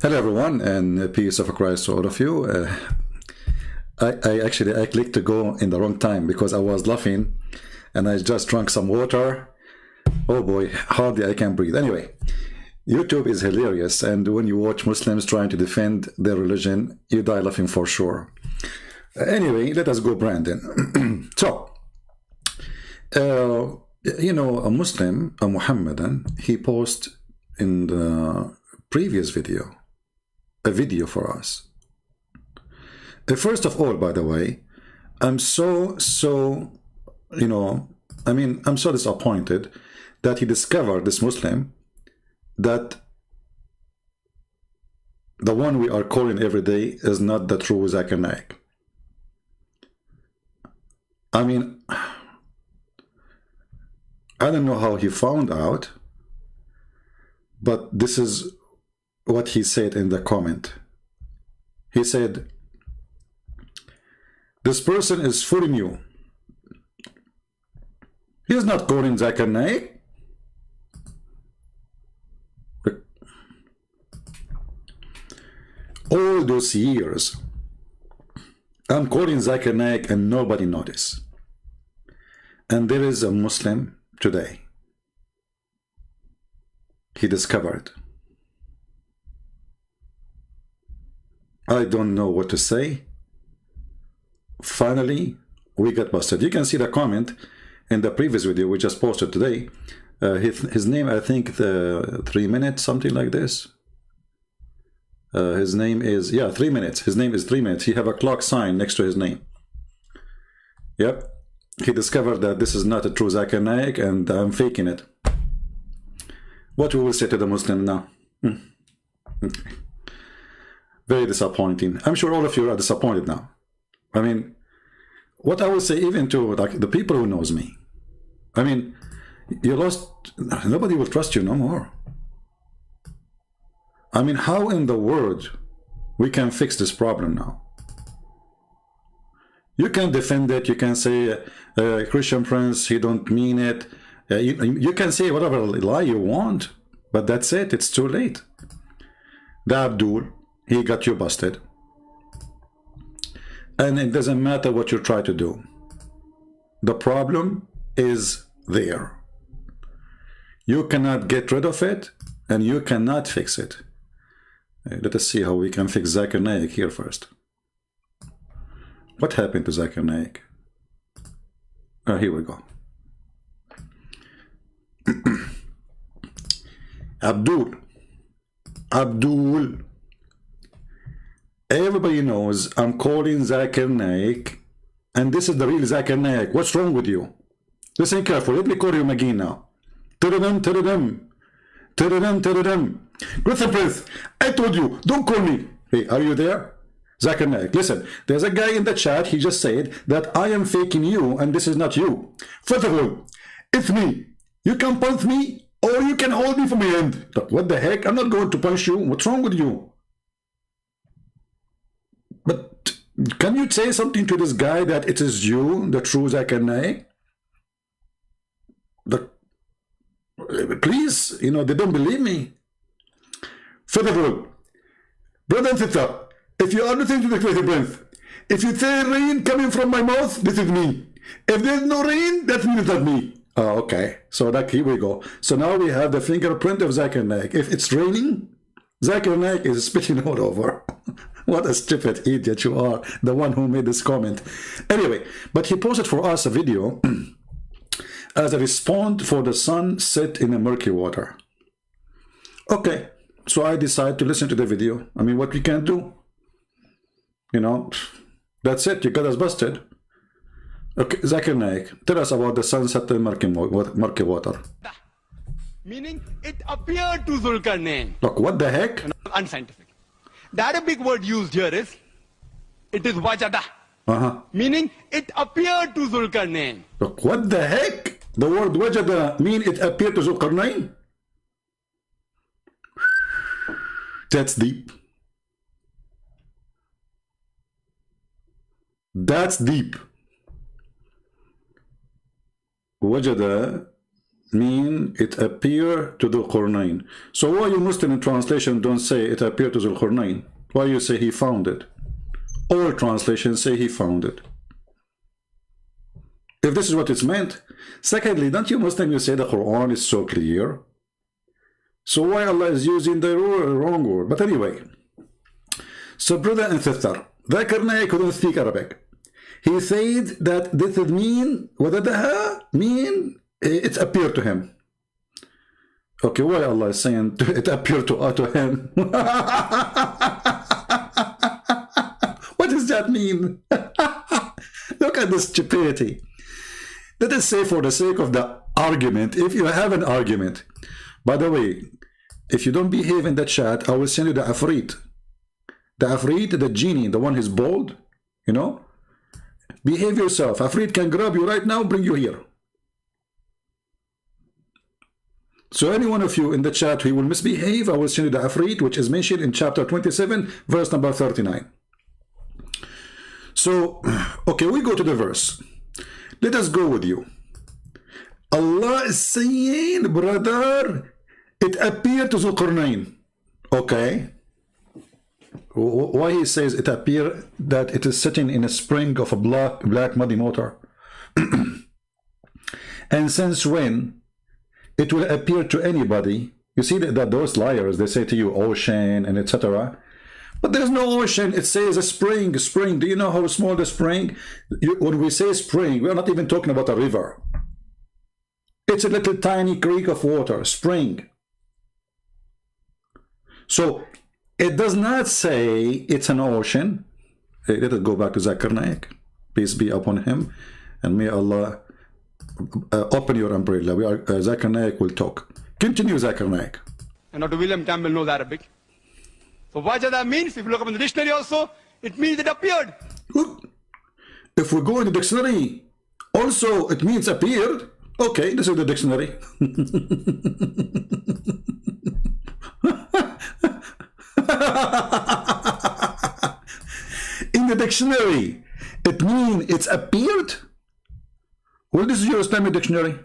Hello everyone, and peace of Christ to all of you. I clicked to go in the wrong time because I was laughing and I just drank some water. Oh boy, hardly I can breathe. Anyway, YouTube is hilarious, and when you watch Muslims trying to defend their religion, you die laughing for sure. Anyway, let us go, Brandon. So, you know, a Muslim, a Muhammadan, he posted in the previous video a video for us. First of all, by the way, I'm so you know, I mean, I'm so disappointed that he discovered, this Muslim, that the one we are calling every day is not the true Zakir Naik. I mean, I don't know how he found out, but this is what he said in the comment. He said, this person is fooling you. He is not calling Zakir Naik. All those years, I'm calling Zakir Naik and nobody noticed. And there is a Muslim today. He discovered. I don't know what to say. Finally, we got busted. You can see the comment in the previous video we just posted today. His name, I think, 3 minutes, something like this. His name is, yeah, 3 minutes. His name is 3 minutes. He have a clock sign next to his name. Yep. He discovered that this is not a true Zakir Naik and I'm faking it. What we will say to the Muslim now? Okay. Very disappointing. I'm sure all of you are disappointed now. I mean, what I will say even to like the people who knows me. I mean, you lost, nobody will trust you no more. I mean, how in the world we can fix this problem now? You can defend it, you can say, Christian Prince, he don't mean it. You can say whatever lie you want, but that's it, it's too late. The Abdul, he got you busted. And it doesn't matter what you try to do. The problem is there. You cannot get rid of it, and you cannot fix it. Let us see how we can fix Zakir Naik here first. What happened to Zakir Naik? Here we go. Abdul. Everybody knows I'm calling Zakir Naik, and this is the real Zakir Naik. What's wrong with you? Listen carefully. Let me call you again now. Tadadam. Christian Prince, I told you, don't call me. Hey, are you there? Zakir Naik, listen, there's a guy in the chat, he just said that I am faking you and this is not you. First of all, it's me. You can punch me or you can hold me from my hand. Look, what the heck? I'm not going to punch you. What's wrong with you? But can you say something to this guy that it is you, the true Zakir Naik? Please, you know, they don't believe me. First of all, brother and sister, if you are listening to the Christian Prince, if you say rain coming from my mouth, this is me. If there's no rain, that means not me. Oh, okay. So that, here we go. So now we have the fingerprint of Zakir Naik. If it's raining, Zakir Naik is spitting all over. What a stupid idiot you are, the one who made this comment. Anyway, but he posted for us a video as a response for the sun set in a murky water. Okay, so I decided to listen to the video. I mean, what we can do? You know, that's it. You got us busted. Okay, Zakir Naik, tell us about the sunset in murky water. Meaning, it appeared to Zulkarnain. Look, what the heck? Unscientific. The Arabic word used here is, it is wajada. Meaning, it appeared to Zulkarnain. Look, what the heck? The word wajada mean it appeared to Zulkarnain? That's deep. That's deep. Wajada mean it appeared to the Qur'an. So why you Muslim in translation don't say it appeared to the Qur'an? Why you say he found it? All translations say he found it. If this is what it's meant. Secondly, don't you Muslim, you say the Quran is so clear? So why Allah is using the wrong word? But anyway, so brother and sister, Zakir Naik couldn't speak Arabic. He said that this would mean, whether the mean it appeared to him. Okay, why Allah is saying it appeared to him? What does that mean? Look at this stupidity. Let us say, for the sake of the argument, if you have an argument, by the way, if you don't behave in the chat, I will send you the Afrit. The Afrit, the genie, the one who's bald, you know, behave yourself. Afrit can grab you right now, bring you here. So any one of you in the chat who will misbehave, I will send you the Afrit, which is mentioned in chapter 27, verse number 39. So, okay, we go to the verse. Let us go with you. Allah is saying, brother, it appeared to the Qur'an. Okay. Why he says it appeared that it is sitting in a spring of a black muddy water? And since when it will appear to anybody? You see that those liars, they say to you ocean and etc. But there's no ocean. It says a spring. Do you know how small the spring? When we say spring, we are not even talking about a river. It's a little tiny creek of water, spring. So it does not say it's an ocean. Let us go back to Zakir Naik. Peace be upon him. And may Allah open your umbrella. Zakir Naik will talk. Continue, Zakir Naik. And Dr. William Campbell knows Arabic. So what that means, if you look up in the dictionary also, it means it appeared. Look, if we go in the dictionary, also it means appeared. Okay, this is the dictionary. In the dictionary, it means it's appeared. Well, this is your Islamic dictionary.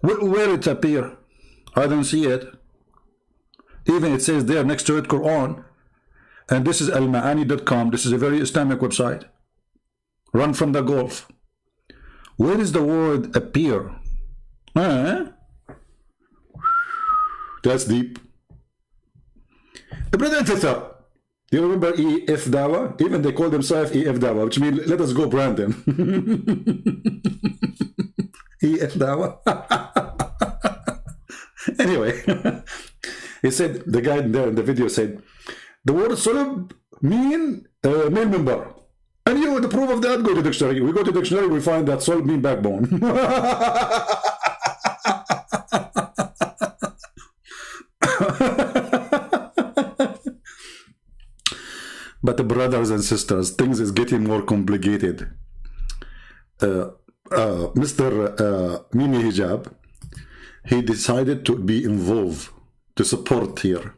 Where it appear? I don't see it. Even it says there next to it Quran. And this is almaani.com. This is a very Islamic website. Run from the Gulf. Where is the word appear? That's deep. Brother and sister, do you remember EF Dawa? Even they call themselves EF Dawa, which means let us go Brandon. EF Dawa. Anyway, he said, the guy there in the video said, the word Sulub mean male member. And you know the proof of that, go to the dictionary. We go to the dictionary, we find that Sulub mean backbone. But the brothers and sisters, things is getting more complicated. Mr. Mimi Hijab, he decided to be involved to support here.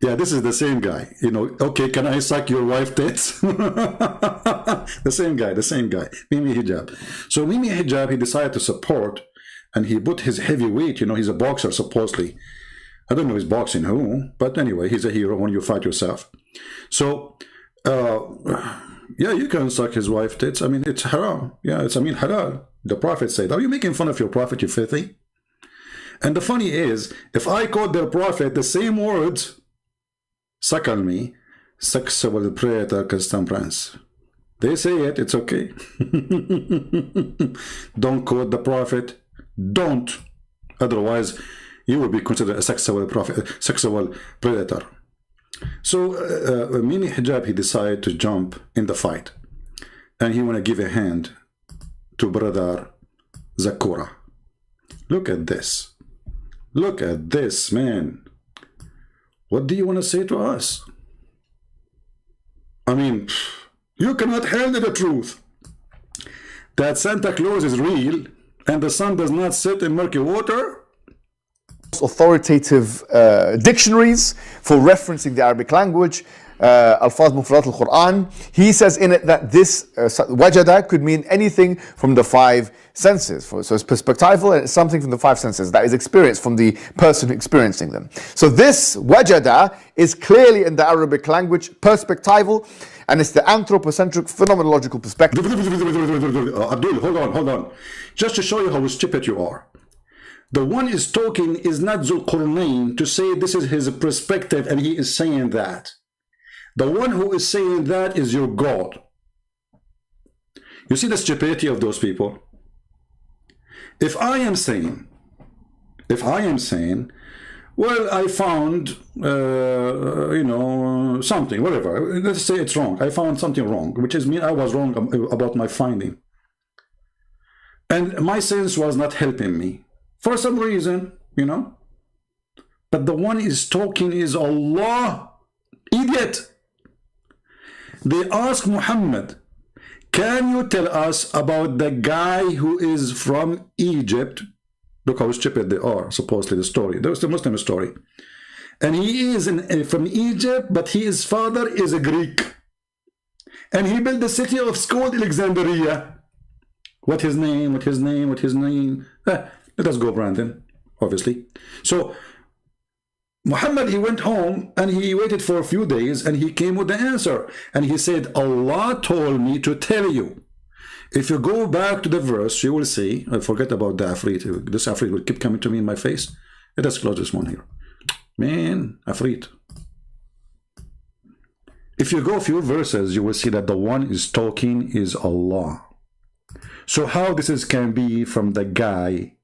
Yeah, this is the same guy. You know, okay, can I suck your wife tits? The same guy, Mimi Hijab. So Mimi Hijab, he decided to support, and he put his heavy weight, you know, he's a boxer supposedly. I don't know he's boxing who, but anyway, he's a hero when you fight yourself. So, yeah, you can suck his wife tits. I mean, it's haram. Yeah, it's, I mean, halal. The Prophet said, are you making fun of your Prophet, you filthy? And the funny is, if I quote their Prophet the same words, suckle me, sexual predator contemporaries. They say it, it's okay. Don't quote the Prophet. Don't. Otherwise, you will be considered a sexual predator. So Mimi Hijab, he decided to jump in the fight, and he want to give a hand to brother Zakura. Look at this. Look at this, man. What do you want to say to us? I mean, you cannot handle the truth that Santa Claus is real and the sun does not set in murky water. Authoritative dictionaries for referencing the Arabic language. Alfaz Mufradat al-Quran, he says in it that this wajada could mean anything from the five senses. So it's perspectival and it's something from the five senses that is experienced from the person experiencing them. So this wajada is clearly in the Arabic language perspectival, and it's the anthropocentric phenomenological perspective. Abdul, hold on. Just to show you how stupid you are. The one is talking is not Zul Qurnayn to say this is his perspective and he is saying that. The one who is saying that is your God. You see the stupidity of those people? If I am saying, well, I found, something, whatever. Let's say it's wrong. I found something wrong, which is mean I was wrong about my finding. And my sense was not helping me. For some reason, But the one is talking is Allah. Idiot. They ask Muhammad, can you tell us about the guy who is from Egypt? Look how stupid they are, supposedly the story. That's the Muslim story. And he is from Egypt, but his father is a Greek. And he built the city of called Alexandria. What his name? Let us go, Brandon, obviously. So Muhammad, he went home and he waited for a few days and he came with the answer. And he said, Allah told me to tell you. If you go back to the verse, you will see, I forget about the Afrit. This Afrit will keep coming to me in my face. Let us close this one here. Man, Afrit. If you go a few verses, you will see that the one is talking is Allah. So how this can be from the guy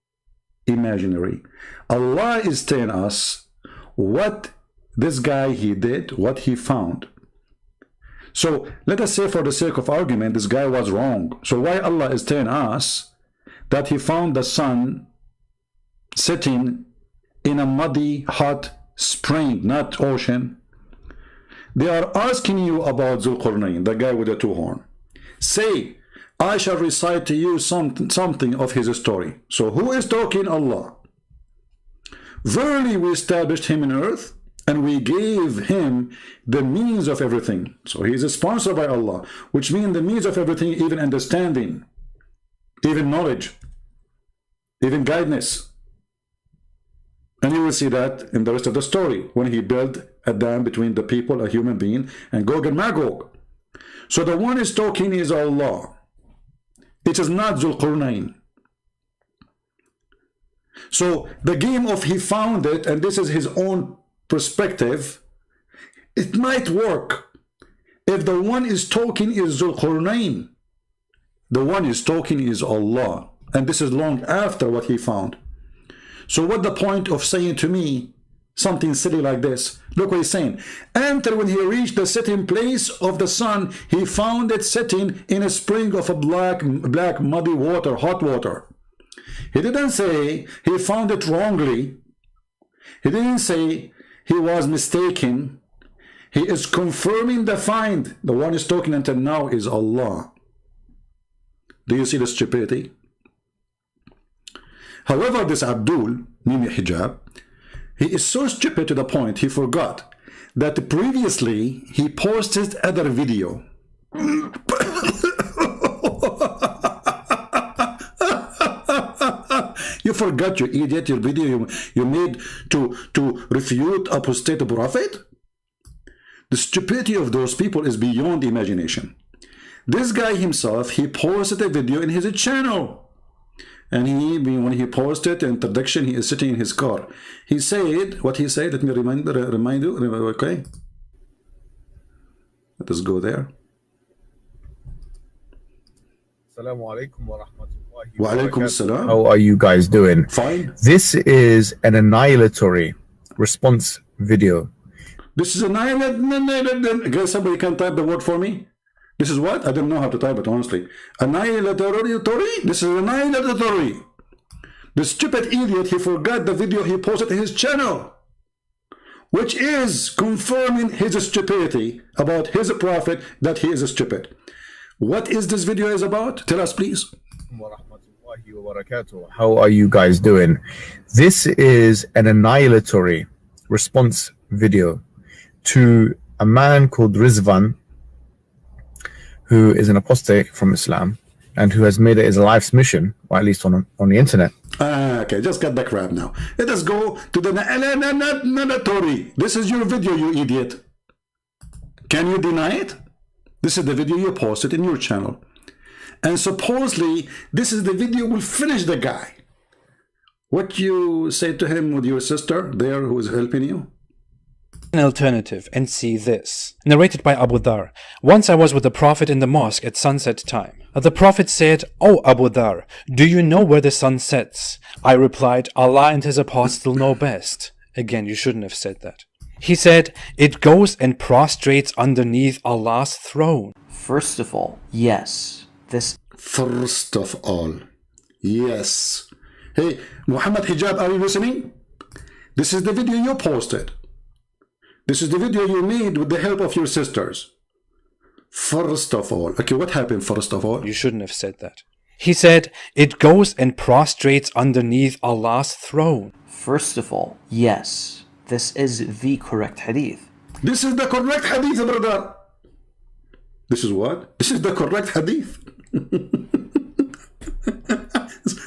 imaginary? Allah is telling us what this guy he did, what he found. So let us say for the sake of argument, this guy was wrong. So why Allah is telling us that he found the sun sitting in a muddy, hot spring, not ocean? They are asking you about Zul Qurnayn, the guy with the two horns. Say, I shall recite to you something of his story. So who is talking? Allah. Verily we established him in earth, and we gave him the means of everything. So he is a sponsor by Allah, which means the means of everything, even understanding, even knowledge, even guidance. And you will see that in the rest of the story, when he built a dam between the people, a human being, and Gog and Magog. So the one is talking is Allah. It is not Zul Qurnayn. So the game of he found it, and this is his own perspective, it might work if the one is talking is Zul Qurnayn. The one is talking is Allah, and this is long after what he found. So what the point of saying to me something silly like this? Look what he's saying. Enter when he reached the sitting place of the sun, he found it sitting in a spring of a black muddy water, hot water. He didn't say he found it wrongly. He didn't say he was mistaken. He is confirming the find. The one is talking until now is Allah. Do you see the stupidity? However, this Abdul, meaning Hijab, he is so stupid to the point he forgot that previously he posted other video. You forgot, you idiot, your video you made to refute apostate prophet? The stupidity of those people is beyond imagination. This guy himself, he posted a video in his channel. And when he posted the introduction, he is sitting in his car. He said, what he said, let me remind you, okay? Let us go there. Assalamu alaikum wa rahmatullahi wa alaikum assalam. How are you guys doing? Fine. This is an annihilatory response video. This is annihilatory. Guys, somebody can type the word for me? This is what? I don't know how to type it, honestly. Annihilatory? This is annihilatory. The stupid idiot, he forgot the video he posted in his channel, which is confirming his stupidity about his prophet, that he is stupid. What is this video is about? Tell us, please. How are you guys doing? This is an annihilatory response video to a man called Rizvan, who is an apostate from Islam and who has made it his life's mission, or at least on the internet. Okay, just cut the crap now. Let us go to the mandatory. This is your video, you idiot. Can you deny it? This is the video you posted in your channel. And supposedly, this is the video will finish the guy. What you say to him with your sister there who is helping you? An alternative and see this. Narrated by Abu Dhar. Once I was with the Prophet in the mosque at sunset time. The Prophet said, "O Abu Dhar, do you know where the sun sets?" I replied, "Allah and His Apostle know best." Again, you shouldn't have said that. He said, "It goes and prostrates underneath Allah's throne." First of all, yes, this. First of all, yes. Hey, Muhammad Hijab, are you listening? This is the video you posted. This is the video you made with the help of your sisters. First of all. Okay, what happened first of all? You shouldn't have said that. He said, "It goes and prostrates underneath Allah's throne." First of all, yes, this is the correct hadith. This is the correct hadith, brother. This is what? This is the correct hadith.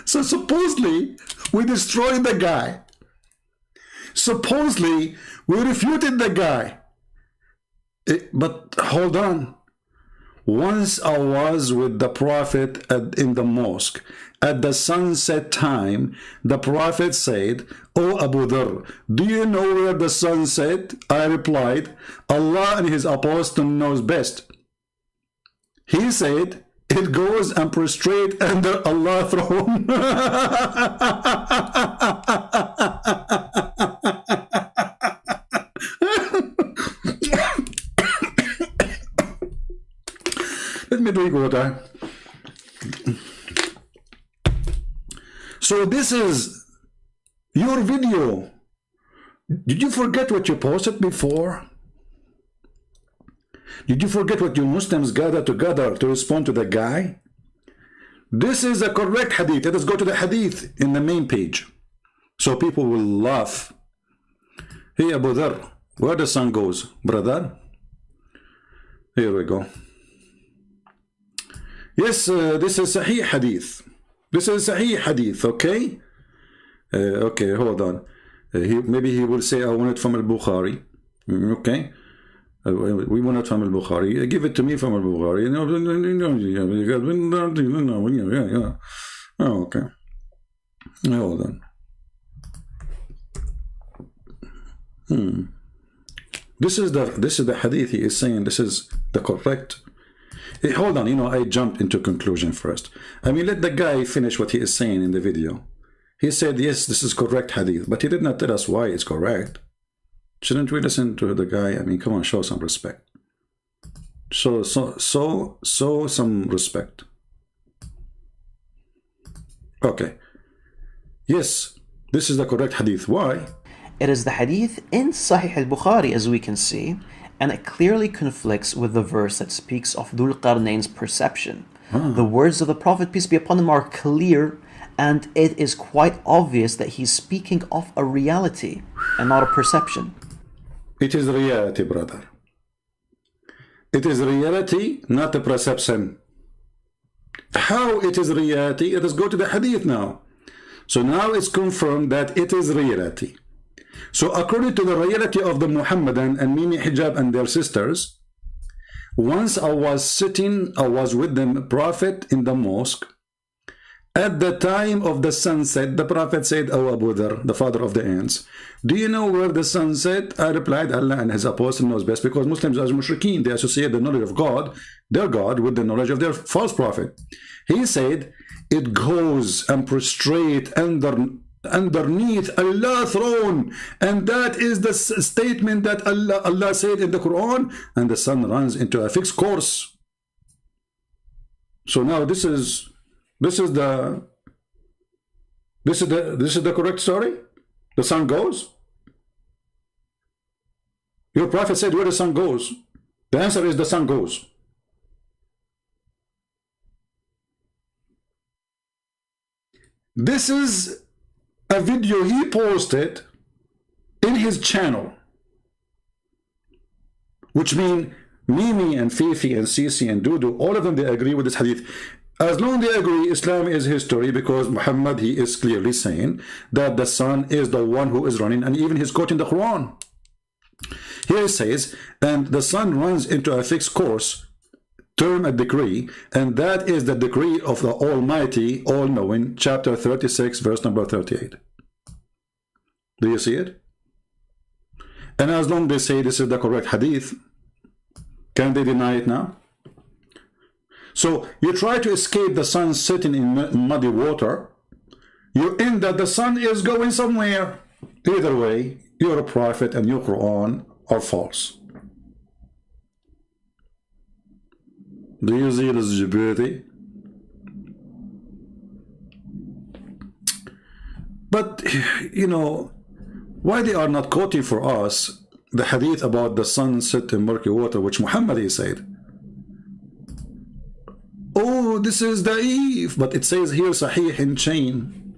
So supposedly, we destroyed the guy. Supposedly, we refuted the guy. But hold on. Once I was with the Prophet in the mosque. At the sunset time, the Prophet said, "O Abu Dhar, do you know where the sun set?" I replied, "Allah and His Apostle knows best." He said, "It goes and prostrate under Allah's throne." Let me drink water. So this is your video. Did you forget what you posted before? Did you forget what you Muslims gathered together to respond to the guy? This is a correct hadith. Let us go to the hadith in the main page, so people will laugh. Hey Abu Dhar, where the sun goes, brother? Here we go. Yes, this is Sahih hadith. This is Sahih hadith, okay? Okay, hold on. Maybe he will say, "I want it from al-Bukhari." Okay? We want it from al-Bukhari. Give it to me from al-Bukhari. Oh, okay. Hold on. This is the hadith he is saying. This is the correct. Hey, hold on, I jumped into conclusion first. I mean, let the guy finish what he is saying in the video. He said, yes, this is correct hadith, but he did not tell us why it's correct. Shouldn't we listen to the guy? I mean, come on, show some respect. Show some respect. Okay. Yes, this is the correct hadith. Why? It is the hadith in Sahih al-Bukhari, as we can see, and it clearly conflicts with the verse that speaks of Dhul Qarnayn's perception. The words of the Prophet, peace be upon him, are clear, and it is quite obvious that he's speaking of a reality and not a perception. It is reality, brother. It is reality, not a perception. How it is reality? Let us go to the hadith now. So now it's confirmed that it is reality. So according to the reality of the Muhammadan and Mimi Hijab and their sisters, once I was with the Prophet in the mosque. At the time of the sunset, the Prophet said, "O Abu Dhar, the father of the ants, do you know where the sun set?" I replied, "Allah and His Apostle knows best," because Muslims are mushrikeen. They associate the knowledge of God, their God, with the knowledge of their false prophet. He said, "It goes and prostrate underneath Allah's throne," and that is the statement that Allah said in the Quran, and the sun runs into a fixed course. So now this is the correct story. The sun goes. Your prophet said where the sun goes. The answer is the sun goes. This is a video he posted in his channel. which mean Mimi and Fifi and Sisi and Dudu, all of them, they agree with this hadith. As long as they agree, Islam is history, because Muhammad, he is clearly saying that the sun is the one who is running, and even he's quoting the Quran. Here it says, and the sun runs into a fixed course, term a decree, and that is the decree of the Almighty, all-knowing, chapter 36, verse number 38. Do you see it? And as long as they say this is the correct hadith, can they deny it now? So you try to escape the sun sitting in muddy water, you end that the sun is going somewhere. Either way, you're a prophet and your Quran are false. Do you see this, Djupet? But, you know, why they are not quoting for us the hadith about the sun set in murky water, which Muhammad said? Oh, this is da'if, but it says here sahih in chain.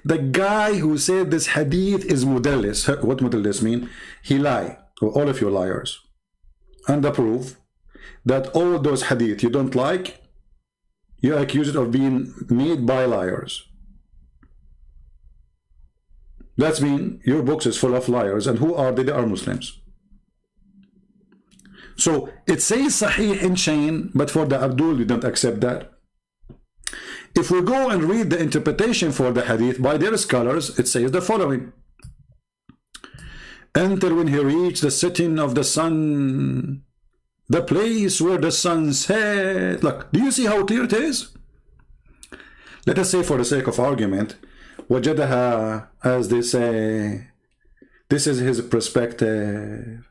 The guy who said this hadith is mudallis. What mudallis mean? He lie. All of you liars. And the proof that all those hadith you don't like, you accuse it of being made by liars. That's mean your books is full of liars. And who are they? They are Muslims. So it says sahih in chain, but for the Abdul, you don't accept that. If we go and read the interpretation for the hadith by their scholars, it says the following. Enter when he reached the setting of the sun, the place where the sun set. Look, do you see how clear it is? Let us say, for the sake of argument, wajadaha, as they say, this is his perspective.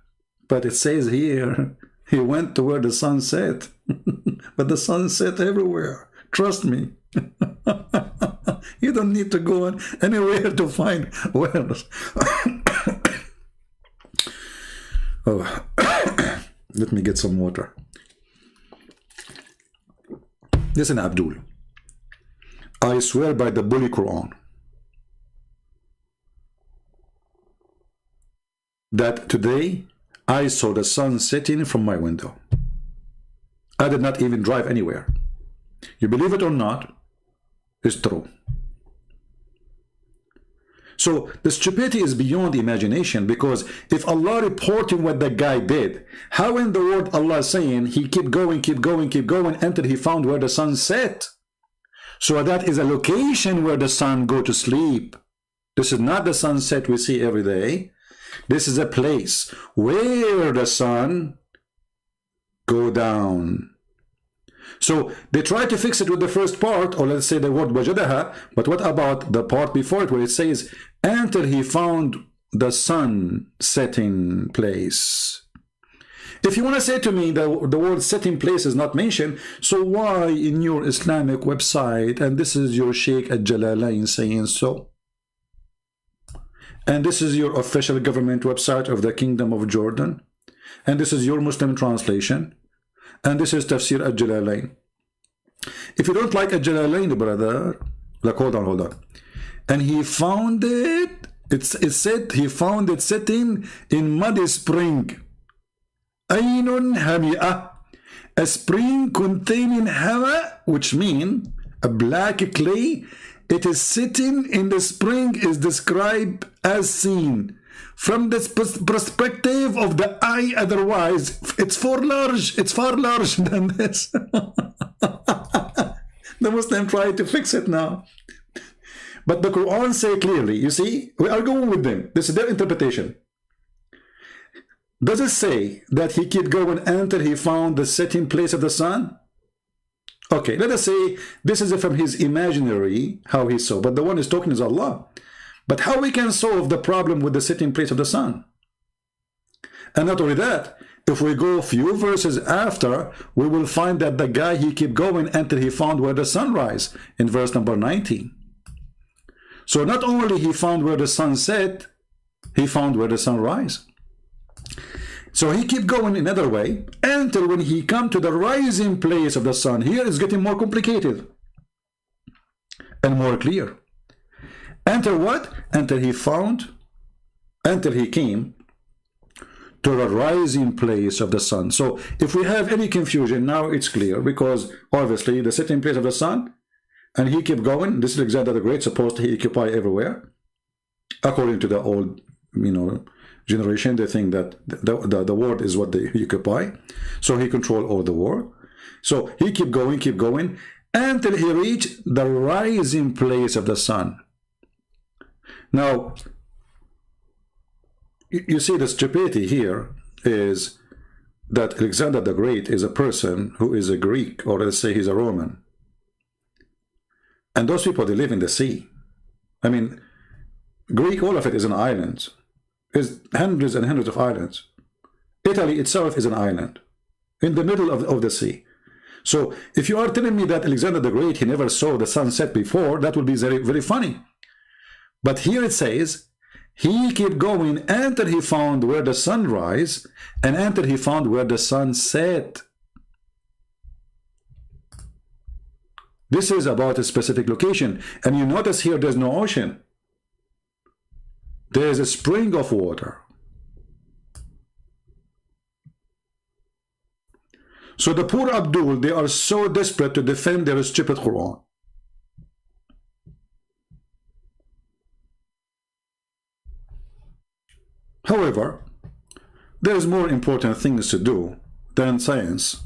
But it says here, he went to where the sun set. But the sun set everywhere. Trust me. You don't need to go anywhere to find where. Oh. Let me get some water. Listen, Abdul. I swear by the Bully Quran that today I saw the sun setting from my window. I did not even drive anywhere. You believe it or not, it's true. So the stupidity is beyond imagination, because if Allah reporting what the guy did, how in the world Allah is saying he keep going until he found where the sun set? So that is a location where the sun go to sleep. This is not the sunset we see every day. This is a place where the sun go down. So they try to fix it with the first part, or let's say the word wajadaha, but what about the part before it where it says until he found the sun setting place? If you want to say to me that the word setting place is not mentioned, so why in your Islamic website, and this is your Sheikh al-Jalalain saying so, and this is your official government website of the Kingdom of Jordan, and this is your Muslim translation, and this is Tafsir al-Jalalain. If you don't like al-Jalalain, brother, like hold on. And he found it, it said he found it sitting in muddy spring. Aynun hami'ah, a spring containing hama, which means a black clay. It is sitting in the spring is described as seen from the perspective of the eye. Otherwise, it's far large than this. The Muslim tried to fix it now. But the Quran say clearly, you see, we are going with them. This is their interpretation. Does it say that he kept going until he found the setting place of the sun? Okay, let us say this is from his imaginary, how he saw, but the one is talking is Allah. But how we can solve the problem with the setting place of the sun? And not only that, if we go a few verses after, we will find that the guy, he kept going until he found where the sun rise in verse number 19. So not only he found where the sun set, he found where the sun rise. So he kept going another way until when he come to the rising place of the sun. Here it's getting more complicated and more clear. Until what? Until he came to the rising place of the sun. So if we have any confusion, now it's clear, because obviously the sitting place of the sun, and he kept going. This is Alexander the Great, supposed to occupy everywhere. According to the old, generation, they think that the world is what they occupy. So he controlled all the world. So he kept going, until he reached the rising place of the sun. Now, you see the stupidity here is that Alexander the Great is a person who is a Greek, or let's say he's a Roman. And those people, they live in the sea. I mean, Greek, all of it is an island. It's hundreds and hundreds of islands. Italy itself is an island in the middle of the sea. So if you are telling me that Alexander the Great, he never saw the sunset before, that would be very, very funny. But here it says, he kept going until he found where the sun rise, and until he found where the sun set. This is about a specific location. And you notice here there's no ocean. There is a spring of water. So the poor Abdul, they are so desperate to defend their stupid Quran. However, there's more important things to do than science.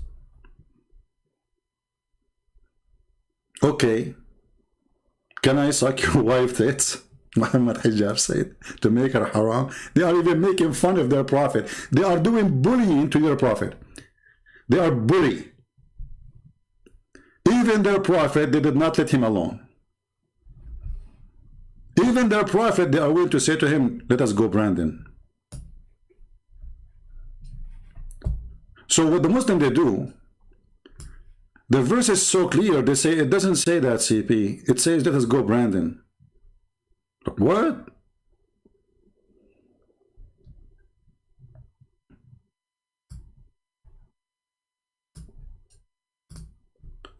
Okay, can I suck your wife tits? Muhammad Hijab said, to make her haram. They are even making fun of their prophet. They are doing bullying to your prophet. They are bully. Even their prophet, they did not let him alone. Even their prophet, they are willing to say to him, let us go, Brandon. So what the Muslim they do, the verse is so clear, they say, it doesn't say that, CP. It says, let us go, Brandon. What?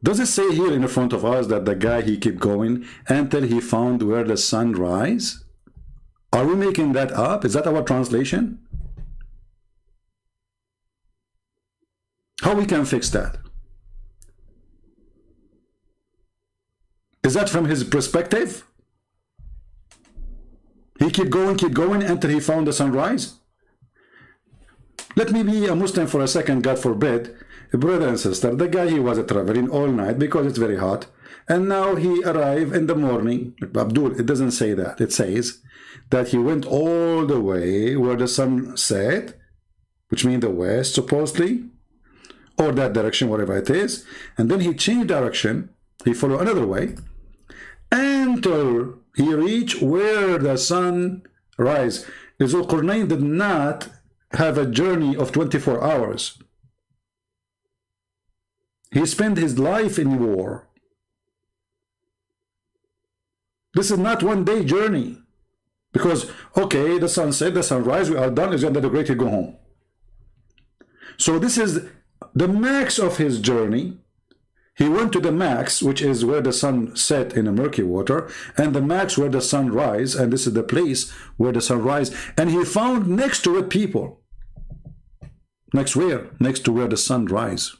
Does it say here in front of us that the guy, he kept going until he found where the sun rise? Are we making that up? Is that our translation? How we can fix that? Is that from his perspective? He kept going until he found the sunrise? Let me be a Muslim for a second, God forbid. Brother and sister, the guy, he was traveling all night because it's very hot. And now he arrived in the morning. Abdul, it doesn't say that. It says that he went all the way where the sun set, which means the west, supposedly, or that direction, whatever it is. And then he changed direction. He followed another way until he reached where the sun rise. Zulqarnain did not have a journey of 24 hours. He spent his life in war. This is not one-day journey. Because, okay, the sun set, the sunrise, we are done, Alexander the Great, go home. So this is the max of his journey. He went to the max, which is where the sun set in the murky water, and the max where the sun rise, and this is the place where the sun rise, and he found next to it people. Next where? Next to where the sun rise.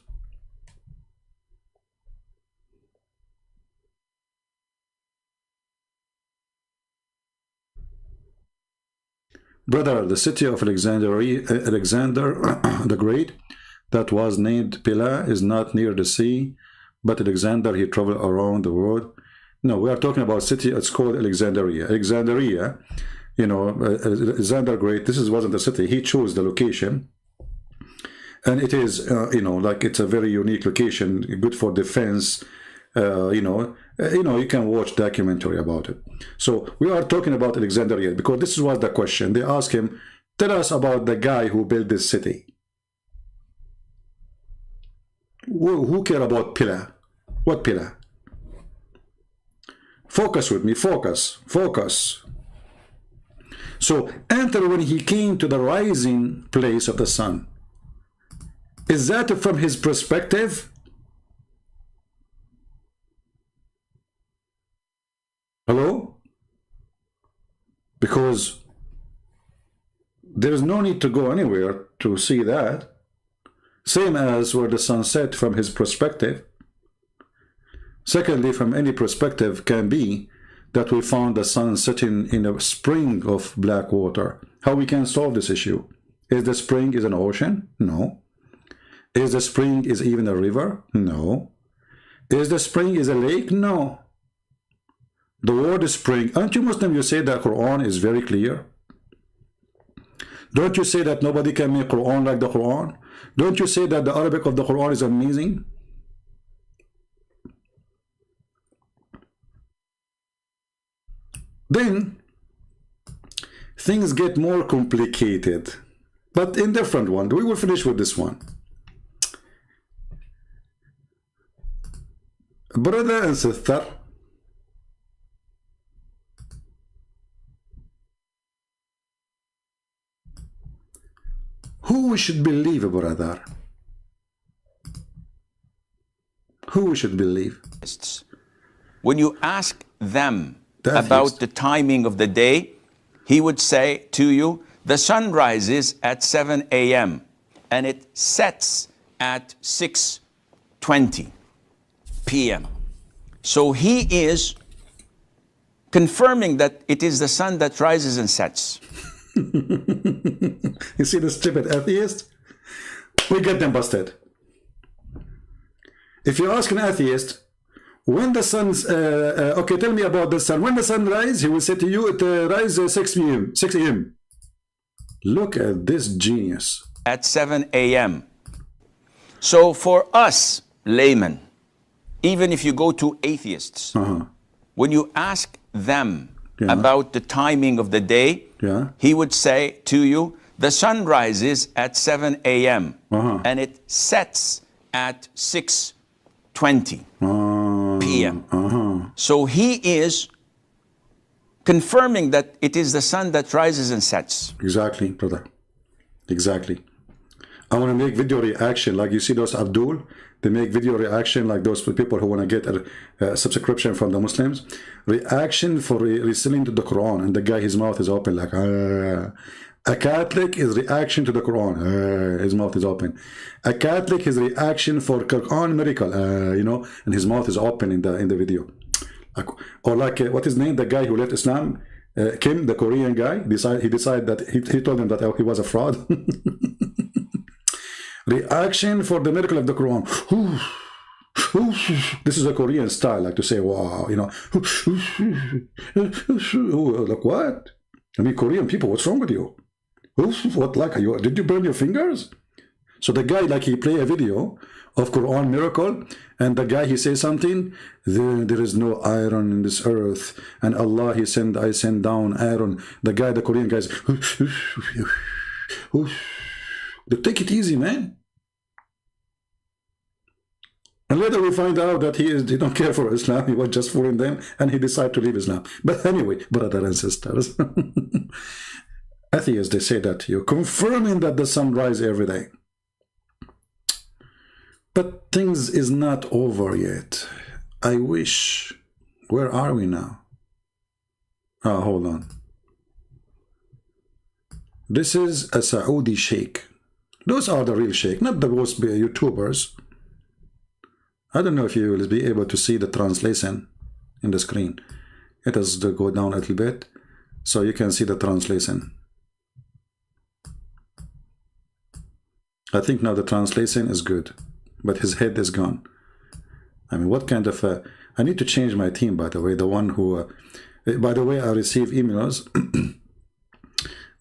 Brother, the city of Alexander the Great, that was named Pila, is not near the sea, but Alexander, he traveled around the world. No, we are talking about city, it's called Alexandria. Alexandria, Alexander Great, this wasn't a city, he chose the location. And it is, like it's a very unique location, good for defense. You can watch documentary about it. So we are talking about Alexandria because this was the question. They asked him, tell us about the guy who built this city. Who care about Pila? What Pila? Focus with me, focus. So enter when he came to the rising place of the sun. Is that from his perspective? Hello? Because there is no need to go anywhere to see that. Same as where the sun set from his perspective. Secondly, from any perspective can be that we found the sun setting in a spring of black water. How we can solve this issue? Is the spring is an ocean? No. Is the spring is even a river? No. Is the spring is a lake? No. The word spring, aren't you Muslim? You say that Quran is very clear. Don't you say that nobody can make Quran like the Quran? Don't you say that the Arabic of the Quran is amazing? Then things get more complicated, but in different one. We will finish with this one. Brother and sister, who we should believe, brother? Who we should believe? When you ask them about the timing of the day, he would say to you, the sun rises at 7 a.m. and it sets at 6:20 p.m. So he is confirming that it is the sun that rises and sets. You see the stupid atheist? We get them busted. If you ask an atheist, when the sun's, okay, tell me about the sun. When the sun rises, he will say to you, it rises 6 a.m. Look at this genius. At 7 a.m. So for us, laymen, even if you go to atheists, when you ask them about the timing of the day, he would say to you, the sun rises at 7 a.m. and it sets at 6:20 p.m. So he is confirming that it is the sun that rises and sets. Exactly, brother. Exactly. I want to make video reaction like you see those Abdul. They make video reaction like those people who want to get a subscription from the Muslims. Reaction for listening to the Quran, and the guy, his mouth is open like a Catholic is reaction to the Quran. His mouth is open. A Catholic is reaction for Quran miracle. You know, and his mouth is open in the video. Or like what is his name? The guy who left Islam, Kim, the Korean guy. He decided that he told him that he was a fraud. Reaction for the miracle of the Quran. This is a Korean style, like to say, wow, you know. Like what? I mean, Korean people, what's wrong with you? What, like, did you burn your fingers? So the guy, like, he play a video of Quran miracle, and the guy, he says something, there is no iron in this earth, and Allah, I send down iron. The guy, the Korean guys, take it easy, man. And later we find out that he don't care for Islam, he was just fooling them, and he decided to leave Islam. But anyway, brothers and sisters, atheists, they say that you're confirming that the sun rises every day. But things is not over yet. I wish. Where are we now? Oh, hold on. This is a Saudi sheikh. Those are the real sheikh, not the most YouTubers. I don't know if you will be able to see the translation in the screen. It has to go down a little bit so you can see the translation. I think now the translation is good, but his head is gone. I mean, what kind of I need to change my team, by the way. The one who by the way, I receive emails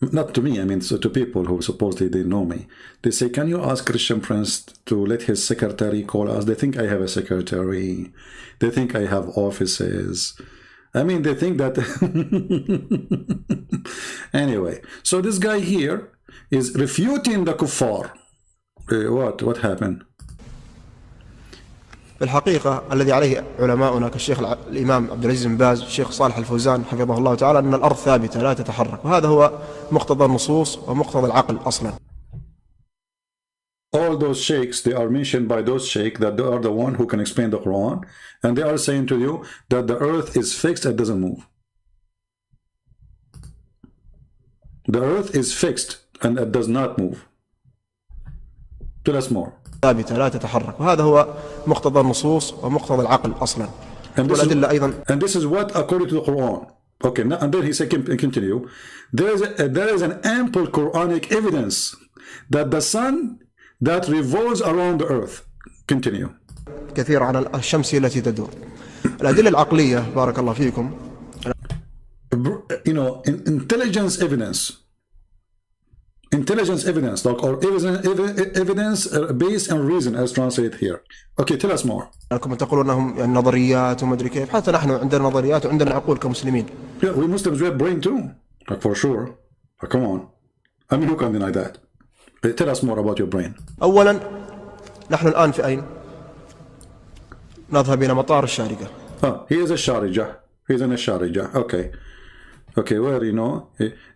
not to me, I mean, so to people who supposedly they know me. They say, can you ask Christian Prince to let his secretary call us? They think I have a secretary. They think I have offices. I mean, they think that... Anyway, so this guy here is refuting the kuffar. What happened? بالحقيقة الذي عليه علماؤنا كالشيخ الإمام عبد العزيز بن باز الشيخ صالح الفوزان حفظه الله تعالى أن الأرض ثابتة لا تتحرك وهذا هو مقتضى النصوص ومقتضى العقل أصلا. All those sheikhs, they are mentioned by those sheikhs that they are the one who can explain the Quran, and they are saying to you that the earth is fixed and doesn't move. The earth is fixed And it does not move. Tell us more. ثابتة لا تتحرك، وهذا هو مقتضى النصوص ومقتضى العقل أصلا. والأدلة أيضا. And this is what according to the Quran. Okay, now, and then he said, continue. There is an ample Quranic evidence that the sun that revolves around the earth. Continue. كثير عن الشمس التي تدور. الأدلة العقلية بارك الله فيكم. You know, intelligence evidence, like, or evidence based on reason, as translated here. Okay, tell us more. لكم تقولون أنهم يعني نظريات وما أدري كيف، حتى نحن عندنا نظريات وعندنا عقول كمسلمين. Yeah, we Muslims, we have brain too, like, for sure. Like, come on, I mean, who can deny that? Tell us more about your brain. أولا نحن الآن في أين؟ نذهب إلى مطار الشارقة. He is a Sharjah. He's in a Sharjah. Okay, where, you know,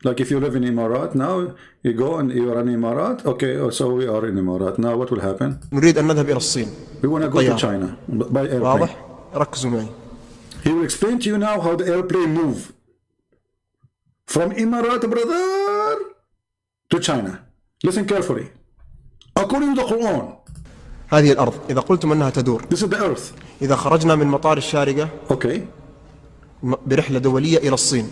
like if you live in Emarat now, you go and you are in Emarat. Okay, so we are in Emarat. Now what will happen? نريد أن نذهب إلى الصين. We want to go to China by airplane. واضح؟ ركزوا معي. He will explain to you now how the airplane move from Emarat, brother, to China. Listen carefully. According to the Quran. هذه الأرض إذا قلتم أنها تدور. This is the earth. إذا خرجنا من مطار الشارقة. Okay. برحلة دولية إلى الصين.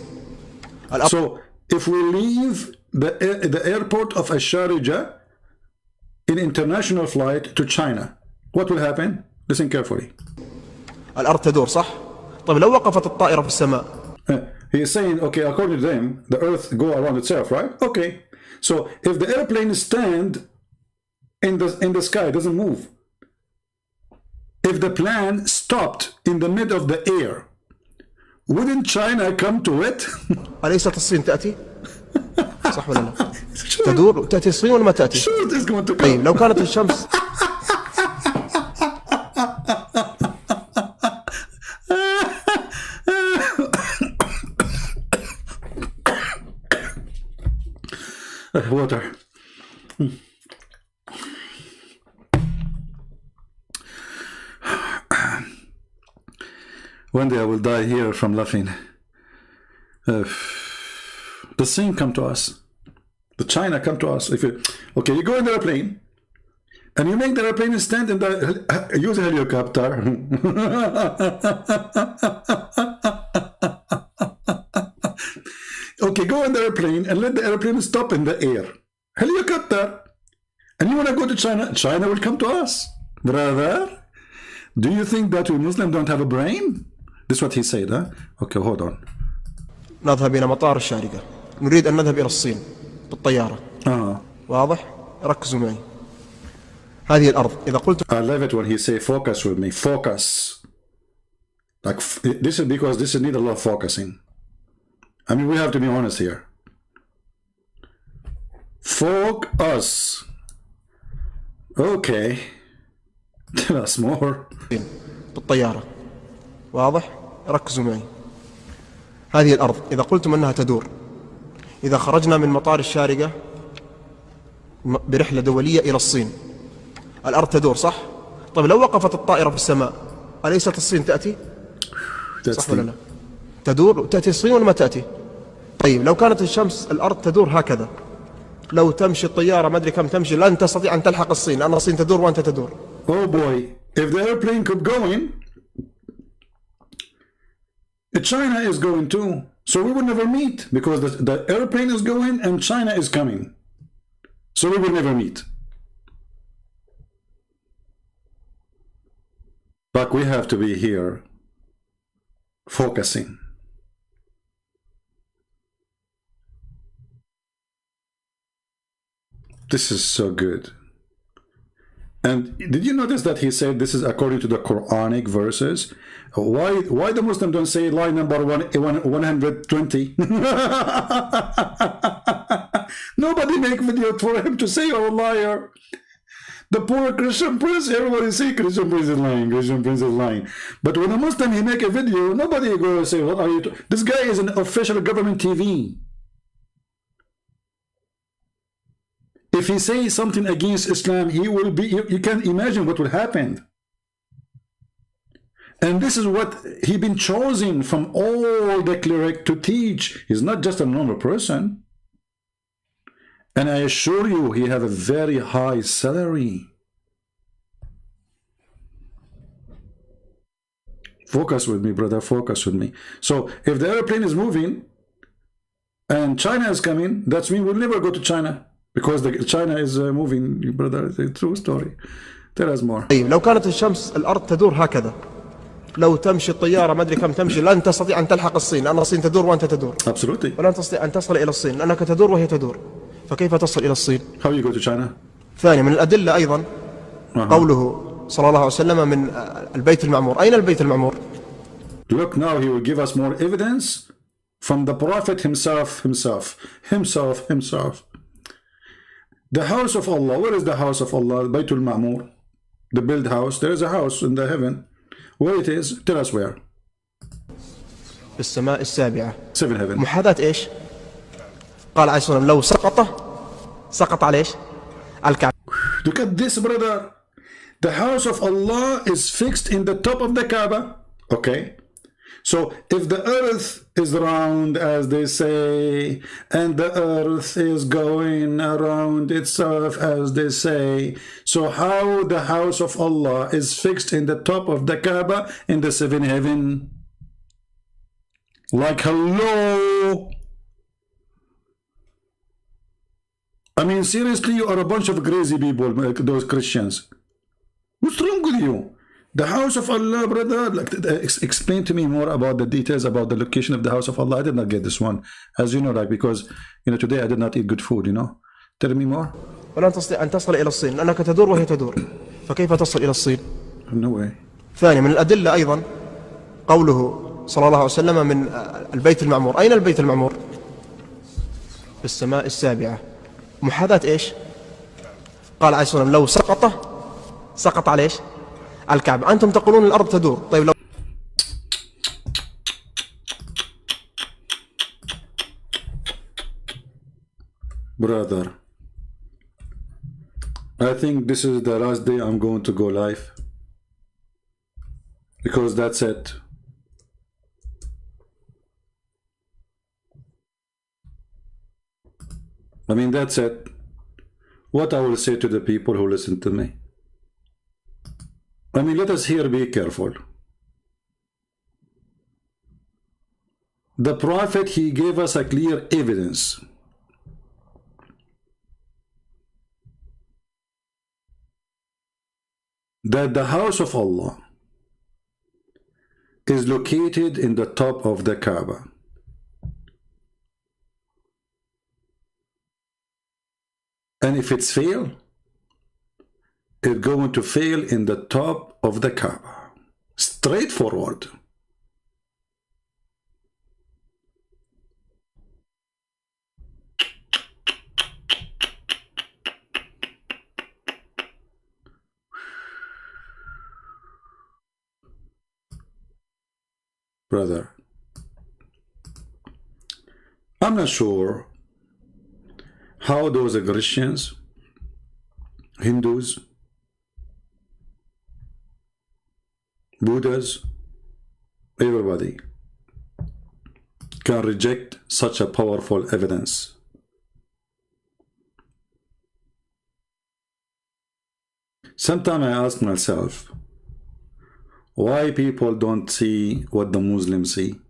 So if we leave the airport of Sharjah in international flight to China, what will happen? Listen carefully. الأرض تدور صح؟ طيب لو وقفت الطائرة في السماء. He is saying, okay, according to them, the earth go around itself, right? Okay. So if the airplane stand in the sky, doesn't move. If the plane stopped in the mid of the air, wouldn't China come to it? أليست الصين تأتي؟ صح ولا لا؟ تدور تأتي الصين ولا ما تأتي؟ Sure, it's going to come. طيب لو كانت الشمس water. One day I will die here from laughing. The Sin come to us. The China come to us. Okay, you go in the airplane and you make the airplane stand in the use a helicopter. Okay, go in the airplane and let the airplane stop in the air. Helicopter. And you want to go to China? China will come to us. Brother, do you think that we Muslims don't have a brain? This is what he said, huh? Okay, hold on. نذهب إلى مطار الشارقة. نريد أن نذهب إلى الصين بالطيارة. واضح؟ ركزوا معي. هذه الأرض إذا قلت. I love it when he say focus with me. Focus. Like this is because this need a lot of focusing. I mean, we have to be honest here. Focus. Okay. Tell us more. بالطيارة. واضح؟ ركزوا معي. هذه الأرض إذا قلتم أنها تدور. إذا خرجنا من مطار الشارقة برحلة دولية إلى الصين. الأرض تدور صح؟ طيب لو وقفت الطائرة في السماء أليست الصين تأتي؟ صح ولا لا؟ تدور تأتي الصين ولا ما تأتي؟ طيب لو كانت الشمس الأرض تدور هكذا، لو تمشي الطيارة ما أدري كم تمشي لن تستطيع أن تلحق الصين لأن الصين تدور وأنت تدور. Oh boy, if the airplane kept going, China is going too. So we will never meet because the airplane is going and China is coming. So we will never meet. But we have to be here focusing. This is so good. And did you notice that he said this is according to the Quranic verses? Why the Muslim don't say lie number 120? Nobody make video for him to say you're a liar. The poor Christian prince, everybody say Christian prince is lying, Christian prince is lying. But when a Muslim he make a video, nobody go say what are you? This guy is an official government TV. If he says something against Islam, he will be, you can imagine what will happen. And this is what he been chosen from all the cleric to teach. He's not just a normal person. And I assure you, he have a very high salary. Focus with me, brother, focus with me. So if the airplane is moving and China is coming, that's mean we'll never go to China because China is moving, brother. It's a true story. Tell us more. لو كانت الشمس الأرض تدور هكذا، لو تمشي الطيارة ما أدري كم تمشي، لن تستطيع أن تلحق الصين، لأن الصين تدور وأنت تدور. Absolutely. ولن تستطيع أن تصل إلى الصين لأنك تدور وهي تدور. فكيف تصل إلى الصين؟ How you go to China? ثانيا من الأدلة أيضا قوله صلى الله عليه وسلم من البيت المعمور. أين البيت المعمور؟ Look, now he will give us more evidence from the Prophet himself. The house of Allah. Where is the house of Allah? Baytul Ma'mur. The built house. There is a house in the heaven. Where it is? Tell us where. في السماء السابعة. Seven heaven. محاذاة إيش؟ قال عليه الصلاة والسلام لو سقط على إيش؟ الكعبة. Look at this, brother. The house of Allah is fixed in the top of the Kaaba. Okay. So if the earth is round, as they say, and the earth is going around itself, as they say, so how the house of Allah is fixed in the top of the Kaaba in the seventh heaven? Like, hello? I mean, seriously, you are a bunch of crazy people, those Christians. What's wrong with you? The house of Allah, brother, like, explain to me more about the details about the location of the house of Allah. I did not get this one, as you know, like, because, you know, today I did not eat good food, you know. Tell me more. ولن تستطيع أن تصل إلى الصين لأنك تدور وهي تدور. فكيف تصل إلى الصين؟ No way. ثانيا من الأدلة أيضا قوله صلى الله عليه وسلم من البيت المعمور. أين البيت المعمور؟ في السماء السابعة. محاذاة إيش؟ قال عليه الصلاة والسلام لو سقط على إيش؟ الكعبة. أنتم تقولون الأرض تدور. طيب لو Brother, I think this is the last day I'm going to go live, because that's it. I mean, that's it. What I will say to the people who listen to me. I mean, let us here be careful. The Prophet, he gave us a clear evidence that the house of Allah is located in the top of the Kaaba. And if it's fail, it's going to fail in the top of the Kaaba. Straightforward. Brother, I'm not sure how those Christians, Hindus, Buddhas, everybody can reject such a powerful evidence. Sometimes I ask myself, why people don't see what the Muslims see?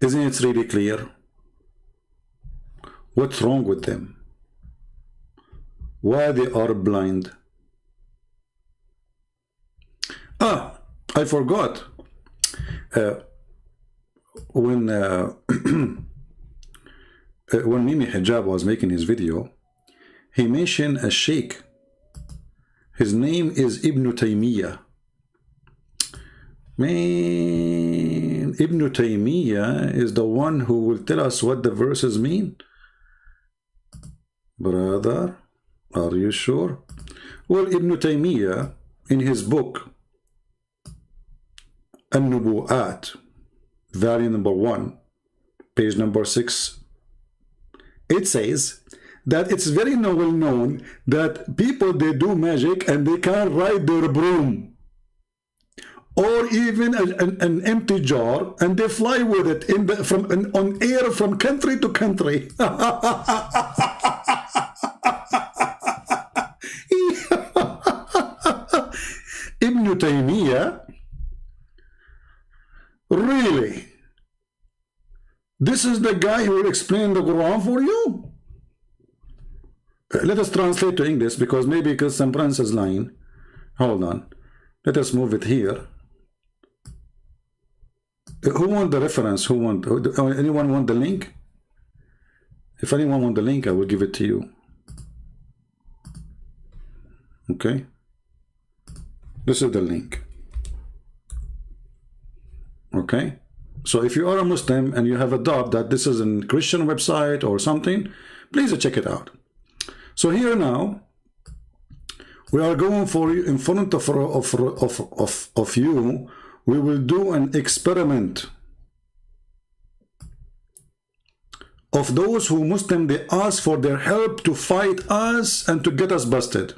Isn't it really clear? What's wrong with them? Why they are blind? Ah, I forgot. When Mimi Hijab was making his video, he mentioned a sheikh. His name is Ibn Taymiyyah. Man, Ibn Taymiyyah is the one who will tell us what the verses mean. Brother, are you sure? Well, Ibn Taymiyyah, in his book, An-Nubu'at, volume number 1, page number 6, it says that it's very well known that people, they do magic and they can't ride their broom. or even an empty jar, and they fly with it on air from country to country. Ibn Taymiyyah, really? This is the guy who will explain the Quran for you? Let us translate to English, because maybe some Prince is lying. Hold on. Let us move it here. Who want the reference? Anyone want the link? If anyone want the link, I will give it to you. Okay. This is the link. Okay. So if you are a Muslim and you have a doubt that this is a Christian website or something, please check it out. So here now, we are going for you in front of you. We will do an experiment of those who Muslim, they ask for their help to fight us and to get us busted.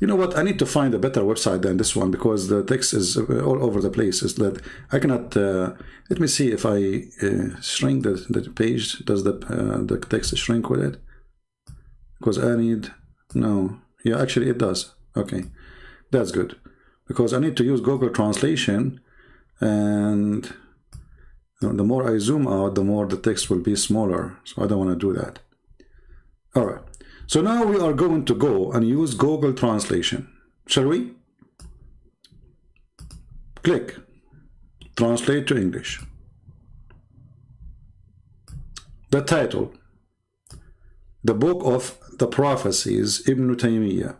You know what? I need to find a better website than this one, because the text is all over the place. Is that I cannot. Let me see if I shrink the page. Does the text shrink with it? Because I need. No. Yeah, actually it does. Okay, that's good. Because I need to use Google Translation, and the more I zoom out, the more the text will be smaller. So I don't want to do that. All right. So now we are going to go and use Google Translation. Shall we? Click. Translate to English. The title. The Book of the Prophecies, Ibn Taymiyyah.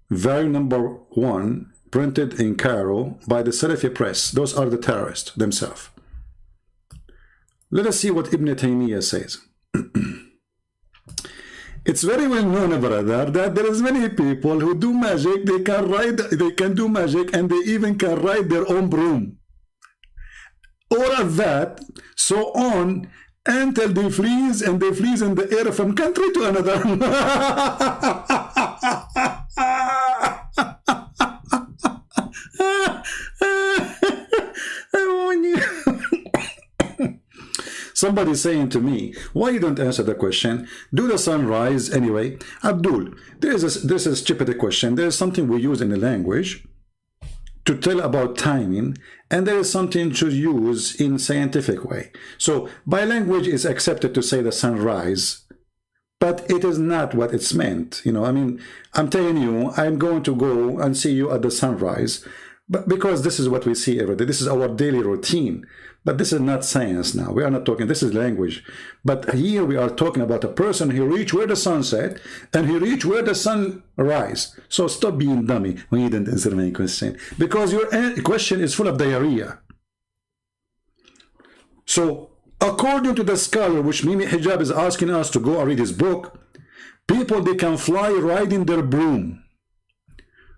Volume number 1, printed in Cairo by the Salafi press. Those are the terrorists themselves. Let us see what Ibn Taymiyyah says. It's very well known, brother, that there is many people who do magic. They can do magic, and they even can ride their own broom. All of that, so on, until they freeze, and they freeze in the air from country to another. Somebody saying to me, why you don't answer the question? Do the sun rise anyway? Abdul, this is a stupid question. There is something we use in the language to tell about timing, and there is something to use in scientific way. So by language is accepted to say the sunrise, but it is not what it's meant. You know, I mean, I'm telling you, I'm going to go and see you at the sunrise, but because this is what we see every day. This is our daily routine. But this is not science now. We are not talking, this is language. But here we are talking about a person who reached where the sun set, and he reached where the sun rise. So stop being dummy when you didn't answer my question. Because your question is full of diarrhea. So according to the scholar, which Mimi Hijab is asking us to go and read his book, people, they can fly riding their broom.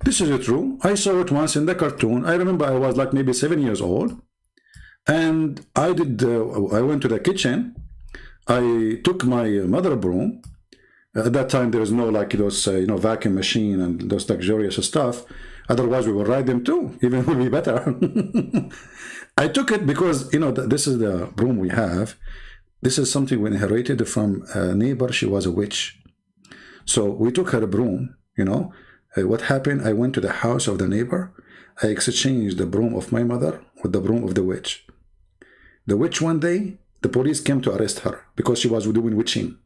This is true. I saw it once in the cartoon. I remember I was like maybe 7 years old. And I went to the kitchen. I took my mother broom. At that time, there was no like those, vacuum machine and those luxurious stuff. Otherwise, we would ride them too. Even would be better. I took it because, this is the broom we have. This is something we inherited from a neighbor. She was a witch. So we took her broom, What happened? I went to the house of the neighbor. I exchanged the broom of my mother with the broom of the witch. The witch, one day, the police came to arrest her because she was doing witching.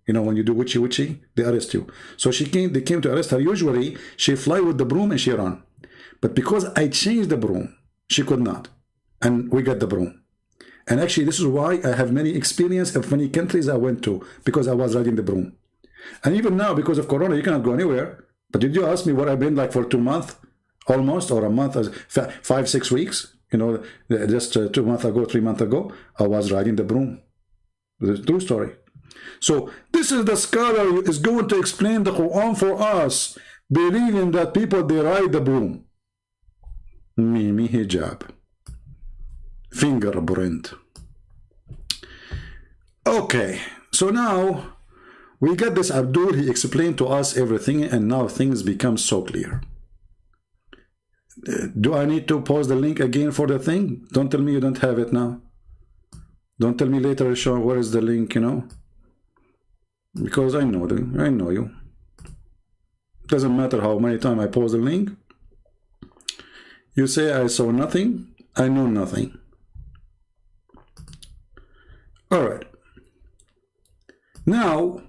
When you do witchy, they arrest you. So they came to arrest her. Usually, she fly with the broom and she run. But because I changed the broom, she could not. And we got the broom. And actually, this is why I have many experience of many countries I went to, because I was riding the broom. And even now, because of Corona, you cannot go anywhere. But did you ask me what I've been like for 2 months? Almost, or a month, 5-6 weeks? Just 2 months ago, 3 months ago, I was riding the broom. It's a true story. So this is the scholar who is going to explain the Quran for us, believing that people, they ride the broom. Mimi Hijab. Fingerprint. Okay, so now We got this Abdul, he explained to us everything, and now things become so clear. Do I need to post the link again for the thing? Don't tell me you don't have it now. Don't tell me later, Sean, where is the link, you know? Because I know you. Doesn't matter how many times I post the link. You say I saw nothing, I know nothing. All right. Now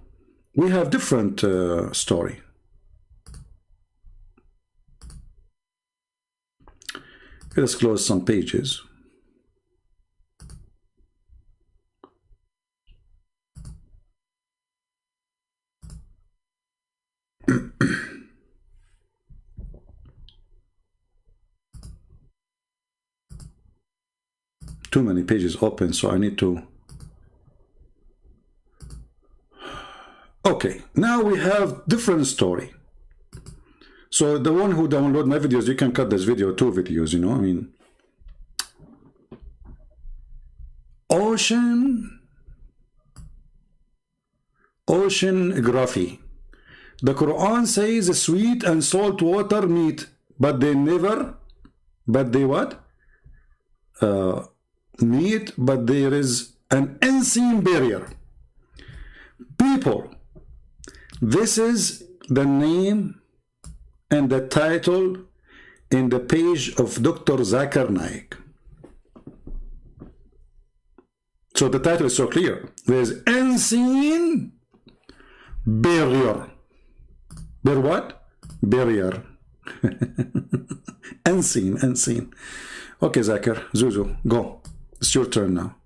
we have different story. Let's close some pages. Too many pages open, so I need to. Okay, now we have different story. So the one who download my videos, you can cut this video, 2 videos, you know, I mean. Oceanography. The Quran says sweet and salt water meet, but they what? Meet, but there is an unseen barrier. People, this is the name and the title in the page of Dr. Zakir Naik. So the title is so clear. There is unseen barrier. Bear what? Barrier. Unseen. Okay, Zakir, Zuzu, go. It's your turn now.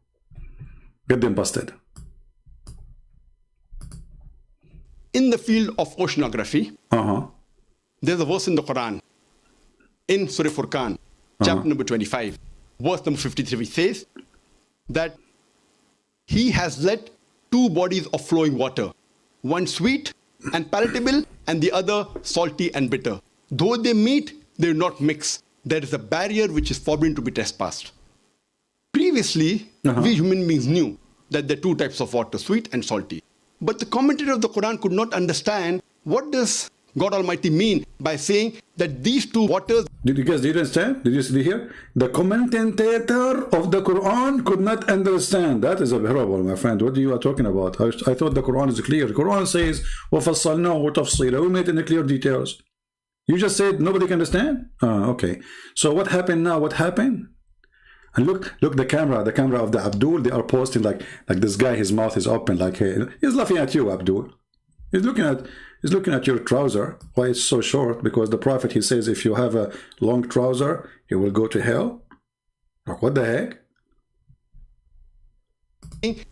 Get them busted. In the field of oceanography, there's a verse in the Quran, in Surah Furqan, chapter number 25, verse number 53, which says that He has let 2 bodies of flowing water, one sweet and palatable, and the other salty and bitter. Though they meet, they will not mix. There is a barrier which is forbidden to be trespassed. Previously, we human beings knew that there are 2 types of water, sweet and salty. But the commentator of the Quran could not understand what does God Almighty mean by saying that these 2 waters. Did you understand? Did you hear? The commentator of the Quran could not understand. That is a horrible, my friend. What are you talking about? I thought the Quran is clear. The Quran says, وَفَصَّلْنَاهُ تَفْصِيلًا. We made it in the clear details. You just said nobody can understand? Okay. So what happened now? What happened? And look the camera of the Abdul, they are posting like this guy, his mouth is open, like, hey, he's laughing at you, Abdul. He's looking at your trouser. Why it's so short? Because the Prophet, he says, if you have a long trouser, you will go to hell. Like, what the heck?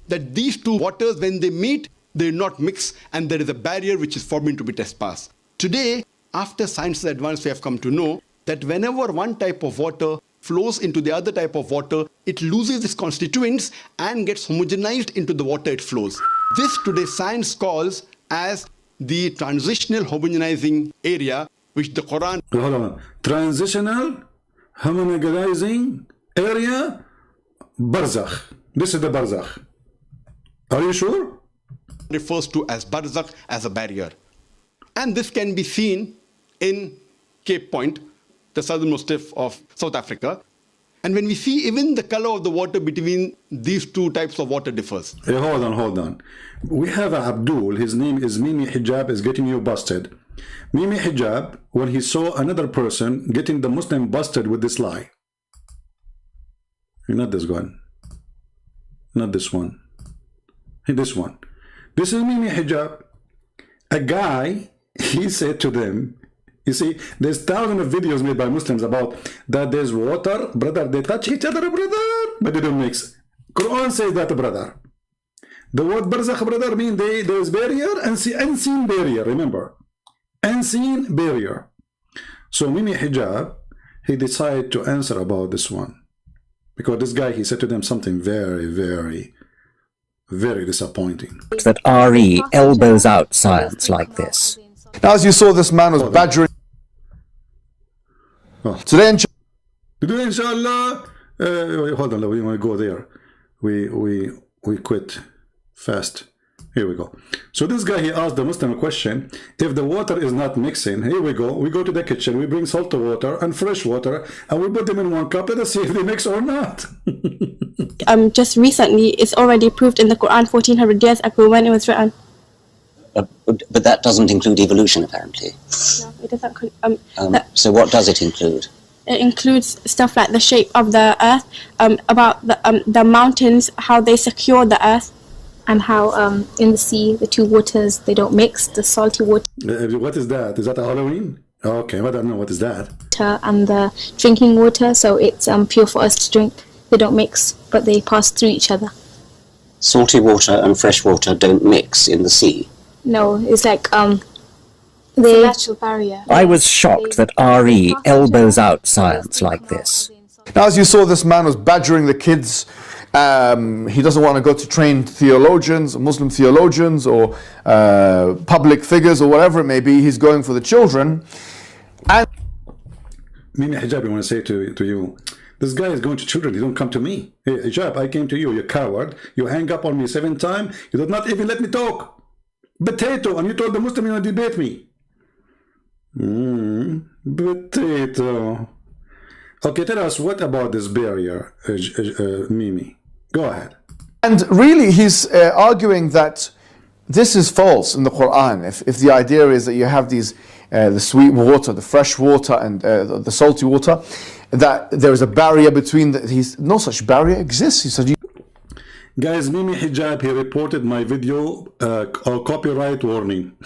That these 2 waters, when they meet, they will not mix, and there is a barrier which is forbidden to be trespassed. Today, after science advance, we have come to know that whenever one type of water flows into the other type of water, it loses its constituents and gets homogenized into the water it flows. This today science calls as the transitional homogenizing area, which the Quran. Hold on. Transitional homogenizing area, barzakh. This is the barzakh. Are you sure? Refers to as barzakh, as a barrier. And this can be seen in Cape Point, the southernmost tip of South Africa. And when we see even the color of the water between these 2 types of water differs. Hey, hold on. We have Abdul, his name is Mimi Hijab, is getting you busted. Mimi Hijab, when he saw another person getting the Muslim busted with this lie. Not this one. Not this one. This one. This is Mimi Hijab. A guy, he said to them, you see, there's thousands of videos made by Muslims about that there's water, brother, they touch each other, brother, but they don't mix. Quran says that, brother. The word barzakh, brother, means there's barrier and unseen barrier, remember. Unseen barrier. So Mimi Hijab, he decided to answer about this one. Because this guy, he said to them something very, very, very disappointing. That RE elbows out science like this. Now, as you saw, this man was badgering. Today, inshallah, hold on, we want to go there. We quit fast. Here we go. So this guy, he asked the Muslim a question. If the water is not mixing, here we go. We go to the kitchen. We bring salty water and fresh water, and we put them in one cup. Let us see if they mix or not. Just recently, it's already proved in the Quran 1400 years ago when it was written. But that doesn't include evolution, apparently. No, it doesn't. So what does it include? It includes stuff like the shape of the earth, about the mountains, how they secure the earth. And how in the sea, the two waters, they don't mix, the salty water. What is that? Is that a Halloween? Okay, I don't know. What is that? And the drinking water, so it's pure for us to drink. They don't mix, but they pass through each other. Salty water and fresh water don't mix in the sea? No, it's like it's a natural barrier. I was shocked that RE elbows out science like this. Now, as you saw, this man was badgering the kids. He doesn't want to go to trained theologians, Muslim theologians, or public figures, or whatever it may be. He's going for the children. And Mimi Hijab, I want to say to you, this guy is going to children. He don't come to me. Hey, Hijab, I came to you. You coward. You hang up on me 7 times. You did not even let me talk. Potato, and you told the Muslim you want to debate me. Potato. Okay, tell us, what about this barrier, Mimi? Go ahead. And really, he's arguing that this is false in the Quran. If the idea is that you have these, the sweet water, the fresh water, and the salty water, that there is a barrier between no such barrier exists. He said, guys, Mimi Hijab, he reported my video, copyright warning.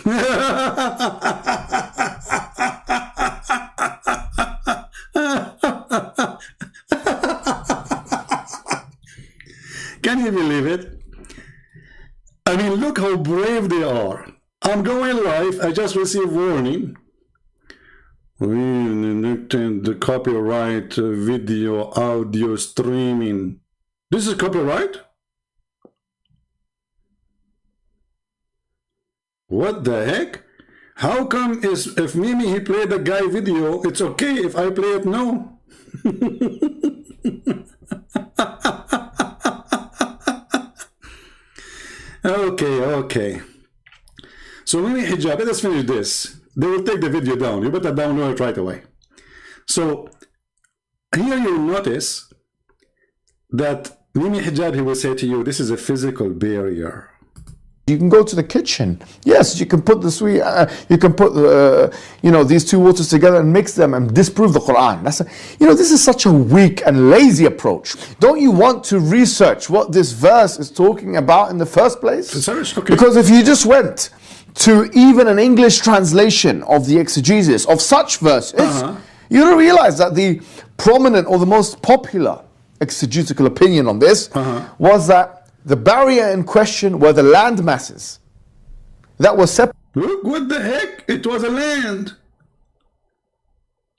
Can you believe it? I mean, look how brave they are. I'm going live. I just received warning. The copyright video, audio streaming. This is copyright? What the heck? How come if Mimi he played the guy video, it's okay. If I play it, no. Okay. So Mimi Hijab, let us finish this. They will take the video down. You better download it right away. So here you'll notice that Mimi Hijab, he will say to you, this is a physical barrier. you can go to the kitchen. Yes, you can put the sweet, you can put these two waters together and mix them and disprove the Quran. This is such a weak and lazy approach. Don't you want to research what this verse is talking about in the first place? Okay. Because if you just went to even an English translation of the exegesis of such verses, you don't realize that the prominent or the most popular exegetical opinion on this was that the barrier in question were the land masses that were separate. Look, what the heck? It was a land.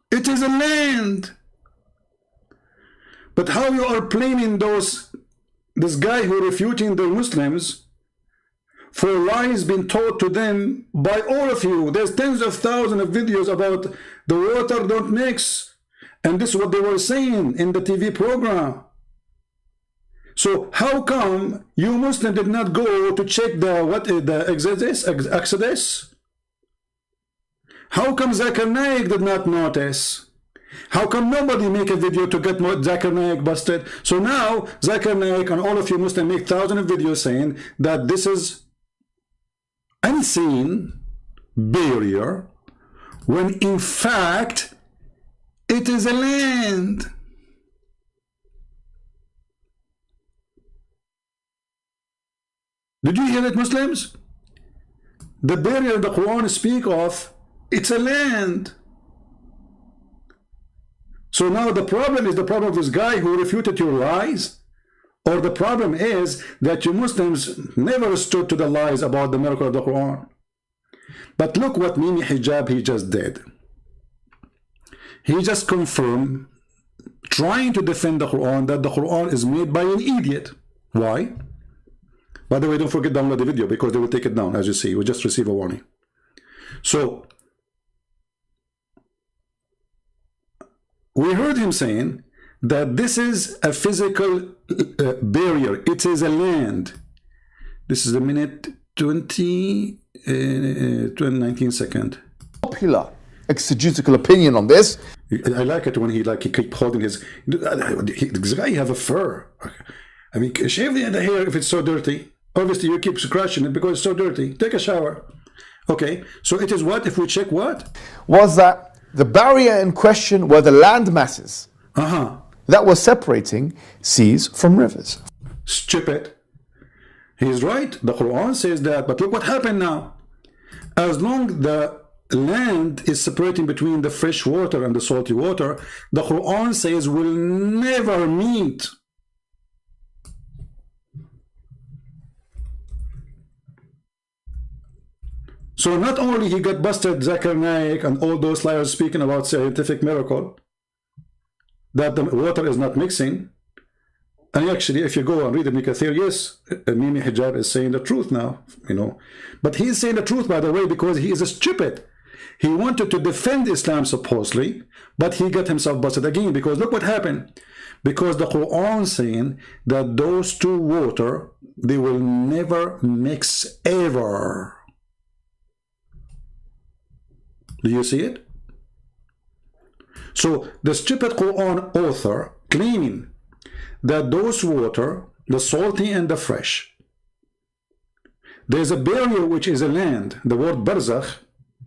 It is a land. But how you are blaming this guy who refuting the Muslims for lies being taught to them by all of you? There's tens of thousands of videos about the water don't mix. And this is what they were saying in the TV program. So how come you Muslim did not go to check the Exodus? How come Zakir Naik did not notice? How come nobody make a video to get Zakir Naik busted? So now Zakir Naik and all of you Muslim make thousands of videos saying that this is unseen barrier, when in fact it is a land. Did you hear it, Muslims? The barrier the Quran speak of, it's a land. So now the problem is the problem of this guy who refuted your lies? Or the problem is that you Muslims never stood to the lies about the miracle of the Quran? But look what Mimi Hijab he just did. He just confirmed, trying to defend the Quran, that the Quran is made by an idiot. Why? By the way, don't forget to download the video because they will take it down. As you see, we just received a warning. So we heard him saying that this is a physical barrier. It is a land. This is the minute 19 seconds. Popular exegetical opinion on this. I like it when he keep holding his. This guy have a fur. I mean, shave the hair if it's so dirty. Obviously, you keep scratching it because it's so dirty. Take a shower. Okay, so it is what? If we check what? Was that the barrier in question were the land masses that were separating seas from rivers. Stupid. He's right. The Quran says that. But look what happened now. As long the land is separating between the fresh water and the salty water, the Quran says will never meet. So not only he got busted, Zakir, Naik, and all those liars speaking about scientific miracle, that the water is not mixing. And actually, if you go and read Ibn Kathir, yes, Mimi Hijab is saying the truth now, you know. But he's saying the truth, by the way, because he is a stupid. He wanted to defend Islam supposedly, but he got himself busted again, because look what happened. Because the Quran saying that those two water, they will never mix ever. Do you see it? So the stupid Quran author claiming that those water, the salty and the fresh, there's a barrier which is a land. The word barzakh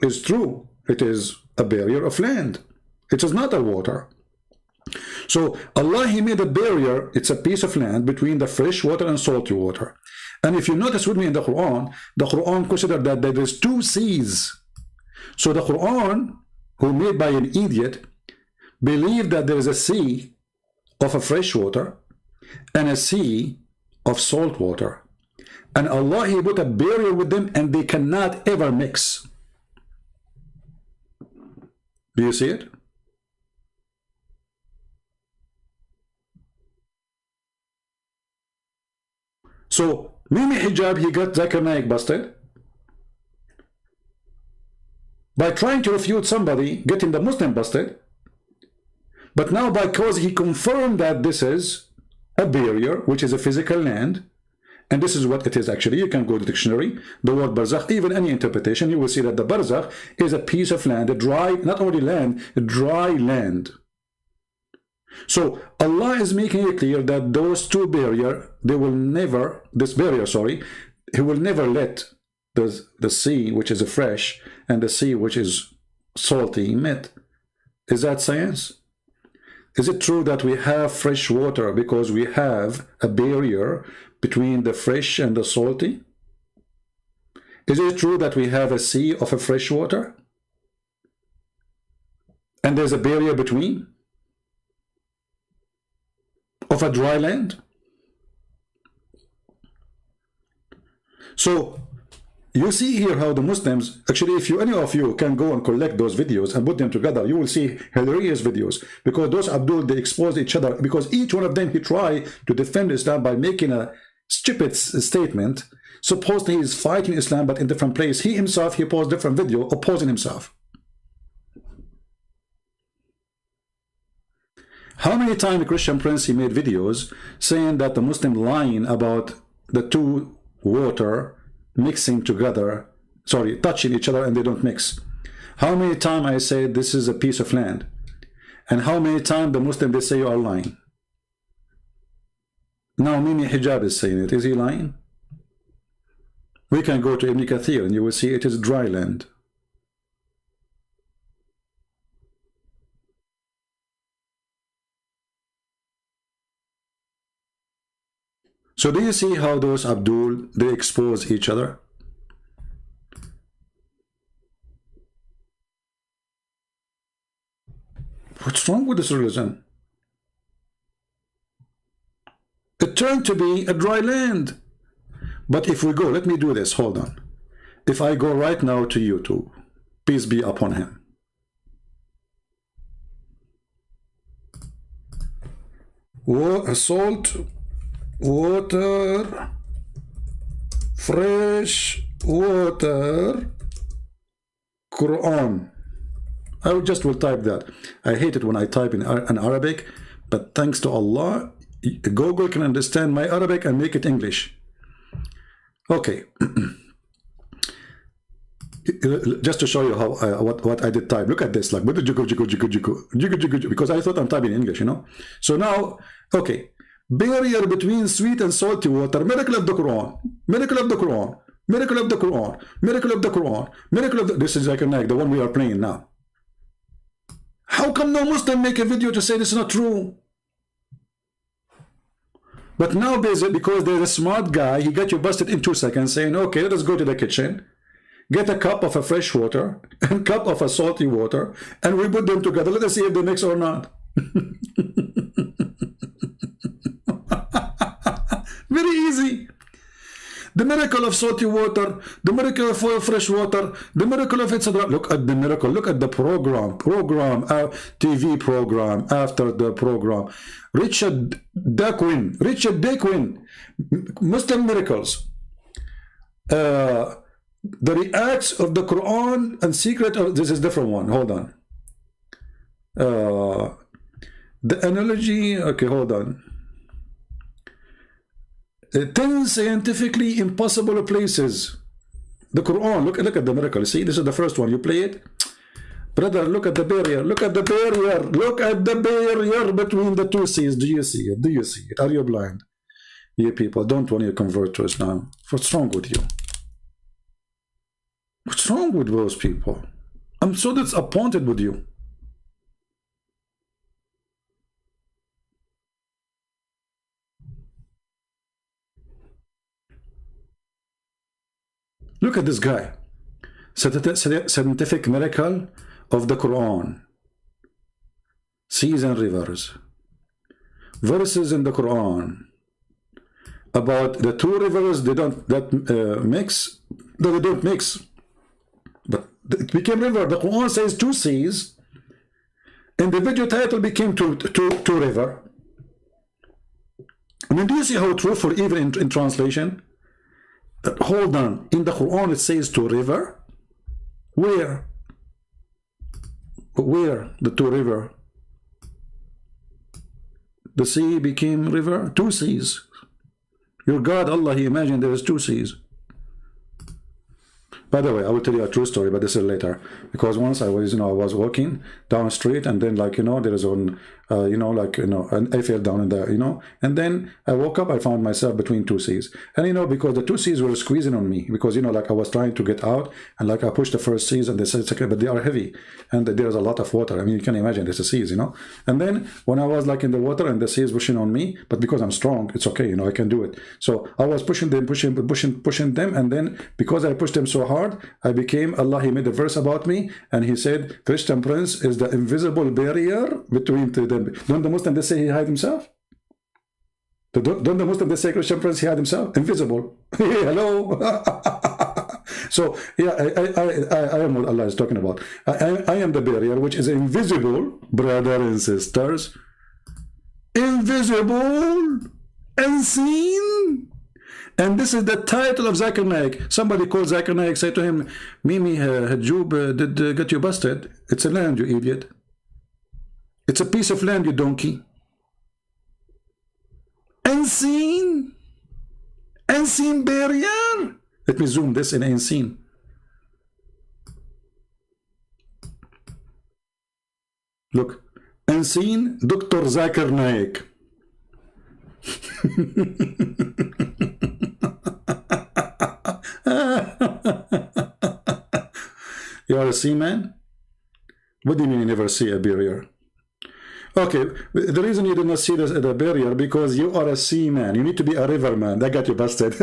is true. It is a barrier of land. It is not a water. So Allah, He made a barrier. It's a piece of land between the fresh water and salty water. And if you notice with me in the Quran considered that there is two seas. So the Quran, who made by an idiot, believed that there is a sea of a fresh water and a sea of salt water. And Allah, He put a barrier with them and they cannot ever mix. Do you see it? So, Mimi Hijab, he got Zakir Naik busted by trying to refute somebody, getting the Muslim busted. But now, because he confirmed that this is a barrier, which is a physical land, and this is what it is actually. You can go to the dictionary, the word barzakh, even any interpretation, you will see that the barzakh is a piece of land, a dry, not only land, a dry land. So Allah is making it clear that those two barriers, they will never, this barrier, sorry, He will never let the sea, which is a fresh, and the sea, which is salty, meet. Is that science? Is it true that we have fresh water because we have a barrier between the fresh and the salty? Is it true that we have a sea of a fresh water and there's a barrier between of a dry land? So you see here how the Muslims, actually, if any of you can go and collect those videos and put them together, you will see hilarious videos, because those Abdul, they expose each other, because each one of them, he tried to defend Islam by making a stupid statement. Supposedly he is fighting Islam, but in different place. He himself, he posted different video opposing himself. How many times Christian Prince, he made videos saying that the Muslim lying about the two water mixing together, sorry, touching each other and they don't mix. How many times I say this is a piece of land? And how many times the Muslim, they say you are lying? Now Mimi Hijab is saying it. Is he lying? We can go to Ibn Kathir and you will see it is dry land. So do you see how those Abdul, they expose each other? What's wrong with this religion? It turned to be a dry land. But if we go, let me do this, hold on. If I go right now to YouTube, peace be upon him. Salt, water, fresh water, Quran. I will type that. I hate it when I type in Arabic, but thanks to Allah, Google can understand my Arabic and make it English. Okay. just to show you how what I did type. Look at this, like because I thought I'm typing in English, you know. So now, okay, barrier between sweet and salty water. Miracle of the Quran. Miracle of the Quran. Miracle of the Quran. Miracle of the Quran. Miracle of the. This is Zakir Naik, the one we are playing now. How come no Muslim make a video to say this is not true? But now, basically, because there's a smart guy, he got you busted in 2 seconds, saying, okay, let us go to the kitchen, get a cup of a fresh water and cup of a salty water, and we put them together. Let us see if they mix or not. Very easy. The miracle of salty water, the miracle of fresh water, the miracle of etc. Look at the miracle. Look at the program, TV program after the program. Richard Dawkins, Muslim miracles. The reacts of the Quran and secret of this is different one. Hold on. The analogy. Okay, hold on. 10 scientifically impossible places. The Quran, look at the miracle. See, this is the first one. You play it. Brother, look at the barrier. Look at the barrier. Look at the barrier between the two seas. Do you see it? Do you see it? Are you blind? You people don't want to convert to Islam. What's wrong with you? What's wrong with those people? I'm so disappointed with you. Look at this guy. Scientific miracle of the Quran. Seas and rivers. Verses in the Quran about the two rivers they don't mix. No, they don't mix. But it became river. The Quran says two seas. And the video title became two river. I mean, do you see how truthful even in translation? Hold on. In the Quran it says two river. Where? Where the two river? The sea became river. Two seas. Your God Allah, He imagined there is two seas. By the way, I will tell you a true story, but this is later. Because once I was, I was walking down the street, and then, there is an, and I fell down in the, and then I woke up, I found myself between two seas. And, because the two seas were squeezing on me, because, I was trying to get out, and I pushed the first seas, and they said, it's okay, but they are heavy, and there's a lot of water. I mean, you can imagine, there's a seas, And then, when I was, in the water, and the seas pushing on me, but because I'm strong, it's okay, I can do it. So, I was pushing them, and then, because I pushed them so hard, I became, Allah, He made a verse about me, and He said, Christian Prince is the invisible barrier between them. Don't the Muslims, they say he hide himself? Don't the Muslims, they say Christian Prince, he hide himself? Invisible. Hello? So, yeah, I am what Allah is talking about. I am the barrier, which is invisible, brothers and sisters. Invisible, unseen. And this is the title of Zakir Naik. Somebody called Zakir Naik, say to him, Mimi, Hijab did get you busted. It's a land, you idiot. It's a piece of land, you donkey. Unseen. Unseen barrier. Let me zoom this in unseen. Look. Unseen, Dr. Zakir Naik. You are a seaman? What do you mean you never see a barrier? Okay, the reason you did not see the barrier because you are a seaman. You need to be a riverman. That got you busted.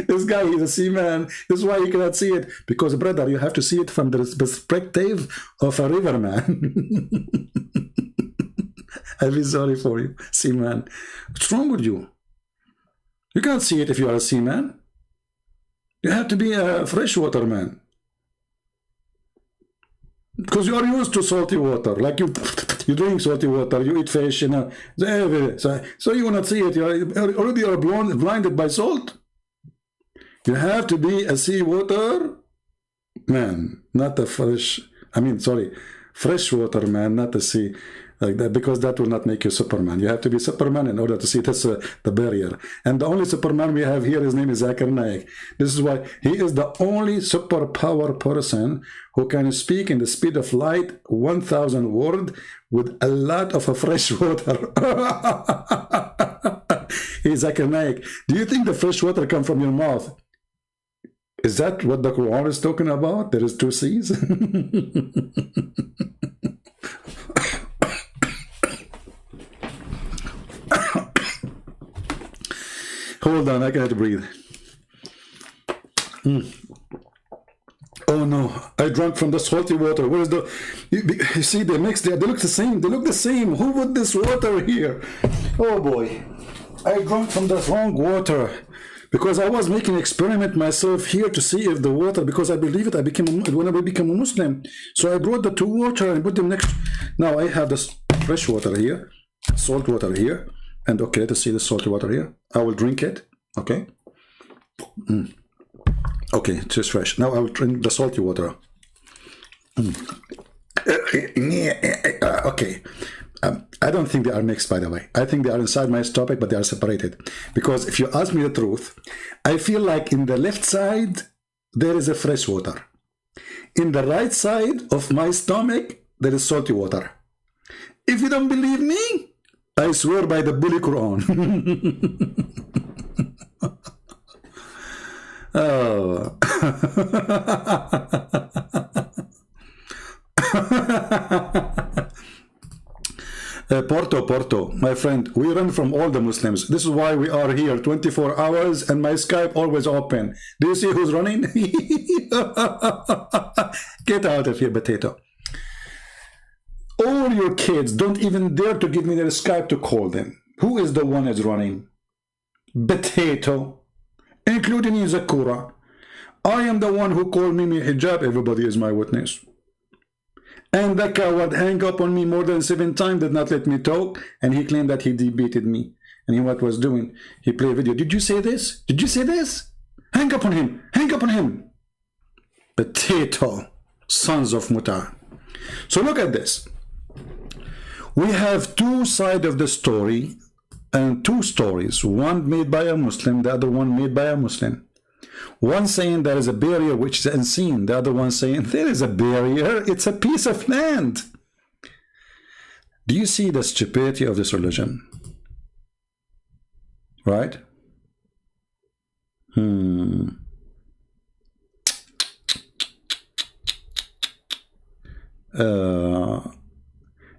This guy is a seaman. This is why you cannot see it. Because, brother, you have to see it from the perspective of a riverman. I feel sorry for you, seaman. What's wrong with you? You can't see it if you are a seaman. You have to be a freshwater man. Because you are used to salty water. Like you drink salty water, you eat fish, so you will not see it. You already are blinded by salt. You have to be a seawater man, not a freshwater man, not a sea. like that, because that will not make you Superman. You have to be Superman in order to see this, the barrier. And the only Superman we have here, his name is Zakir Naik. This is why he is the only superpower person who can speak in the speed of light, 1,000 words, with a lot of fresh water. He's Zakir Naik. Do you think the fresh water come from your mouth? Is that what the Quran is talking about? There is 2 seas? Hold on, I can't breathe. Oh no, I drank from the salty water. Where is the... You see, they mix there. They look the same. They look the same. Who put this water here? Oh boy. I drank from the wrong water. Because I was making an experiment myself here to see if the water... Because I believe it, when I became a Muslim. So I brought the 2 water and put them next... Now I have this fresh water here. Salt water here. And okay, to see the salty water here. I will drink it. Okay. Okay, it's just fresh. Now I will drink the salty water. Okay. I don't think they are mixed, by the way. I think they are inside my stomach, but they are separated. Because if you ask me the truth, I feel like in the left side, there is a fresh water. In the right side of my stomach, there is salty water. If you don't believe me, I swear by the Bully Quran. Oh. Porto, my friend, we run from all the Muslims. This is why we are here 24 hours and my Skype always open. Do you see who's running? Get out of here, potato. All your kids don't even dare to give me their Skype to call them. Who is the one that's running? Potato. Including you, Zakura. I am the one who called Mimi Hijab. Everybody is my witness. And that coward hang up on me more than 7 times, did not let me talk, and he claimed that he debated me. And he what was doing? He played a video. Did you say this? Did you say this? Hang up on him. Hang up on him. Potato. Sons of Muta. So look at this. We have 2 sides of the story and 2 stories. One made by a Muslim, the other one made by a Muslim. One saying there is a barrier which is unseen. The other one saying there is a barrier. It's a piece of land. Do you see the stupidity of this religion? Right?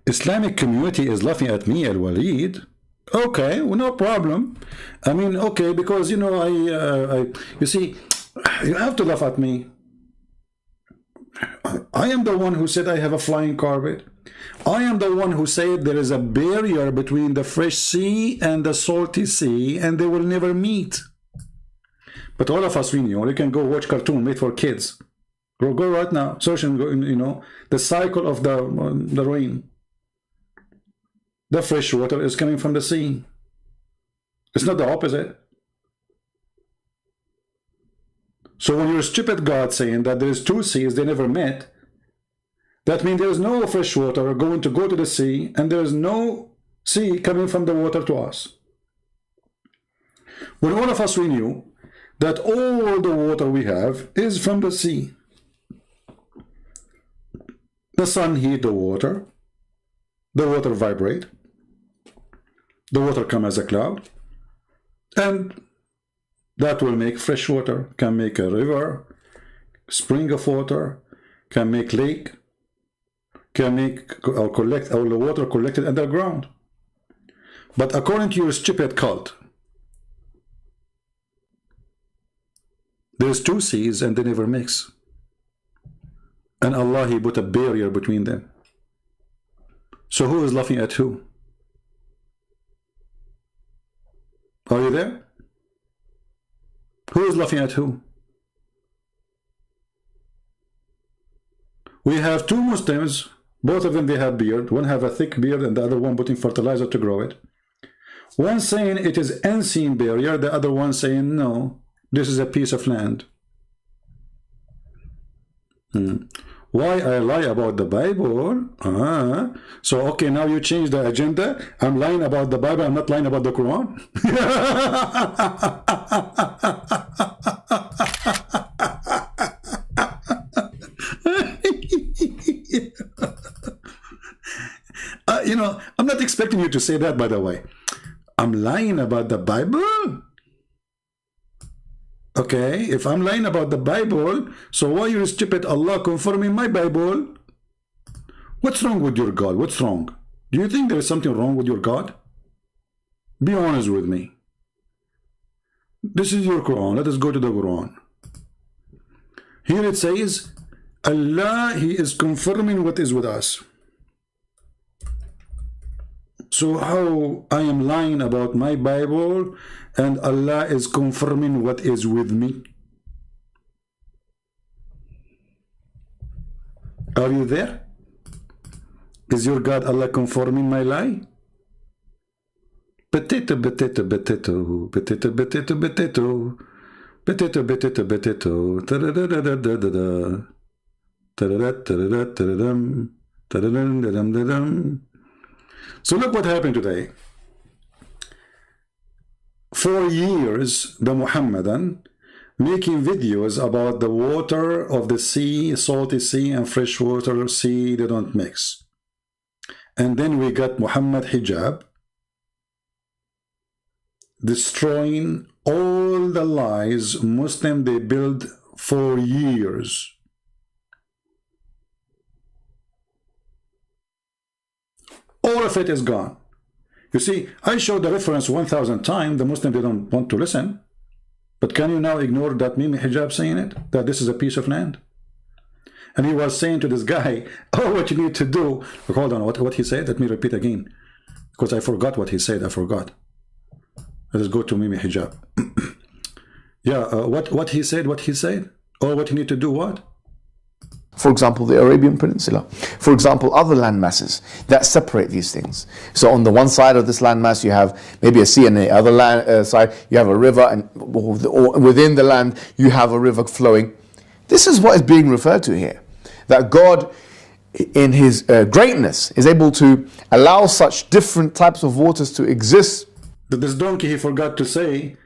Islamic community is laughing at me, Al-Walid. Okay, well, no problem. I mean, okay, because, you know, you see, you have to laugh at me. I am the one who said I have a flying carpet. I am the one who said there is a barrier between the fresh sea and the salty sea, and they will never meet. But all of us, we know, you can go watch cartoon made for kids. Go right now, search and go, you know, the cycle of the rain. The fresh water is coming from the sea. It's not the opposite. So when you're a stupid God saying that there's 2 seas, they never met, that means there's no fresh water going to go to the sea, and there's no sea coming from the water to us. When all of us, we knew that all the water we have is from the sea. The sun heat the water vibrate, the water come as a cloud, and that will make fresh water, can make a river, spring of water, can make lake, can make or collect all the water collected underground. But according to your stupid cult, there's 2 seas and they never mix. And Allah, He put a barrier between them. So who is laughing at who? Are you there? Who is laughing at who? We have 2 Muslims, both of them they have beard. One have a thick beard and the other one putting fertilizer to grow it. One saying it is unseen barrier, the other one saying no, this is a piece of land. Why I lie about the Bible? So okay, now you change the agenda. I'm lying about the Bible. I'm not lying about the Quran. You know, I'm not expecting you to say that, by the way. I'm lying about the Bible? Okay, if I'm lying about the Bible, so why you stupid Allah confirming my Bible? What's wrong with your God? What's wrong? Do you think there is something wrong with your God? Be honest with me. This is your Quran. Let us go to the Quran. Here it says, Allah, He is confirming what is with us. So how I am lying about my Bible and Allah is confirming what is with me? Are you there? Is your God Allah confirming my lie? Potato, potato, potato, potato, potato, potato, potato, potato, potato, ta-da-da-da-da-da-da, ta-da-da-da-da-da-da-dum, ta-da-da-da-da-da-dum. So look what happened today. For years, the Muhammadan making videos about the water of the sea, salty sea and freshwater sea, they don't mix. And then we got Muhammad Hijab destroying all the lies Muslim they build for years. All of it is gone. You see, I showed the reference 1,000 times. The Muslim, they don't want to listen. But can you now ignore that Mimi Hijab saying it? That this is a piece of land? And he was saying to this guy, oh, what you need to do. Hold on, what he said? Let me repeat again. Because I forgot what he said. I forgot. Let us go to Mimi Hijab. What he said, or what you need to do, what? For example, the Arabian Peninsula. For example, other land masses that separate these things. So on the one side of this land mass, you have maybe a sea, and the other side, you have a river, and or within the land, you have a river flowing. This is what is being referred to here. That God, in His greatness, is able to allow such different types of waters to exist. But this donkey, he forgot to say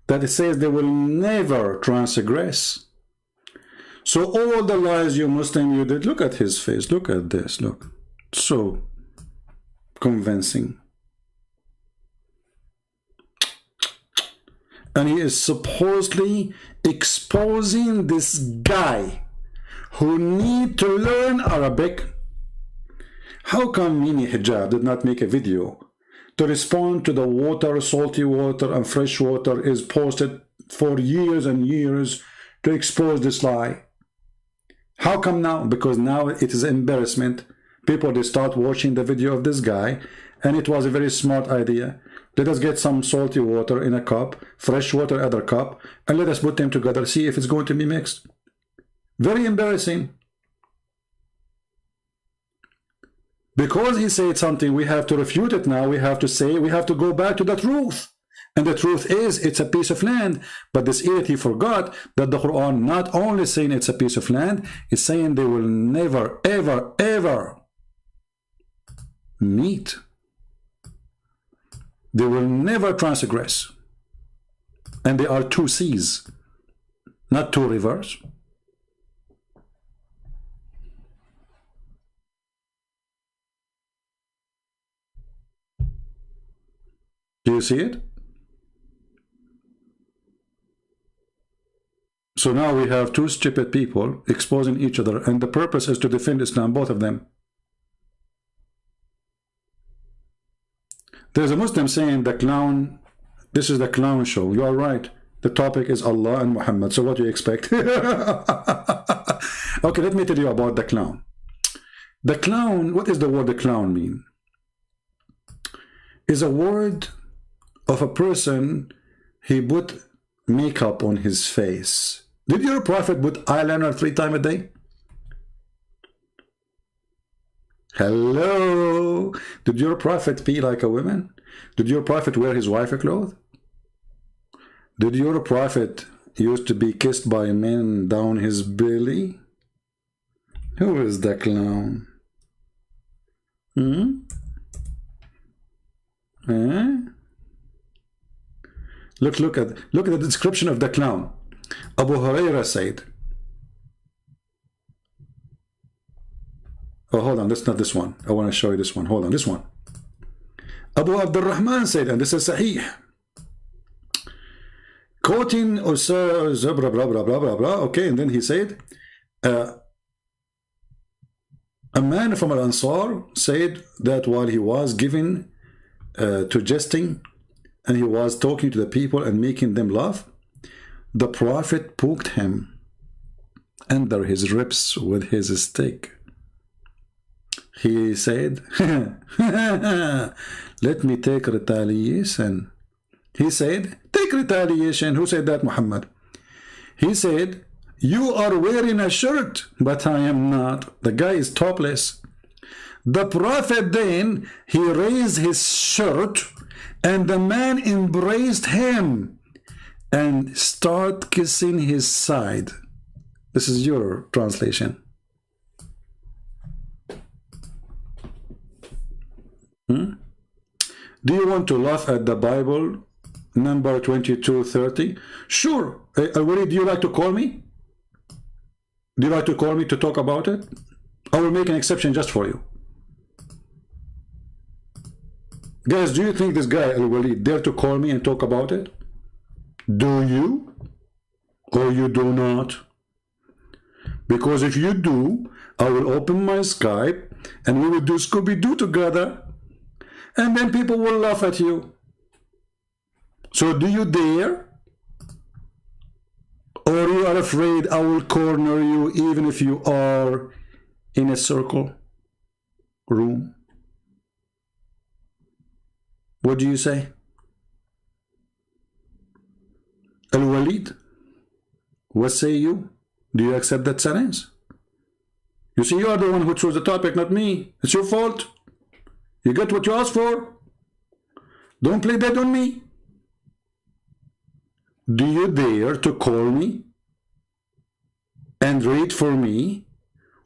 that it says they will never transgress. So all the lies you Muslim you did, look at his face, look at this, look. So convincing. And he is supposedly exposing this guy who need to learn Arabic. How come Mini Hijab did not make a video to respond to the water, salty water and fresh water is posted for years and years to expose this lie? How come now? Because now it is an embarrassment. People, they start watching the video of this guy, and it was a very smart idea. Let us get some salty water in a cup, fresh water other cup, and let us put them together, see if it's going to be mixed. Very embarrassing. Because he said something, we have to refute it now. We have to say, we have to go back to the truth. And the truth is, it's a piece of land. But this idiot, he forgot that the Quran not only saying it's a piece of land, it's saying they will never, ever, ever meet. They will never transgress. And there are two seas, not two rivers. Do you see it? So now we have two stupid people exposing each other, and the purpose is to defend Islam, both of them. There's a Muslim saying the clown, this is the clown show. You are right. The topic is Allah and Muhammad. So what do you expect? Okay, let me tell you about the clown. The clown, what does the word the clown mean? Is a word of a person, he put makeup on his face. Did your prophet put eyeliner 3 times a day? Hello? Did your prophet pee like a woman? Did your prophet wear his wife a cloth? Did your prophet used to be kissed by men down his belly? Who is the clown? Look at the description of the clown. Abu Huraira said, oh, hold on, that's not this one. I want to show you this one. Hold on, this one. Abu Abdul Rahman said, and this is Sahih, quoting Usar, blah, blah, blah, blah, blah, blah. Okay, and then he said, a man from Al-Ansar said that while he was giving to jesting, and he was talking to the people and making them laugh, the Prophet poked him under his ribs with his stick. He said, let me take retaliation. He said, take retaliation. Who said that, Muhammad? He said, you are wearing a shirt, but I am not. The guy is topless. The Prophet then, he raised his shirt, and the man embraced him and started kissing his side. This is your translation. Do you want to laugh at the Bible, number 2230? Sure. Al-Walid, do you like to call me? Do you like to call me to talk about it? I will make an exception just for you. Guys, do you think this guy, Al-Walid, dare to call me and talk about it? Do you? Or you do not? Because if you do, I will open my Skype and we will do Scooby-Doo together. And then people will laugh at you. So do you dare? Or you are afraid I will corner you even if you are in a circle room? What do you say? Al-Walid, what say you? Do you accept that sentence? You see, you are the one who chose the topic, not me. It's your fault. You get what you asked for. Don't play dead on me. Do you dare to call me and read for me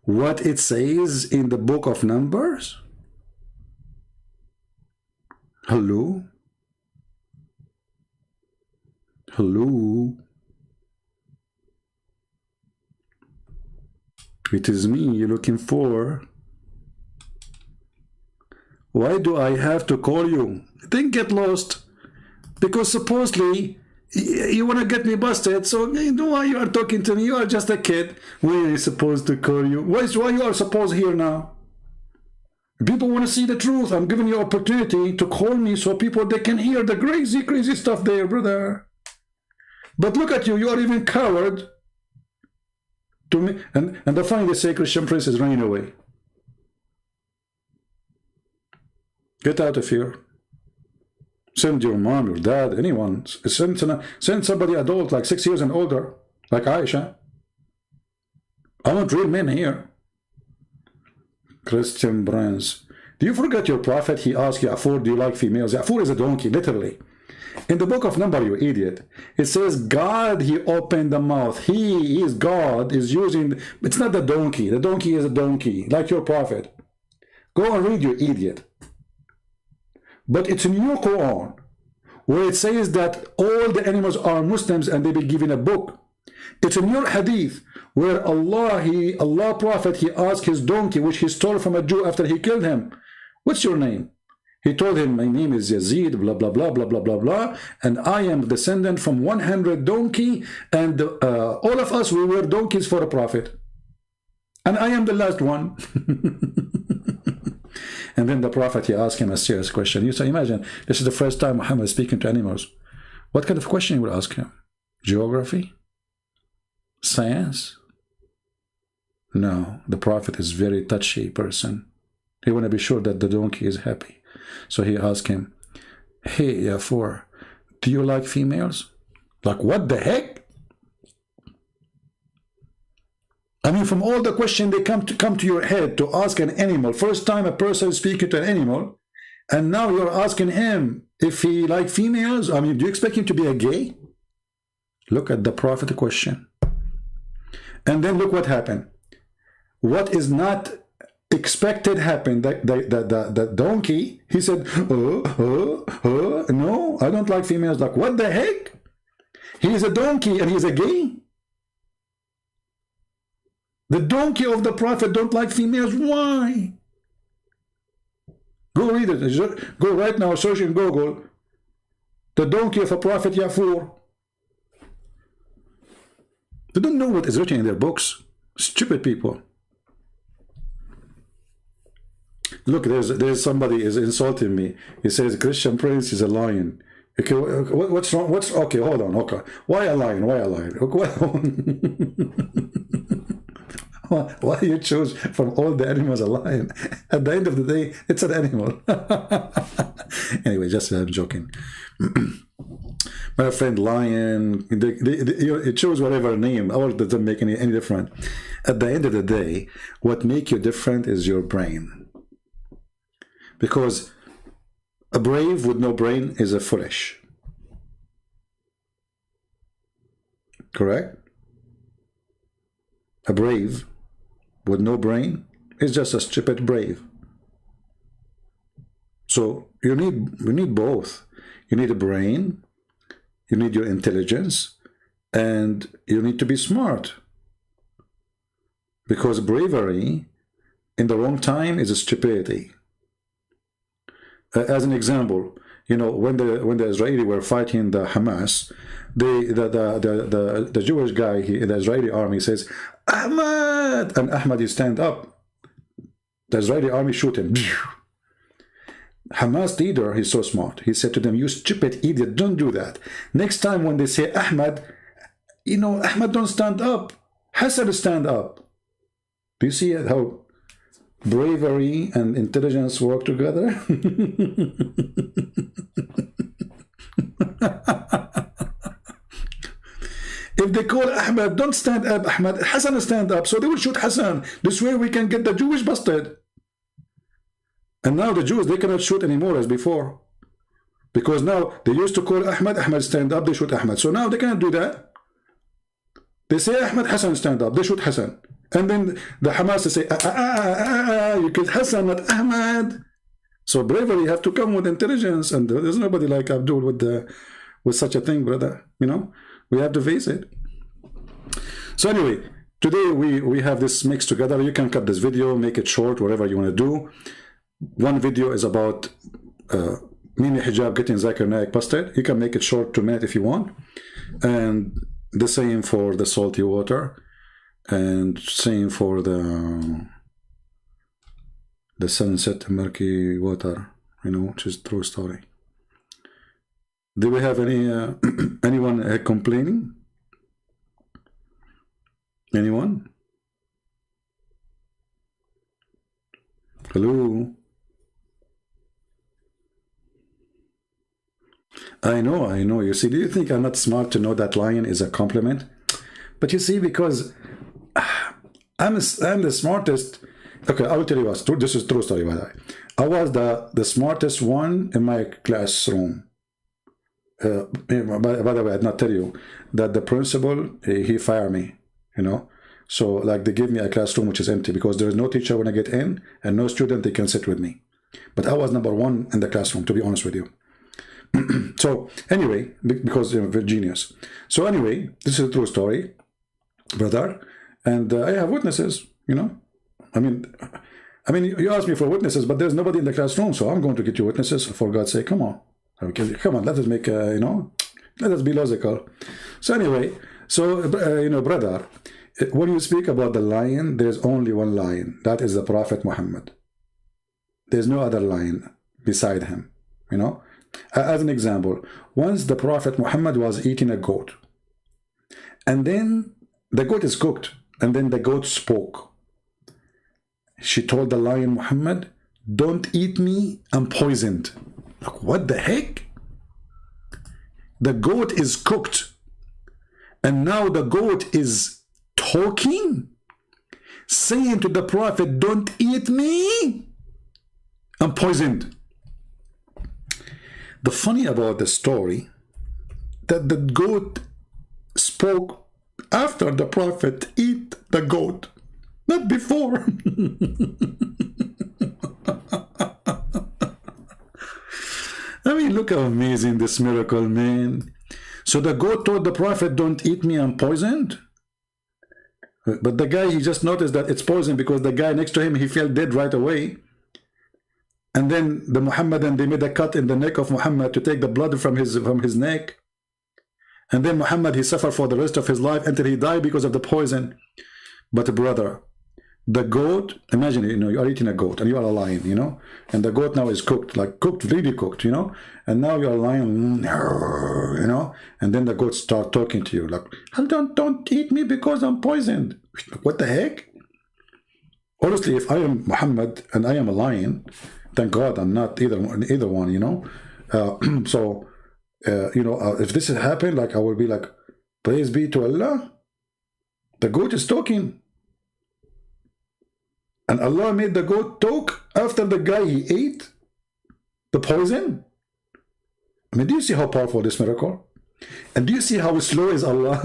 what it says in the book of Numbers? Hello? Hello? It is me you're looking for. Why do I have to call you? Then get lost. Because supposedly you want to get me busted, so you know why you are talking to me. You are just a kid. Why are you supposed to call you? Why you are supposed here now? People want to see the truth. I'm giving you opportunity to call me so people, they can hear the crazy stuff there, brother. But look at you. You are even coward to me. And the finally say Christian Prince is running away. Get out of here. Send your mom, your dad, anyone. Send somebody adult, like 6 years and older, like Aisha. I want real men here. Christian Prince. Do you forget your prophet? He asked Ya'fur, do you like females? Ya'fur is a donkey, literally. In the book of Numbers, you idiot, it says God, he opened the mouth. He is God, is using, it's not the donkey. The donkey is a donkey, like your prophet. Go and read, you idiot. But it's in your Quran, where it says that all the animals are Muslims and they be given a book. It's in your hadith, where Allah Prophet, he asked his donkey, which he stole from a Jew after he killed him, what's your name? He told him, my name is Yazid, blah, blah, blah, blah, blah, blah, blah, and I am descendant from 100 donkey, and all of us, we were donkeys for a prophet. And I am the last one. And then the prophet, he asked him a serious question. You say, imagine, this is the first time Muhammad is speaking to animals. What kind of question you would ask him? Geography? Science? No, the prophet is a very touchy person. He want to be sure that the donkey is happy. So he asked him, hey, Ya'fur, do you like females? Like, what the heck? I mean, from all the questions they come to your head to ask an animal, first time a person is speaking to an animal, and now you're asking him if he like females. I mean, do you expect him to be a gay? Look at the prophet question. And then look what happened. what is not expected happened. The donkey, he said, no, I don't like females. Like, what the heck? He is a donkey and he's a gay? The donkey of the prophet don't like females. Why? Go read it. Go right now, search in Google, the donkey of a prophet Yafur. They don't know what is written in their books. Stupid people. Look, there's somebody is insulting me. He says Christian Prince is a lion. Okay, what's wrong? Okay? Hold on. Okay, why a lion? Why a lion? Why you choose from all the animals a lion? At the end of the day, it's an animal. Anyway, just I'm joking. My friend, lion. You choose whatever name. Ours doesn't make any difference. At the end of the day, what makes you different is your brain. Because a brave with no brain is a foolish. Correct? A brave with no brain is just a stupid brave. So you need both. You need a brain, you need your intelligence, and you need to be smart. Because bravery in the wrong time is a stupidity. As an example, you know, when the Israeli were fighting the Hamas, the Jewish guy, the Israeli army says, Ahmad! And Ahmad, he stand up. The Israeli army shoot him. Hamas leader, he's so smart. He said to them, you stupid idiot, don't do that. Next time when they say Ahmad, you know, Ahmad don't stand up. Hassan stand up. Do you see how bravery and intelligence work together? If they call Ahmad, don't stand up, Ahmad, Hassan stand up, so they will shoot Hassan. This way we can get the Jewish busted. And now the Jews, they cannot shoot anymore as before. Because now they used to call Ahmad, Ahmad stand up, they shoot Ahmad. So now they cannot do that. They say Ahmad, Hassan stand up, they shoot Hassan. And then the Hamas say, you killed Hassan, not Ahmad. So bravery have to come with intelligence, and there's nobody like Abdul with such a thing, brother. You know, we have to face it. So anyway, today we have this mixed together. You can cut this video, make it short, whatever you want to do. One video is about Mini Hijab getting Zakir Naik busted. You can make it short, 2 minutes if you want. And the same for the salty water. And same for the sunset murky water, you know, which is true story. Do we have any anyone complaining? Anyone? Hello? I know. You see, do you think I'm not smart to know that lion is a compliment? But you see, because I'm the smartest. Okay, I will tell you what. This is true story, by the way. I was the smartest one in my classroom. By the way, I'd not tell you that the principal, he fired me, you know. So like they gave me a classroom which is empty because there is no teacher when I get in and no student they can sit with me. But I was #1 in the classroom, to be honest with you. So anyway, because you're a genius. So anyway, this is a true story, brother. And I have witnesses, you know. I mean, you asked me for witnesses, but there's nobody in the classroom, so I'm going to get you witnesses. For God's sake, come on. Okay, come on, let us make, you know, let us be logical. So anyway, you know, brother, when you speak about the lion, there's only one lion. That is the Prophet Muhammad. There's no other lion beside him, you know. As an example, once the Prophet Muhammad was eating a goat, and then the goat is cooked, and then the goat spoke. She told the lion, Muhammad, don't eat me, I'm poisoned. Like, what the heck? The goat is cooked, and now the goat is talking, saying to the Prophet, don't eat me, I'm poisoned. The funny about the story, that the goat spoke after the Prophet ate the goat. not before. I mean, look how amazing this miracle, man. So the goat told the prophet, don't eat me, I'm poisoned. But the guy, he just noticed that it's poison because the guy next to him, he fell dead right away. And then the Muhammadan, they made a cut in the neck of Muhammad to take the blood from his neck. And then Muhammad, he suffered for the rest of his life until he died because of the poison. But brother, the goat, imagine, you know, you are eating a goat and you are a lion, you know, and the goat now is cooked, like cooked, really cooked, you know, and now you are a lion, you know, and then the goat start talking to you like, don't eat me because I'm poisoned. What the heck? Honestly, if I am Muhammad and I am a lion, thank God I'm not either one, you know. You know, if this had happened, like I will be like, praise be to Allah. The goat is talking. And Allah made the goat talk after the guy he ate the poison. I mean, do you see how powerful this miracle? And do you see how slow is Allah?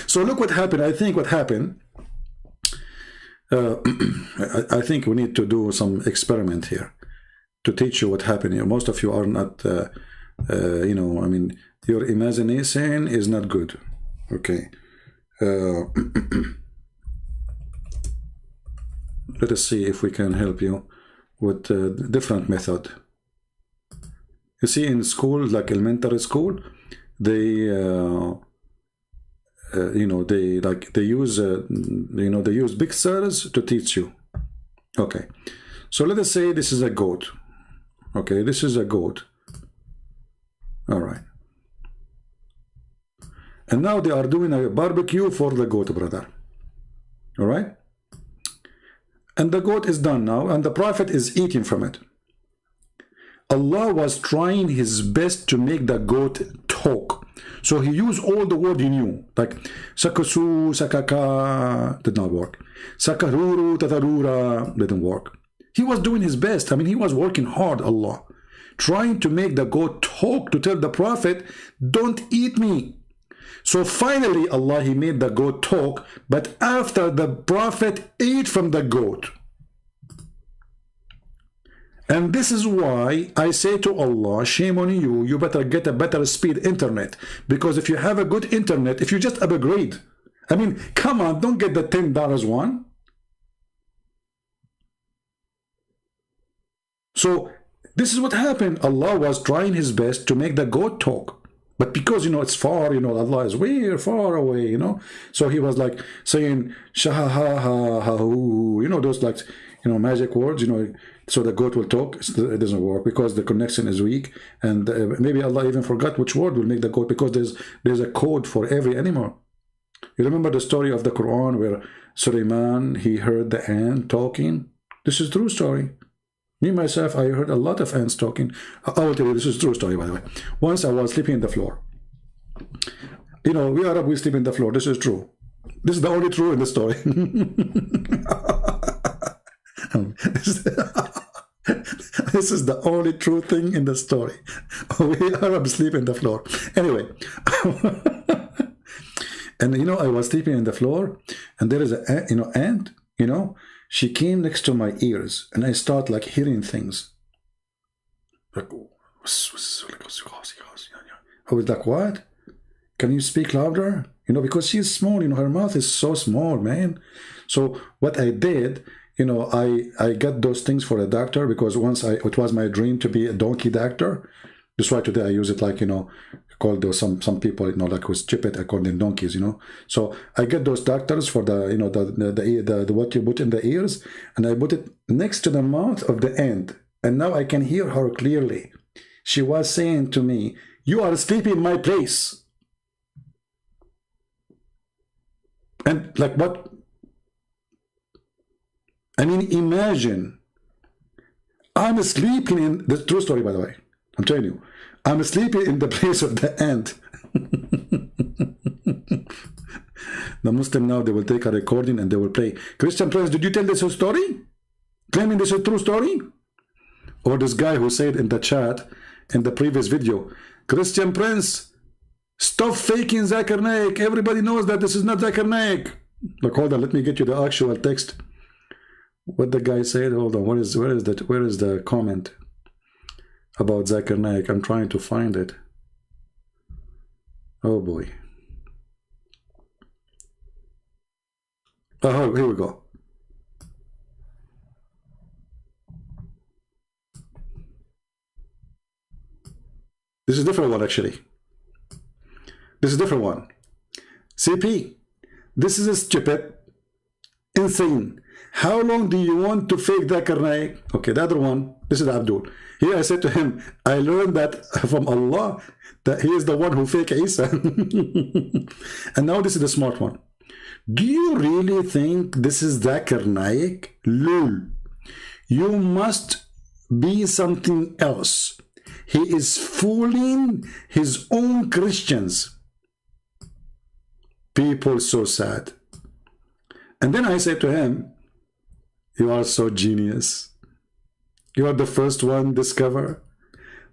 So look what happened. I think what happened, I think we need to do some experiment here to teach you what happened here. Most of you are not, you know, I mean, your imagination is not good. Okay. Let us see if we can help you with a different method. You see, in school, like elementary school, they, you know, they use, you know, they use pictures to teach you. Okay, so let us say this is a goat. Okay, this is a goat. All right. And now they are doing a barbecue for the goat, brother. All right. And the goat is done now, and the prophet is eating from it. Allah was trying his best to make the goat talk. So he used all the word he knew, like sakasu, sakaka, did not work. Sakaruru, tatarura, didn't work. He was doing his best. I mean, he was working hard, Allah, trying to make the goat talk, to tell the prophet, don't eat me. So finally, Allah, he made the goat talk, but after the prophet ate from the goat. And this is why I say to Allah, shame on you, you better get a better speed internet. Because if you have a good internet, if you just upgrade, I mean, come on, don't get the $10 one. So this is what happened. Allah was trying his best to make the goat talk. But because, you know, it's far, you know, Allah is way far away, you know. So he was like saying, shaha-ha-ha-ha-hoo, you know, those like, you know, magic words, you know, so the goat will talk. It doesn't work because the connection is weak. And maybe Allah even forgot which word will make the goat, because there's a code for every animal. You remember the story of the Quran where Suleiman, he heard the ant talking? This is a true story. Me, myself, I heard a lot of ants talking. I will tell you, this is a true story, by the way. Once I was sleeping on the floor. You know, we Arab, we sleep in the floor. This is true. This is the only true in the story. This is the only true thing in the story. We Arabs sleep in the floor. Anyway. And, you know, I was sleeping on the floor, and there is a, you know, ant, you know, she came next to my ears, and I start like hearing things. Like, I was like, what? Can you speak louder? You know, because she's small, you know, her mouth is so small, man. So what I did, you know, I got those things for a doctor, because once it was my dream to be a donkey doctor. That's why today I use it like, you know, called those some people, you know, like with Djupet, I call them donkeys, you know. So I get those doctors for the, you know, the what you put in the ears, and I put it next to the mouth of the ant, and now I can hear her clearly. She was saying to me, "You are sleeping in my place." And like what? I mean, imagine. I'm sleeping in the true story, by the way. I'm telling you, I'm sleeping in the place of the ant. The Muslim now, they will take a recording and they will play. Christian Prince, did you tell this whole story? Claiming this is a true story? Or this guy who said in the chat, in the previous video, Christian Prince, stop faking Zakir Naik. Everybody knows that this is not Zakir Naik. Look, hold on, let me get you the actual text. What the guy said. Hold on, where is the comment about Zakir Naik? I'm trying to find it. Oh boy. Oh, here we go. This is a different one, actually. This is a different one. CP, this is a Djupet. Insane. How long do you want to fake Zakir Naik? Okay, the other one, this is Abdul. Here I said to him, I learned that from Allah, that he is the one who fake Isa. And now this is the smart one. Do you really think this is Zakir Naik? Lul. You must be something else. He is fooling his own Christians. People so sad. And then I said to him, you are so genius. You are the first one discover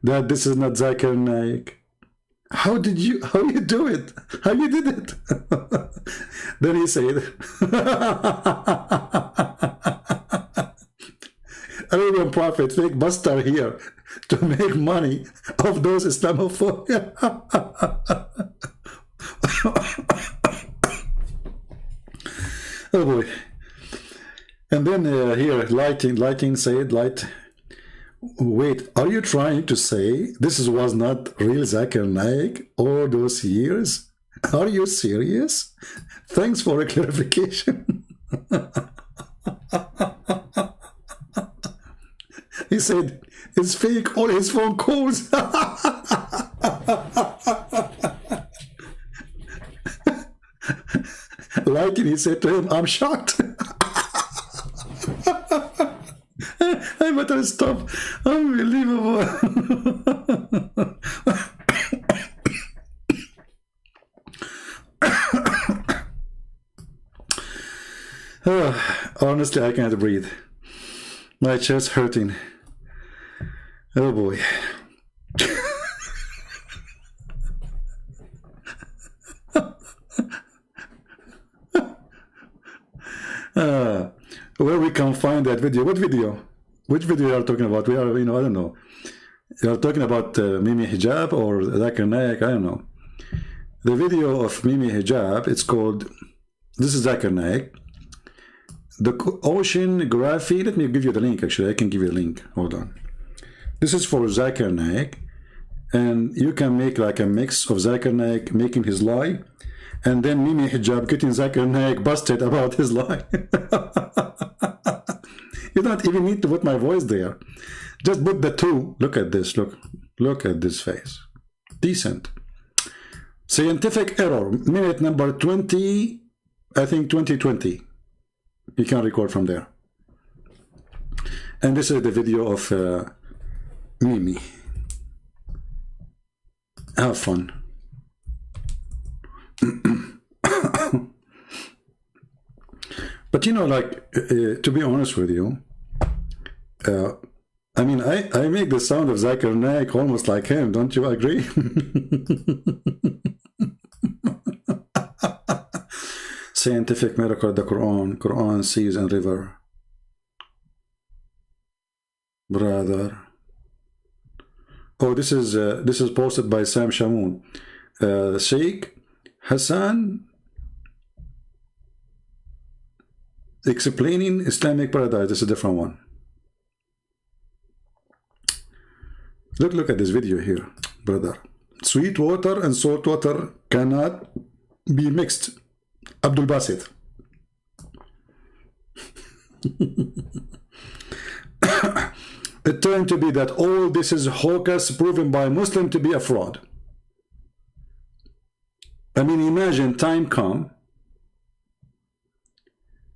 that this is not Zakir Naik. How you do it? How you did it? Then he said, Arabian prophet, fake buster here to make money of those Islamophobes. Oh boy. And then here, lighting said, wait, are you trying to say this was not real Zakir Naik all those years? Are you serious? Thanks for a clarification. He said, it's fake, all his phone calls. Lighting, he said to him, I'm shocked. I better stop. Unbelievable. Honestly, I can't breathe. My chest hurting. Oh boy. Where we can find that video? What video? Which video you are talking about? We are, I don't know. You are talking about Mimi Hijab or Zakir Naik? I don't know. The video of Mimi Hijab, it's called, this is Zakir Naik. The oceanography, let me give you the link actually. I can give you the link. Hold on. This is for Zakir Naik. And you can make like a mix of Zakir Naik making his lie. And then Mimi Hijab getting Zakir Naik busted about his lie. You don't even need to put my voice there. Just put the two. Look at this. Look at this face. Decent. Scientific error. Minute number 20. I think 2020. You can record from there. And this is the video of Mimi. Have fun. But you know, like, to be honest with you, I mean, I make the sound of Zakir Naik almost like him. Don't you agree? Scientific miracle of the Quran, seas and river. Brother. Oh, this is posted by Sam Shamoun. Sheikh Hassan explaining Islamic paradise. This is a different one. Look at this video here, brother. Sweet water and salt water cannot be mixed. Abdul Basit. It turned to be that all this is hocus proven by Muslim to be a fraud. I mean, imagine time come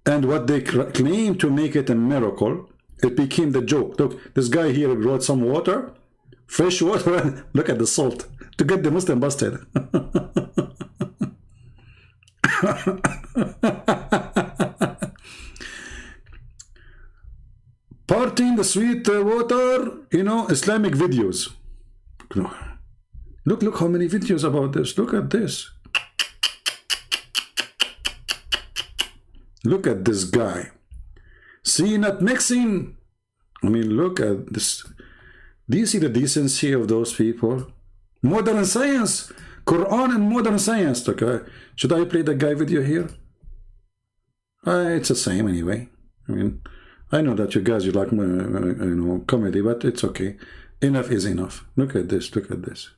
and what they claim to make it a miracle, it became the joke. Look, this guy here brought some water, fresh water, look at the salt, to get the Muslim busted. Parting the sweet water, you know, Islamic videos. Look how many videos about this. Look at this. Look at this guy. See, not mixing. I mean, look at this. Do you see the decency of those people? Modern science. Quran and modern science. Okay. Should I play the guy video here? It's the same anyway. I mean, I know that you guys, you like, comedy, but it's okay. Enough is enough. Look at this. Look at this.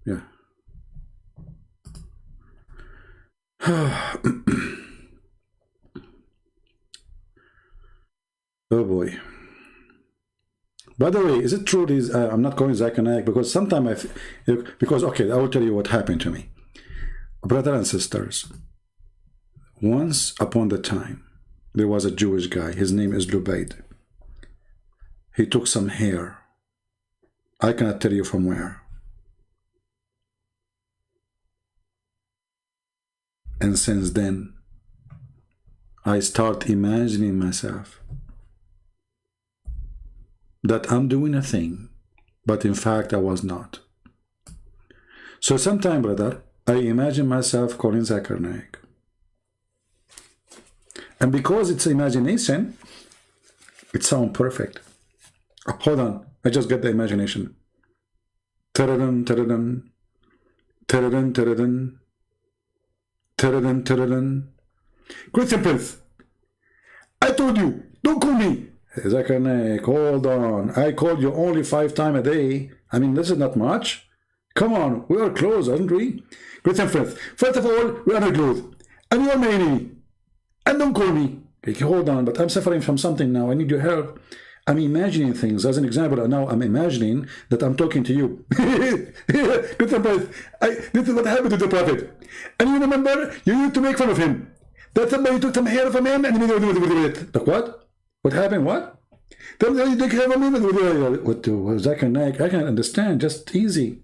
Yeah. Oh boy. By the way, is it true these I'm not calling Zakir Naik because sometimes okay, I will tell you what happened to me. Brothers and sisters, once upon the time there was a Jewish guy, his name is Lupe. He took some hair. I cannot tell you from where. And since then, I start imagining myself that I'm doing a thing, but in fact I was not. So sometime, brother, I imagine myself calling Zakir Naik. And because it's imagination, it sounds perfect. Hold on, I just get the imagination. Taradan, taradan, taradan, taradan, taradan, taradan. Christian Prince, I told you, don't call me. Zakir Naik, hold on. I called you only 5 times a day. I mean, this is not much. Come on, we are close, aren't we? Christian Prince, first of all, we are not close. And you are my enemy. And don't call me. Okay, hold on, but I'm suffering from something now. I need your help. I'm imagining things. As an example, now I'm imagining that I'm talking to you. Christian Prince, this is what happened to the Prophet. And you remember, you used to make fun of him. That somebody took some hair from him and he like what? What happened? What? They have a minute. What Zakir Naik? I can't understand. Just easy.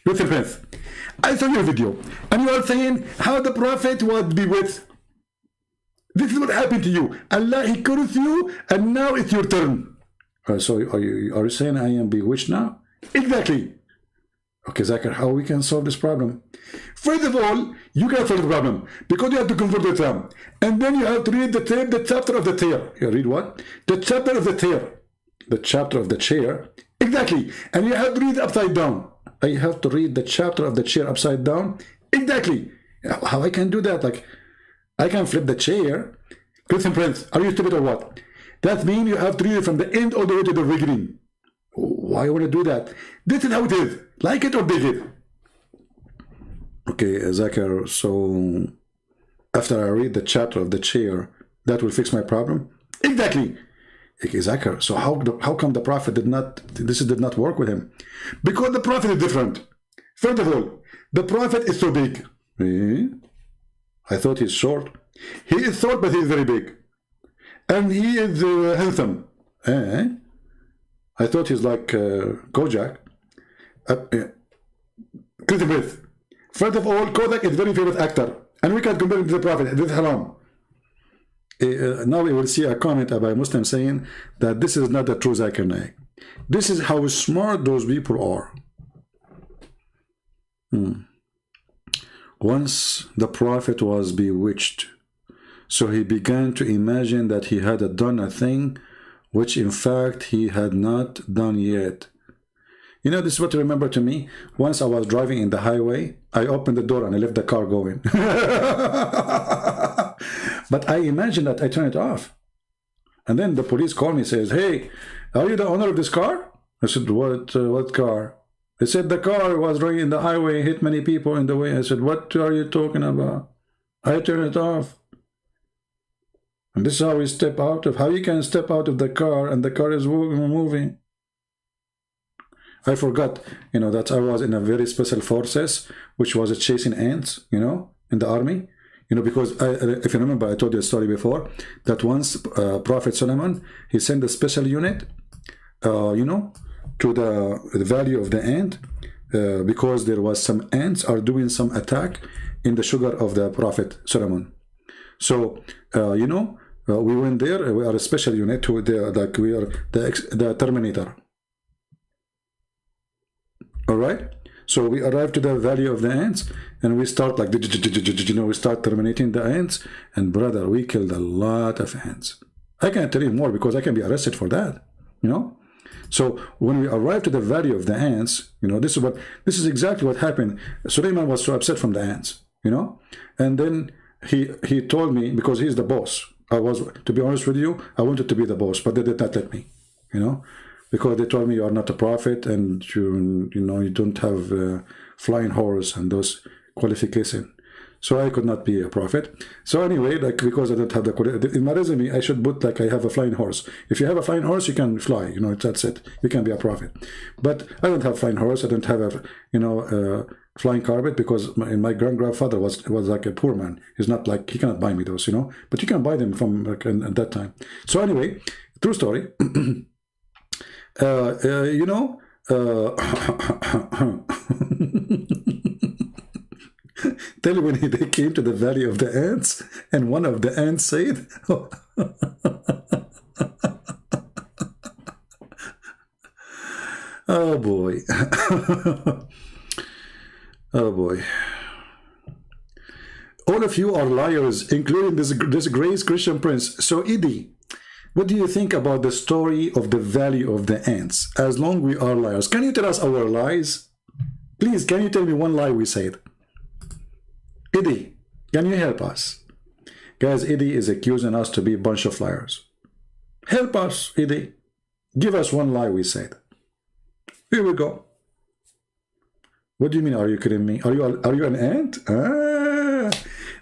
Listen, Prince. I saw your video, and you are saying how the Prophet would be with. This is what happened to you. Allah, He cursed you, and now it's your turn. So are you saying I am bewitched now? Exactly. Okay, Zakir, how we can solve this problem? First of all, you can solve the problem because you have to convert the Islam, and then you have to read the chapter of the chair. You read what? The chapter of the chair. The chapter of the chair. Exactly. And you have to read upside down. I have to read the chapter of the chair upside down. Exactly. How I can do that? Like, I can flip the chair. Christian Prince, are you stupid or what? That means you have to read it from the end all the way to the beginning. Why you want to do that? This is how it is. Like it or dig it. Okay, Zakir, so after I read the chapter of the chair, that will fix my problem? Exactly. Okay, Zakir, so how come the Prophet did not work with him? Because the Prophet is different. First of all, the Prophet is so big. I thought he's short. He is short, but he is very big. And he is handsome. I thought he's like Kojak. First of all, Kodak is very famous actor. And we can compare him to the Prophet. This is haram. Now we will see a comment by a Muslim saying that this is not the true Zakir Naik. This is how smart those people are. Once the Prophet was bewitched, so he began to imagine that he had done a thing which in fact he had not done yet. You know, this is what you remember to me. Once I was driving in the highway, I opened the door and I left the car going. But I imagined that I turned it off. And then the police called me and says, hey, are you the owner of this car? I said, what car? They said the car was running in the highway, hit many people in the way. I said, what are you talking about? I turned it off. And this is how we step out of, how you can step out of the car and the car is moving. I forgot, you know, that I was in a very special forces, which was chasing ants, you know, in the army. You know, because if you remember, I told you a story before, that once Prophet Solomon, he sent a special unit, you know, to the valley of the ant, because there was some ants are doing some attack in the sugar of the Prophet Solomon. So, you know, we went there, we are a special unit, to the, like we are the Terminator. All right? So we arrive to the valley of the ants, and we start like, you know, we start terminating the ants. And brother, we killed a lot of ants. I can't tell you more because I can be arrested for that, you know. So when we arrive to the valley of the ants, you know, this is exactly what happened. Sulaiman was so upset from the ants, you know, and then he told me, because he's the boss. To be honest with you, I wanted to be the boss, but they did not let me, you know. Because they told me you are not a prophet, and you know, you don't have flying horse and those qualifications. So I could not be a prophet. So anyway, like, because I don't have in my resume, I should put like I have a flying horse. If you have a flying horse, you can fly. You know, that's it. You can be a prophet. But I don't have flying horse. I don't have a, you know, flying carpet, because my grandfather was like a poor man. He's not like, he cannot buy me those, you know. But you can buy them from like at that time. So anyway, true story. You know, tell you when they came to the valley of the ants, and one of the ants said, oh boy, oh boy, all of you are liars, including this great Christian prince. So Edie, what do you think about the story of the valley of the ants? As long we are liars, can you tell us our lies? Please, can you tell me one lie we said? Eddie, can you help us? Guys, Eddie is accusing us to be a bunch of liars. Help us, Eddie. Give us one lie we said. Here we go. What do you mean, are you kidding me? Are you an ant?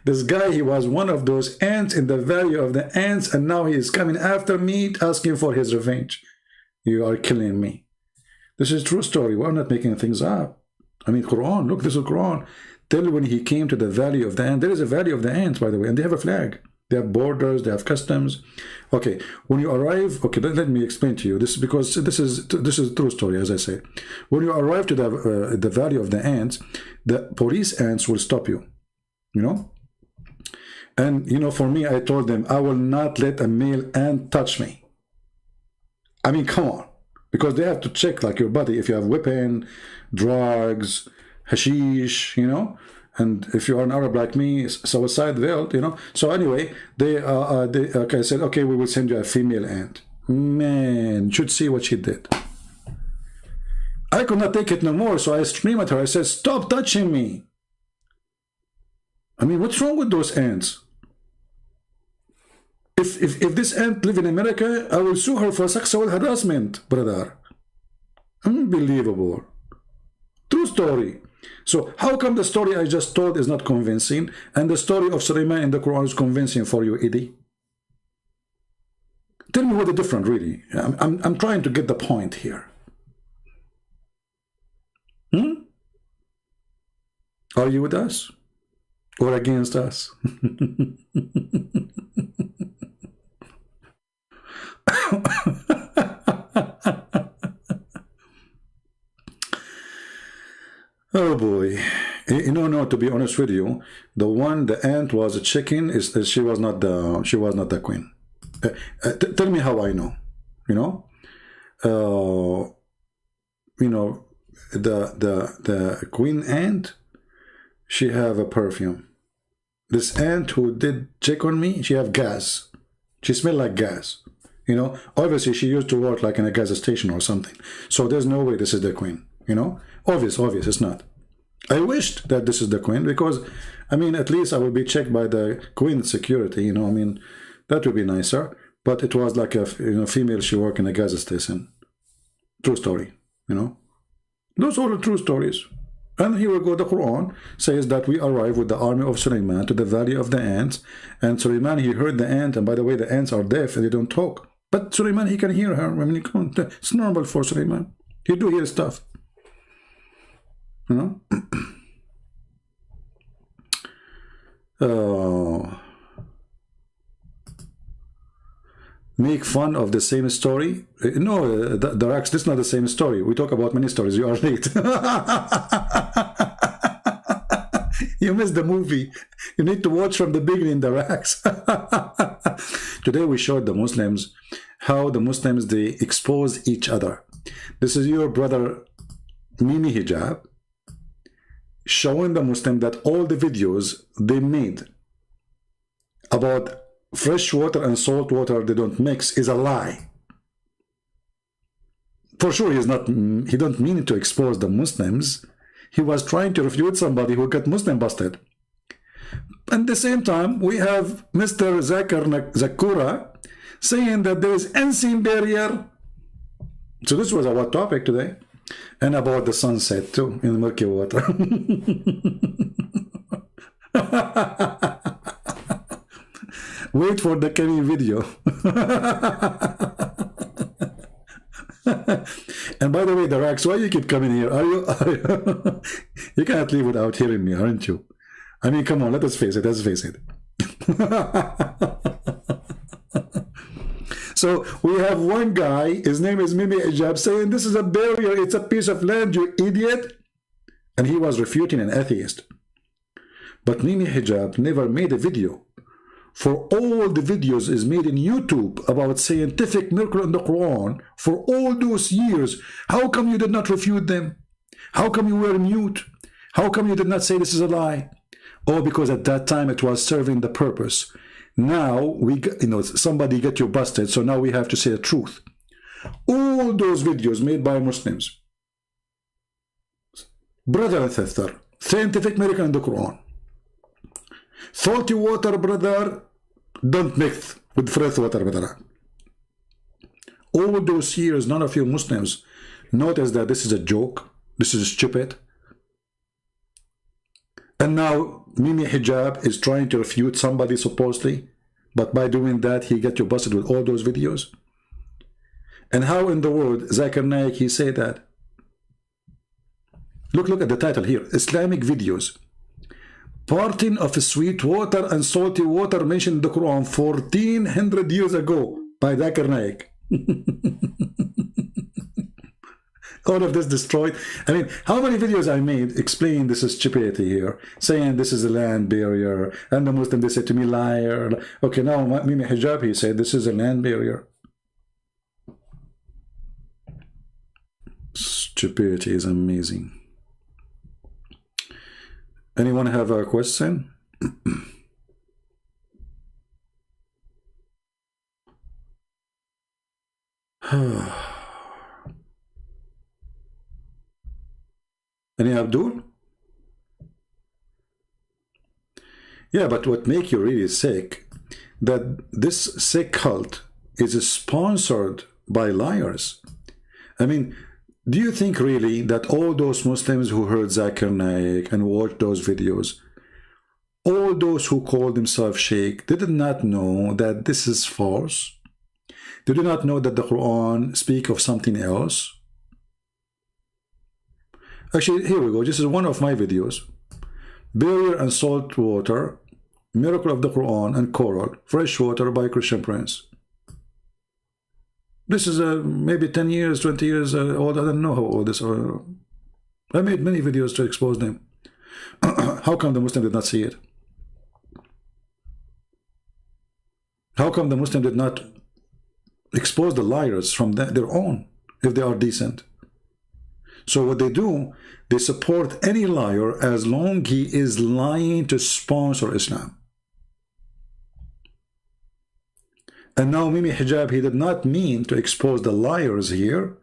This guy, he was one of those ants in the valley of the ants, and now he is coming after me, asking for his revenge. You are killing me. This is a true story. We're not making things up. I mean, Quran, look, this is Quran. Tell when he came to the valley of the ants. There is a valley of the ants, by the way, and they have a flag. They have borders, they have customs. Okay, when you arrive, okay, let me explain to you this, because this is a true story, as I say. When you arrive to the valley of the ants, the police ants will stop you, you know. And, you know, for me, I told them, I will not let a male ant touch me. I mean, come on. Because they have to check, like, your body, if you have weapon, drugs, hashish, you know. And if you are an Arab like me, suicide belt, you know. So anyway, they said, okay, we will send you a female ant. Man, you should see what she did. I could not take it no more, so I screamed at her. I said, stop touching me. I mean, what's wrong with those ants? If this ant live in America, I will sue her for sexual harassment, brother. Unbelievable. True story. So how come the story I just told is not convincing, and the story of Sulaiman in the Quran is convincing for you, Eddie? Tell me what the difference really. I'm trying to get the point here. Are you with us or against us? Oh boy. No, to be honest with you, the ant was a chicken, she was not the queen. Tell me how I know. The queen ant, she have a perfume. This ant who did check on me, she have gas. She smell like gas. Obviously she used to work like in a gas station or something. So there's no way this is the queen. Obvious, it's not. I wished that this is the queen, because, at least I would be checked by the queen security, that would be nicer. But it was like a female, she worked in a gas station. True story, Those are the true stories. And here we go, the Quran says that we arrive with the army of Sulaiman to the valley of the ants. And Sulaiman, he heard the ant, and by the way, the ants are deaf and they don't talk. But Sulaiman, he can hear her. It's normal for Sulaiman. He do hear stuff. Make fun of the same story? No, this is not the same story. We talk about many stories. You are late. You missed the movie. You need to watch from the beginning, the racks. Today we showed the Muslims how the Muslims, they expose each other. This is your brother Mini Hijab, showing the Muslim that all the videos they made about fresh water and salt water they don't mix is a lie. For sure, he don't mean to expose the Muslims. He was trying to refute somebody who got Muslim busted. At the same time, we have Mr. Zakir saying that there is unseen barrier. So this was our topic today. And about the sunset too, in the murky water. Wait for the coming video. And by the way, the Rax, why you keep coming here? Are you you can't leave without hearing me, aren't you? I mean, come on, let us face it, let's face it. So we have one guy, his name is Mimi Hijab, saying this is a barrier, it's a piece of land, you idiot. And he was refuting an atheist. But Mimi Hijab never made a video. For all the videos is made in YouTube about scientific miracle in the Quran for all those years. How come you did not refute them? How come you were mute? How come you did not say this is a lie? Oh, because at that time it was serving the purpose. Now we, somebody get you busted, so now we have to say the truth. All those videos made by Muslims, brother and sister, scientific miracle in the Quran, salty water, brother, don't mix with fresh water, brother. All those years, none of you Muslims notice that this is a joke, this is stupid. And now Mimi Hijab is trying to refute somebody supposedly, but by doing that he got you busted with all those videos. And how in the world Zakir Naik he say that? Look at the title here, Islamic videos. Parting of sweet water and salty water mentioned in the Quran 1400 years ago by Zakir Naik. All of this destroyed. I mean, how many videos I made explaining this stupidity here, saying this is a land barrier, and the Muslim they said to me liar. Okay, now Mimi Hijab he said this is a land barrier. Stupidity is amazing. Anyone have a question? Any Abdul? Yeah, but what makes you really sick, that this sick cult is sponsored by liars. I mean, do you think really that all those Muslims who heard Zakir Naik and watched those videos, all those who called themselves sheikh, they did not know that this is false? They do not know that the Quran speaks of something else? Actually, here we go. This is one of my videos. Barrier and salt water, miracle of the Quran and coral, fresh water by Christian Prince. This is maybe 10 years, 20 years old. I don't know how old this is. I made many videos to expose them. How come the Muslim did not see it? How come the Muslim did not expose the liars from their own, if they are decent? So what they do, they support any liar as long he is lying to sponsor Islam. And now Mimi Hijab, he did not mean to expose the liars here.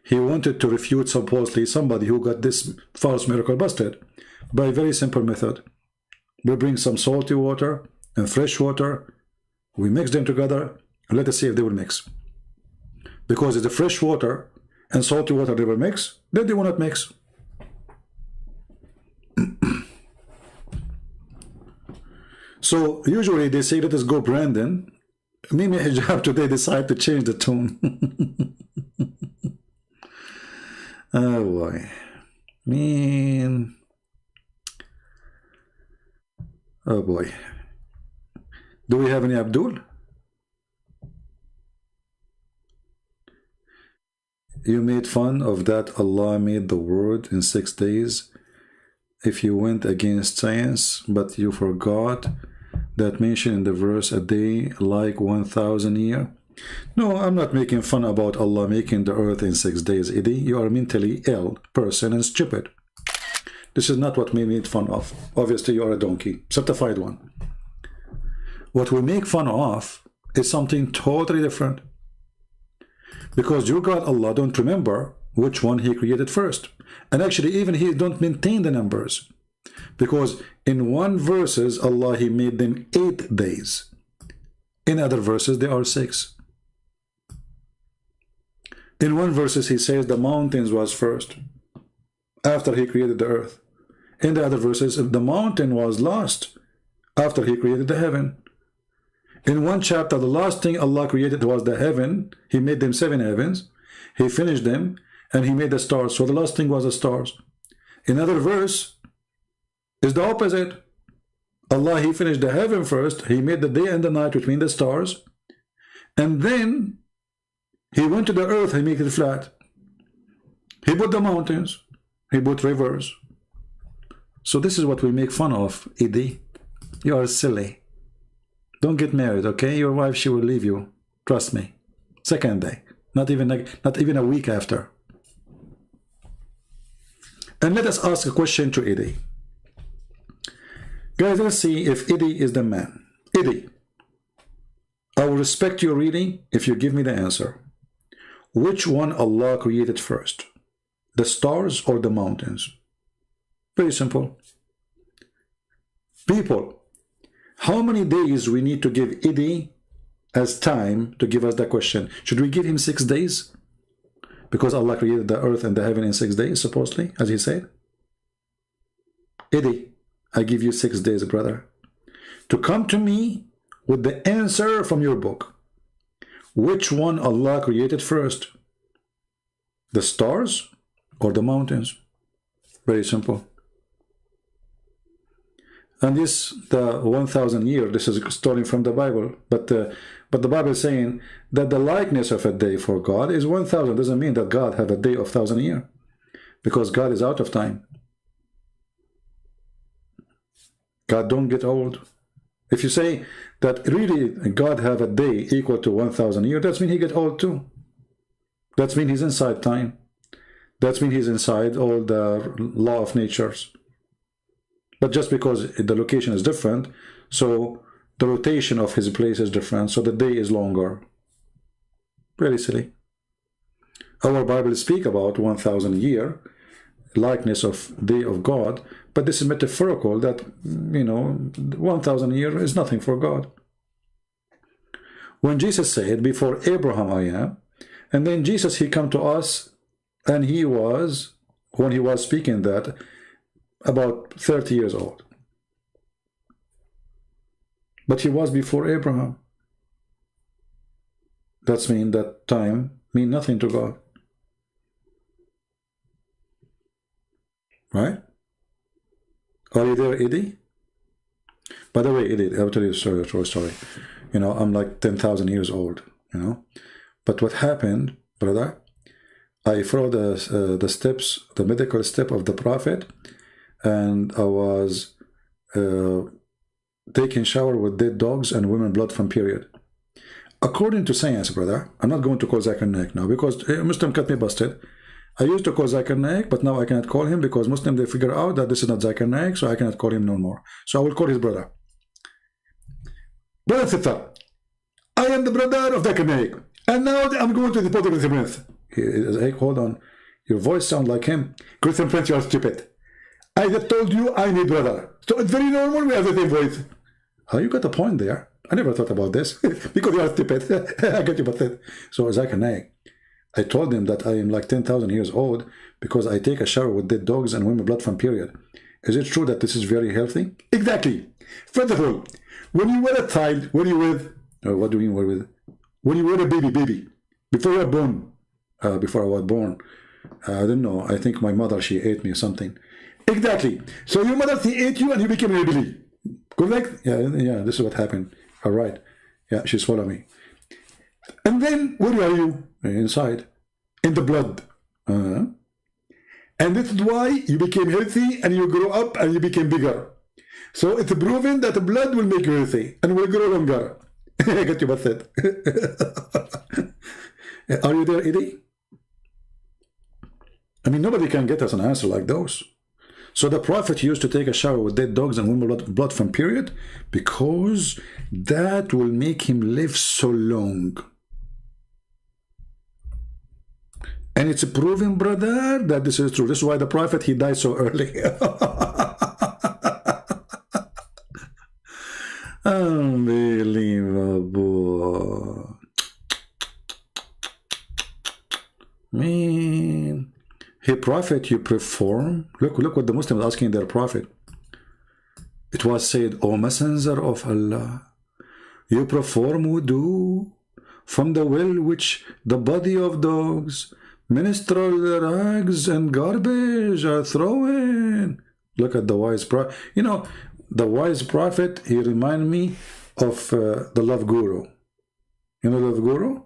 He wanted to refute supposedly somebody who got this false miracle busted by a very simple method. We bring some salty water and fresh water, we mix them together, and let us see if they will mix. Because if the fresh water and salty water they will mix, then they will not mix. So usually they say, let us go Brandon. Mimi Hijab today decide to change the tune. Oh boy. Man. Oh boy. Do we have any Abdul? You made fun of that Allah made the world in 6 days. If you went against science, but you forgot that mention in the verse, a day like 1,000 years. No, I'm not making fun about Allah making the earth in 6 days, Eddie. You are mentally ill person and stupid. This is not what we made fun of. Obviously, you are a donkey, certified one. What we make fun of is something totally different. Because your God Allah don't remember which one He created first. And actually, even He don't maintain the numbers. Because in one verses, Allah, He made them 8 days. In other verses, they are 6. In one verses, He says the mountains was first, after He created the earth. In the other verses, the mountain was last, after He created the heaven. In one chapter, the last thing Allah created was the heaven. He made them 7 heavens. He finished them, and He made the stars. So the last thing was the stars. In another verse, is the opposite. Allah, He finished the heaven first. He made the day and the night between the stars. And then He went to the earth. He made it flat. He put the mountains. He put rivers. So this is what we make fun of, Idi. You are silly. Don't get married, okay? Your wife, she will leave you. Trust me. Second day. Not even a week after. And let us ask a question to Idi. Guys, let's see if Idi is the man. Idi, I will respect your reading if you give me the answer. Which one Allah created first? The stars or the mountains? Very simple. People, how many days we need to give Idi as time to give us the question? Should we give him 6 days? Because Allah created the earth and the heaven in 6 days, supposedly, as He said. Idi, I give you 6 days, brother, to come to me with the answer from your book. Which one Allah created first? The stars or the mountains? Very simple. And this, the 1,000 year, this is stolen from the Bible, but the Bible is saying that the likeness of a day for God is 1,000. Doesn't mean that God have a day of 1,000 year, because God is out of time. God don't get old. If you say that really God have a day equal to 1,000 years, that means He get old too. That means He's inside time. That means He's inside all the law of natures. But just because the location is different, so the rotation of His place is different, so the day is longer. Very silly. Our Bible speak about 1,000 year, likeness of day of God, but this is metaphorical that, 1,000 year is nothing for God. When Jesus said, before Abraham I am, and then Jesus, He come to us, and He was, when He was speaking that, about 30 years old. But He was before Abraham. That means that time mean nothing to God. Right? Are you there, Idi? By the way, Idi, I'll tell you a true story. I'm like 10,000 years old, But what happened, brother, I followed the steps, the medical step of the Prophet, and I was taking shower with dead dogs and women blood from period. According to science, brother, I'm not going to call Zakir Naik now, because Muslim got me busted. I used to call Zakir Naik, but now I cannot call him because Muslim, they figure out that this is not Zakir Naik, so I cannot call him no more. So I will call his brother. Brother Sister, I am the brother of Zakir Naik, and now I'm going to the podium with him. Hey, hold on. Your voice sounds like him. Christian Prince, you are stupid. I just told you I need brother. So it's very normal we have the same voice. Oh, you got a point there. I never thought about this. Because you are stupid. I got you, but that. So Zakir Naik, I told him that I am like 10,000 years old because I take a shower with dead dogs and women blood from period. Is it true that this is very healthy? Exactly. First of all, when you were a child, what do you with? What do you mean with? When you were a baby, before you were born, before I was born, I don't know, I think my mother, she ate me or something. Exactly. So your mother, she ate you and you became a baby. Correct? Yeah, this is what happened. All right. Yeah, she swallowed me. And then, where are you? Inside. In the blood. And this is why you became healthy and you grow up and you became bigger. So it's proven that the blood will make you healthy and will grow longer. I got you busted. Are you there, Eddie? I mean, nobody can get us an answer like those. So the Prophet used to take a shower with dead dogs and women blood from period because that will make him live so long. And it's proven, brother, that this is true. This is why the Prophet, he died so early. Unbelievable. Man. Hey, Prophet, you perform? Look what the Muslims asking their Prophet. It was said, O Messenger of Allah, you perform wudu from the well which the body of dogs, menstrual rags and garbage are throwing. Look at the wise Prophet. You know, the wise Prophet, he reminded me of the love guru. You know love guru?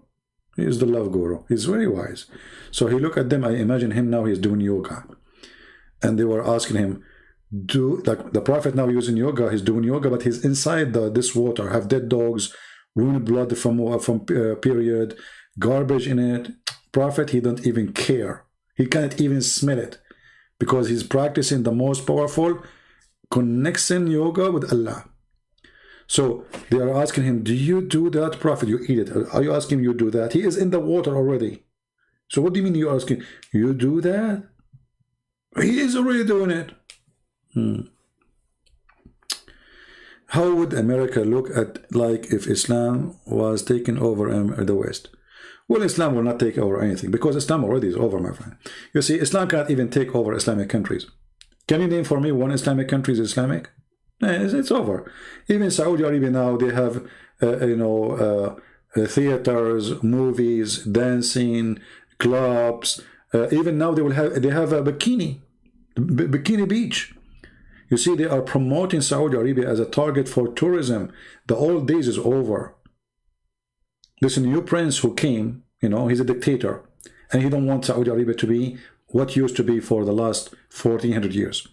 He is the love guru. He's very wise. So he looked at them. I imagine him now, he's doing yoga. And they were asking him, like the Prophet now using yoga, he's doing yoga, but he's inside this water, have dead dogs, wounded blood from period, garbage in it. Prophet, he don't even care. He can't even smell it because he's practicing the most powerful connection yoga with Allah. So they are asking him, do you do that, Prophet? You eat it. Are you asking him you do that? He is in the water already. So what do you mean you're asking? You do that? He is already doing it. How would America look at like if Islam was taken over the West? Well, Islam will not take over anything because Islam already is over, my friend. You see, Islam can't even take over Islamic countries. Can you name for me one Islamic country is Islamic? It's over. Even Saudi Arabia now, they have theaters, movies, dancing, clubs. Even now they have a bikini beach. You see, they are promoting Saudi Arabia as a target for tourism. The old days is over. This new prince who came, he's a dictator, and he don't want Saudi Arabia to be what used to be for the last 1400 years.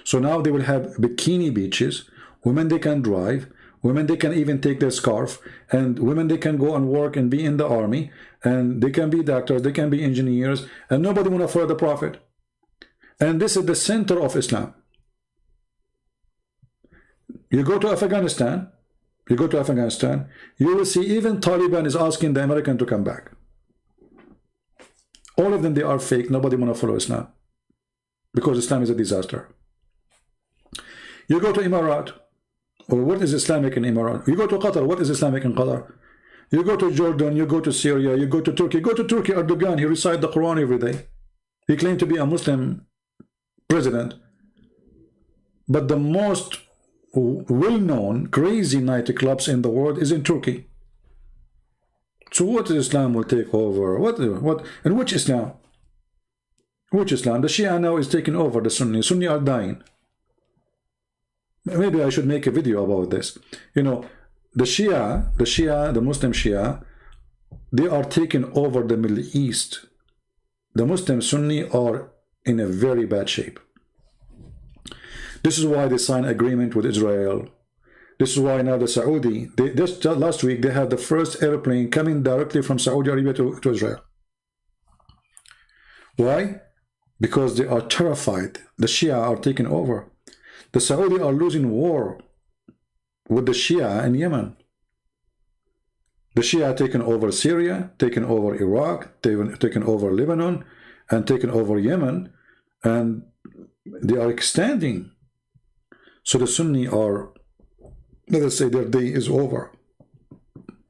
So now they will have bikini beaches. Women, they can drive. Women, they can even take their scarf. And women, they can go and work and be in the army. And they can be doctors. They can be engineers. And nobody will follow the Prophet. And this is the center of Islam. You go to Afghanistan. You will see even Taliban is asking the American to come back. All of them, they are fake. Nobody will follow Islam. Because Islam is a disaster. You go to Emirat, or what is Islamic in Emirat? You go to Qatar, what is Islamic in Qatar? You go to Jordan, you go to Syria, you go to Turkey. Go to Turkey, Erdogan, he recites the Quran every day. He claimed to be a Muslim president. But the most well-known crazy nightclubs in the world is in Turkey. So what Islam will take over? What? And which Islam? Which Islam? The Shia now is taking over the Sunni. Sunni are dying. Maybe I should make a video about this. The Shia, the Muslim Shia, they are taking over the Middle East. The Muslim Sunni are in a very bad shape. This is why they signed agreement with Israel. This is why now the Saudi, just last week, they had the first airplane coming directly from Saudi Arabia to Israel. Why? Because they are terrified. The Shia are taking over. The Saudi are losing war with the Shia in Yemen. The Shia taken over Syria, taken over Iraq, taken over Lebanon, and taken over Yemen, and they are extending. So the Sunni are, let us say, their day is over.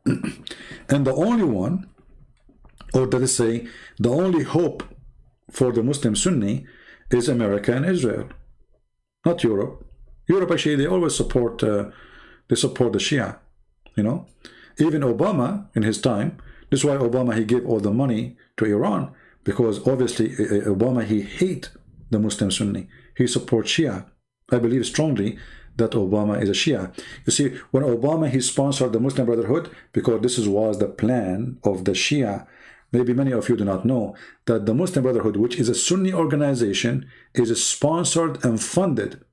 And the only one, or let us say, the only hope for the Muslim Sunni is America and Israel. Not Europe. Europe, actually, they always support the Shia, Even Obama, in his time, this is why Obama, he gave all the money to Iran, because obviously Obama, he hate the Muslim Sunni. He supports Shia. I believe strongly that Obama is a Shia. You see, when Obama, he sponsored the Muslim Brotherhood, because this was the plan of the Shia. Maybe many of you do not know that the Muslim Brotherhood, which is a Sunni organization, is sponsored and funded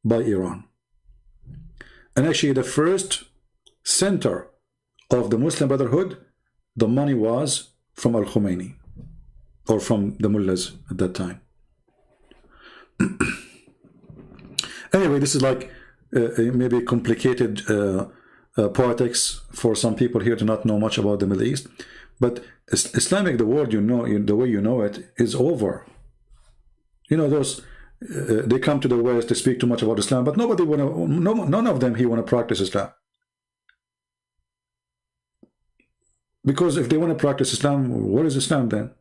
by Iran. And actually, the first center of the Muslim Brotherhood, the money was from Al-Khomeini, or from the mullahs at that time. Anyway, this is like maybe complicated politics for some people here to not know much about the Middle East. But Islamic, the word you know, the way you know it, is over. You know, those they come to the West to speak too much about Islam, but nobody none of them here want to practice Islam. Because if they want to practice Islam, what is Islam then?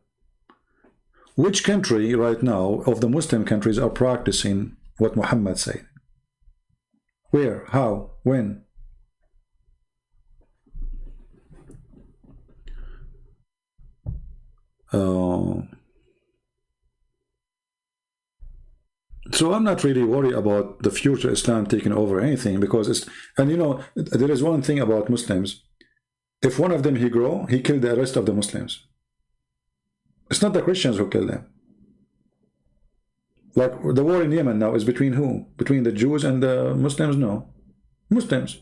Which country right now of the Muslim countries are practicing what Muhammad said? Where? How? When? So I'm not really worried about the future Islam taking over anything, because it's, and you know, there is one thing about Muslims. If one of them he grow, he killed the rest of the Muslims. It's not the Christians who kill them. Like the war in Yemen now is between who? Between the Jews and the Muslims? No. Muslims.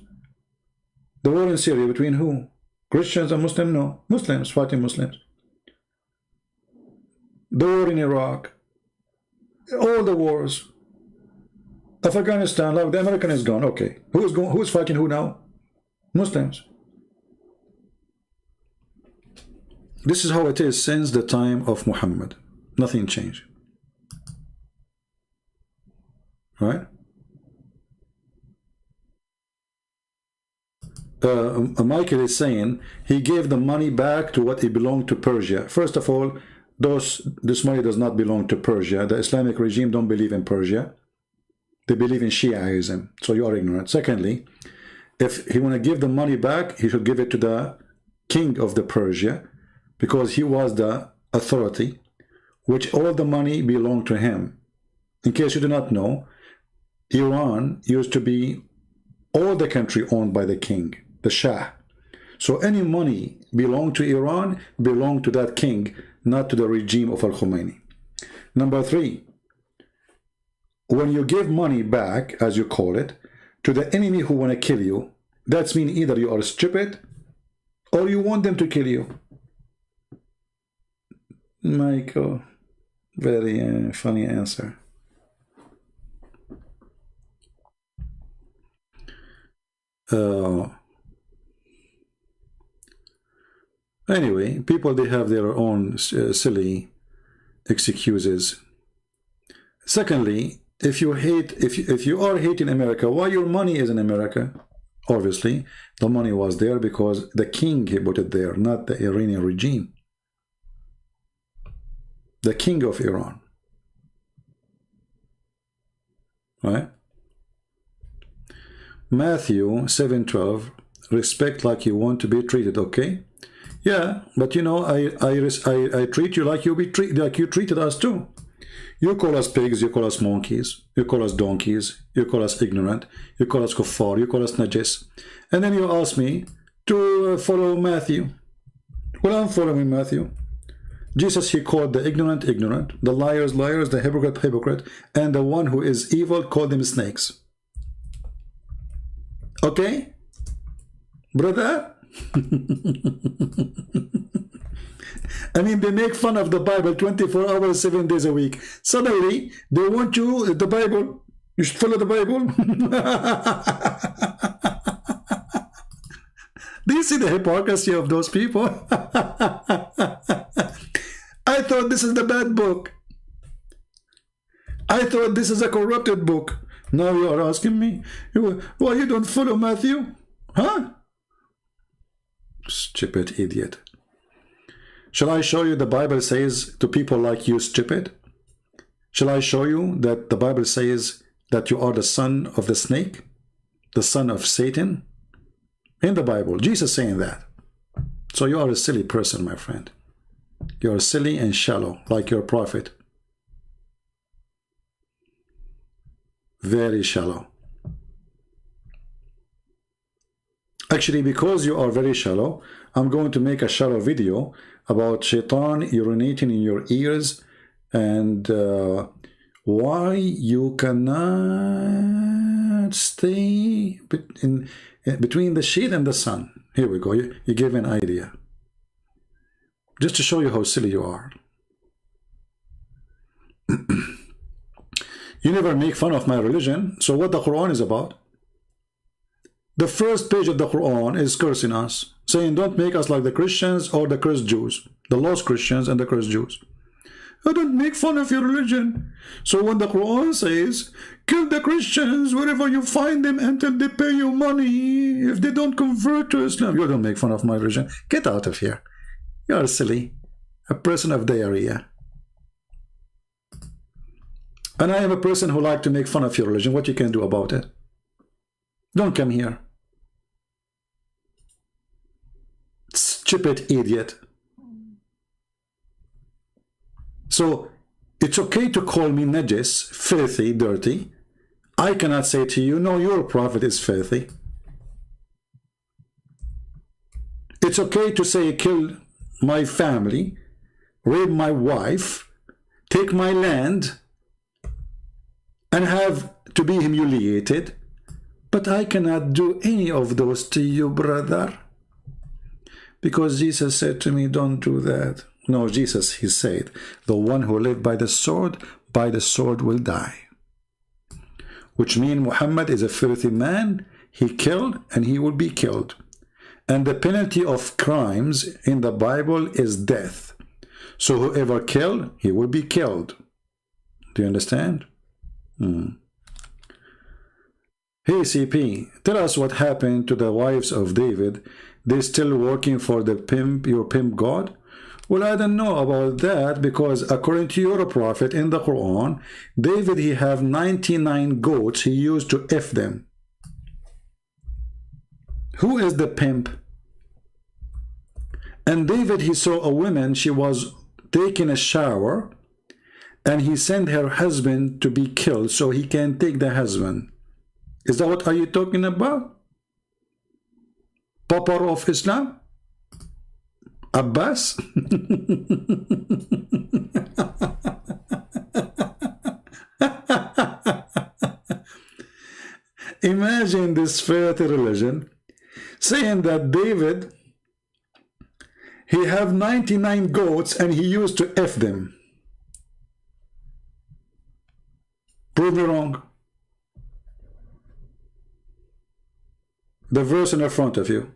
The war in Syria between who? Christians and Muslims? No. Muslims fighting Muslims. The war in Iraq. All the wars. Afghanistan, like the American is gone. Okay. Who's fighting who now? Muslims. This is how it is since the time of Muhammad. Nothing changed. Right? Michael is saying he gave the money back to what it belonged to Persia. First of all, this money does not belong to Persia. The Islamic regime don't believe in Persia. They believe in Shiaism. So you are ignorant. Secondly, if he want to give the money back, he should give it to the king of the Persia, because he was the authority, which all the money belonged to him. In case you do not know, Iran used to be all the country owned by the king, the Shah. So any money belonged to Iran belonged to that king, not to the regime of Al-Khomeini. Number 3, when you give money back, as you call it, to the enemy who want to kill you, that's mean either you are stupid or you want them to kill you. Michael, very funny answer. Anyway, people, they have their own silly excuses. Secondly, if you hate, if you are hating America, why your money is in America? Obviously, the money was there because the king he put it there, not the Iranian regime. The king of Iran. Right? Matthew 7:12, respect like you want to be treated. Okay, yeah, but you know, I treat you like you treated us too. You call us pigs, you call us monkeys, you call us donkeys, you call us ignorant, you call us kuffar, you call us najis, and then you ask me to follow Matthew. Well, I'm following Matthew. Jesus, he called the ignorant, ignorant, the liars, liars, the hypocrite, hypocrite, and the one who is evil, called them snakes. Okay? Brother? I mean, they make fun of the Bible 24 hours, 7 days a week. Suddenly, they want you, the Bible, you should follow the Bible. Do you see the hypocrisy of those people? I thought this is the bad book. I thought this is a corrupted book. Now you are asking me, why you don't follow Matthew? Huh? Stupid idiot. Shall I show you the Bible says to people like you, stupid? Shall I show you that the Bible says that you are the son of the snake? The son of Satan? In the Bible, Jesus saying that. So you are a silly person, my friend. You are silly and shallow, like your prophet. Very shallow. Actually, because you are very shallow, I'm going to make a shallow video about shaitan urinating in your ears and why you cannot stay between the shade and the sun. Here we go. You gave me an idea. Just to show you how silly you are. You never make fun of my religion. So what the Quran is about? The first page of the Quran is cursing us, saying don't make us like the Christians or the cursed Jews, the lost Christians and the cursed Jews. I don't make fun of your religion. So when the Quran says, kill the Christians wherever you find them until they pay you money, if they don't convert to Islam, you don't make fun of my religion. Get out of here. You are silly. A person of diarrhea. And I am a person who like to make fun of your religion. What you can do about it? Don't come here. Stupid idiot. So, it's okay to call me najis, filthy, dirty. I cannot say to you, no, your prophet is filthy. It's okay to say, kill my family, rape my wife, take my land, and have to be humiliated. But I cannot do any of those to you, brother. Because Jesus said to me, don't do that. No, Jesus, he said, the one who lived by the sword will die. Which means Muhammad is a filthy man. He killed and he will be killed. And the penalty of crimes in the Bible is death. So whoever killed, he will be killed. Do you understand? Hey CP, tell us what happened to the wives of David. They still working for the pimp, your pimp God? Well, I don't know about that, because according to your prophet in the Quran, David, he have 99 goats he used to F them. Who is the pimp? And David, he saw a woman, she was taking a shower, and he sent her husband to be killed so he can take the husband. Is that what are you talking about? Papa of Islam? Abbas? Imagine this filthy religion saying that David, he have 99 goats and he used to F them. Prove me wrong. The verse in the front of you.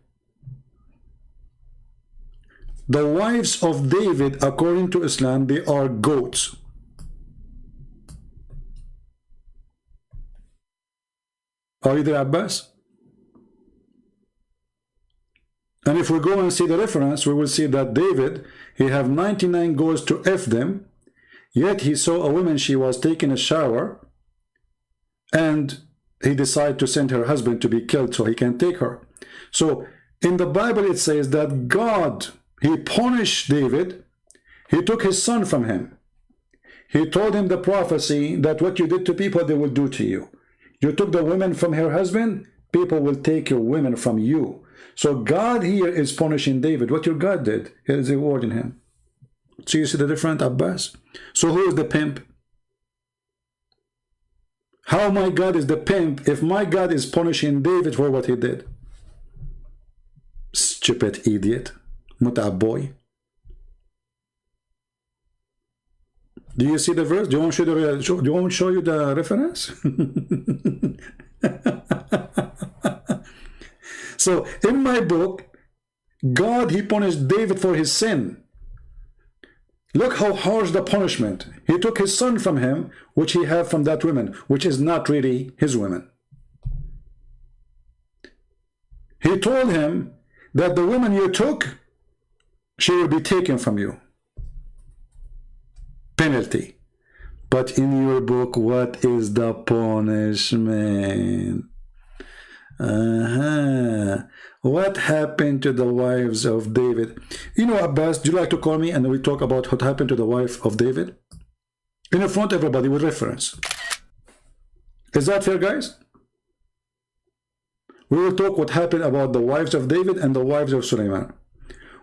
The wives of David, according to Islam, they are goats. Are you there, Abbas? And if we go and see the reference, we will see that David, he have 99 goats to F them, yet he saw a woman, she was taking a shower, and he decided to send her husband to be killed so he can take her. So in the Bible it says that God, he punished David. He took his son from him. He told him the prophecy that what you did to people, they will do to you. You took the women from her husband, people will take your women from you. So God here is punishing David. What your God did, he is rewarding him. So you see the difference, Abbas? So who is the pimp? How my God is the pimp if my God is punishing David for what he did? Stupid idiot. Muta boy. Do you see the verse? Do you want to show you the reference? So in my book, God, he punished David for his sin. Look how harsh the punishment. He took his son from him, which he had from that woman, which is not really his woman. He told him that the woman you took, she will be taken from you. Penalty. But in your book, what is the punishment? What happened to the wives of David? You know, Abbas, do you like to call me and we talk about what happened to the wife of David? In front of everybody with reference. Is that fair, guys? We will talk what happened about the wives of David and the wives of Sulaiman.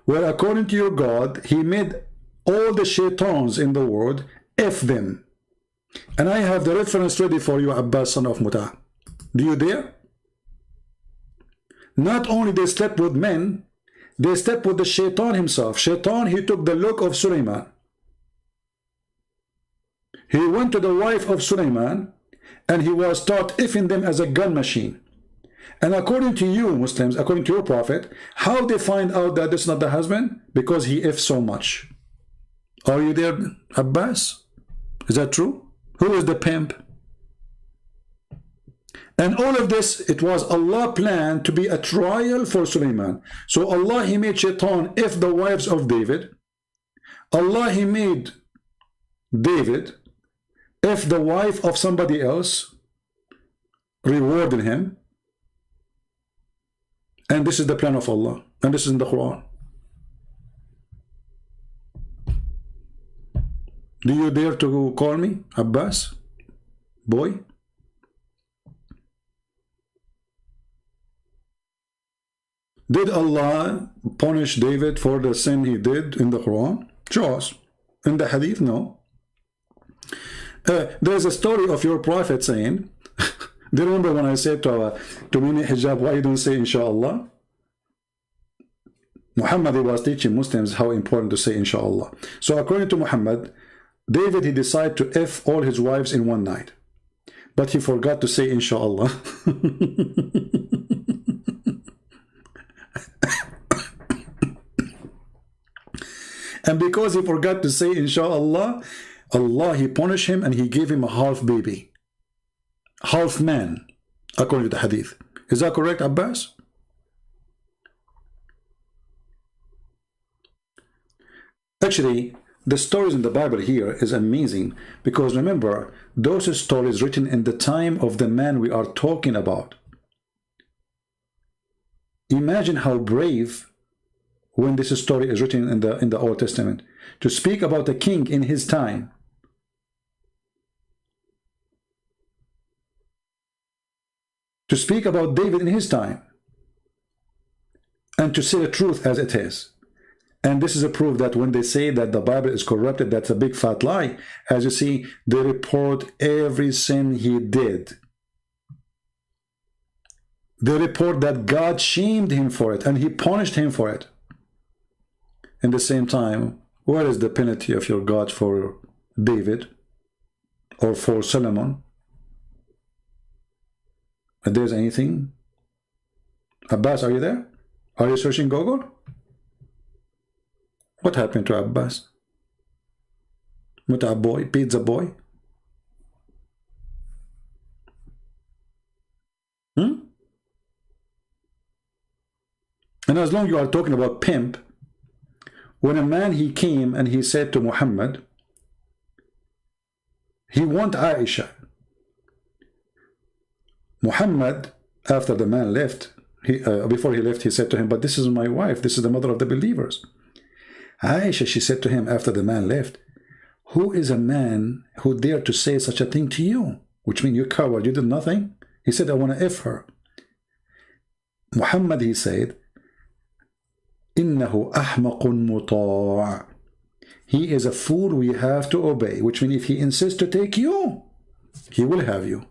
Well, according to your God, he made all the shaitans in the world, F them. And I have the reference ready for you, Abbas, son of Muta. Do you dare? Not only they slept with men, they slept with the shaitan himself. Shaitan, he took the look of Sulaiman. He went to the wife of Sulaiman and he was start ifing them as a gun machine. And according to you Muslims, according to your prophet, how they find out that this is not the husband? Because he ifs so much. Are you there, Abbas? Is that true? Who is the pimp? And all of this, it was Allah planned to be a trial for Sulaiman. So Allah, he made Shaitan if the wives of David. Allah, he made David if the wife of somebody else, rewarding him. And this is the plan of Allah. And this is in the Quran. Do you dare to call me Abbas? Boy? Did Allah punish David for the sin he did in the Quran? Show us. In the Hadith, no. There's a story of your prophet saying, do you remember when I said to Mimi Hijab, why you don't say Inshallah? Muhammad, he was teaching Muslims how important to say Inshallah. So according to Muhammad, David, he decided to F all his wives in one night. But he forgot to say Inshallah. And because he forgot to say Inshallah, Allah, he punished him and he gave him a half baby. Half man, according to the hadith. Is that correct, Abbas? Actually, the stories in the Bible here is amazing, because remember, those stories written in the time of the man we are talking about. Imagine how brave when this story is written in the Old Testament, to speak about a king in his time. To speak about David in his time, and to say the truth as it is. And this is a proof that when they say that the Bible is corrupted, that's a big fat lie. As you see, they report every sin he did. They report that God shamed him for it and he punished him for it. In the same time, what is the penalty of your God for David or for Solomon? If there's anything? Abbas, are you there? Are you searching Google? What happened to Abbas? Muta boy, pizza boy? And as long as you are talking about pimp, when a man he came and he said to Muhammad, he want Aisha. Muhammad, after the man left, before he left, he said to him, but this is my wife, this is the mother of the believers. Aisha, she said to him after the man left, who is a man who dared to say such a thing to you? Which means you coward, you did nothing. He said, I want to F her. Muhammad, he said, إِنَّهُ أَحْمَقٌ مُطَاعٌ. He is a fool we have to obey, which means if he insists to take you, he will have you.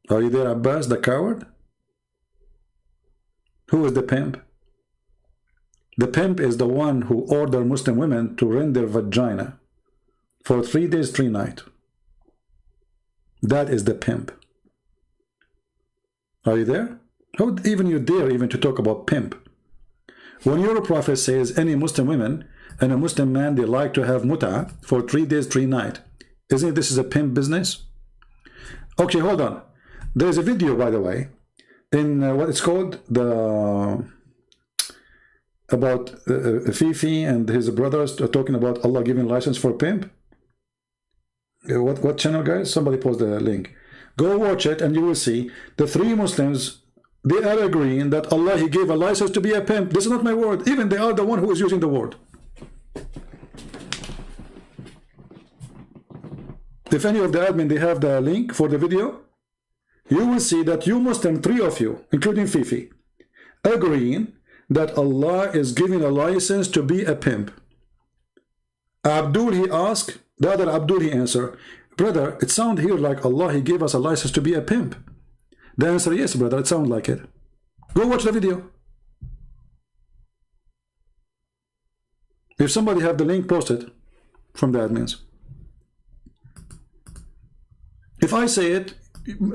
Are you there, Abbas, the coward? Who is the pimp? The pimp is the one who ordered Muslim women to rend their vagina for 3 days, 3 nights. That is the pimp. Are you there? How even you dare even to talk about pimp? When your prophet says any Muslim women and a Muslim man, they like to have muta for 3 days, 3 nights, isn't this is a pimp business? Okay, hold on. There's a video, by the way, in what it's called, about Fifi and his brothers talking about Allah giving license for pimp. What channel, guys? Somebody post the link. Go watch it and you will see the 3 Muslims, they are agreeing that Allah, he gave a license to be a pimp. This is not my word. Even they are the one who is using the word. If any of the admin, they have the link for the video, you will see that you Muslim, 3 of you, including Fifi, agreeing that Allah is giving a license to be a pimp. Abdul, he asked, the other Abdul, he answered, brother, it sounds here like Allah, he gave us a license to be a pimp. The answer, yes, brother, it sounds like it. Go watch the video. If somebody have the link, post it from the admins. If I say it,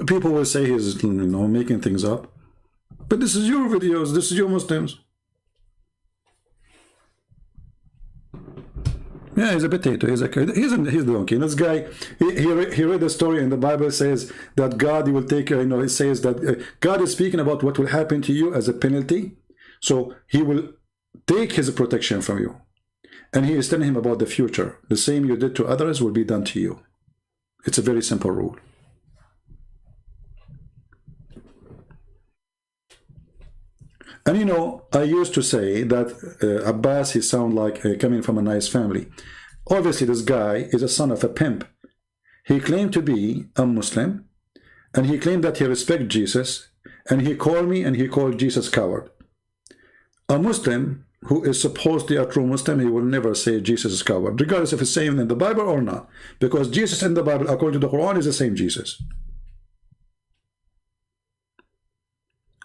people will say he's, you know, making things up. But this is your videos, this is your Muslims. Yeah, he's a potato. He's the donkey. This guy, he read the story in the Bible. Says that God will take, you know, it says that God is speaking about what will happen to you as a penalty. So he will take his protection from you. And he is telling him about the future. The same you did to others will be done to you. It's a very simple rule. And you know, I used to say that Abbas, he sound like coming from a nice family. Obviously, this guy is a son of a pimp. He claimed to be a Muslim, and he claimed that he respects Jesus, and he called me and he called Jesus coward. A Muslim who is supposedly a true Muslim, he will never say Jesus is coward, regardless if it's saying in the Bible or not, because Jesus in the Bible, according to the Quran, is the same Jesus.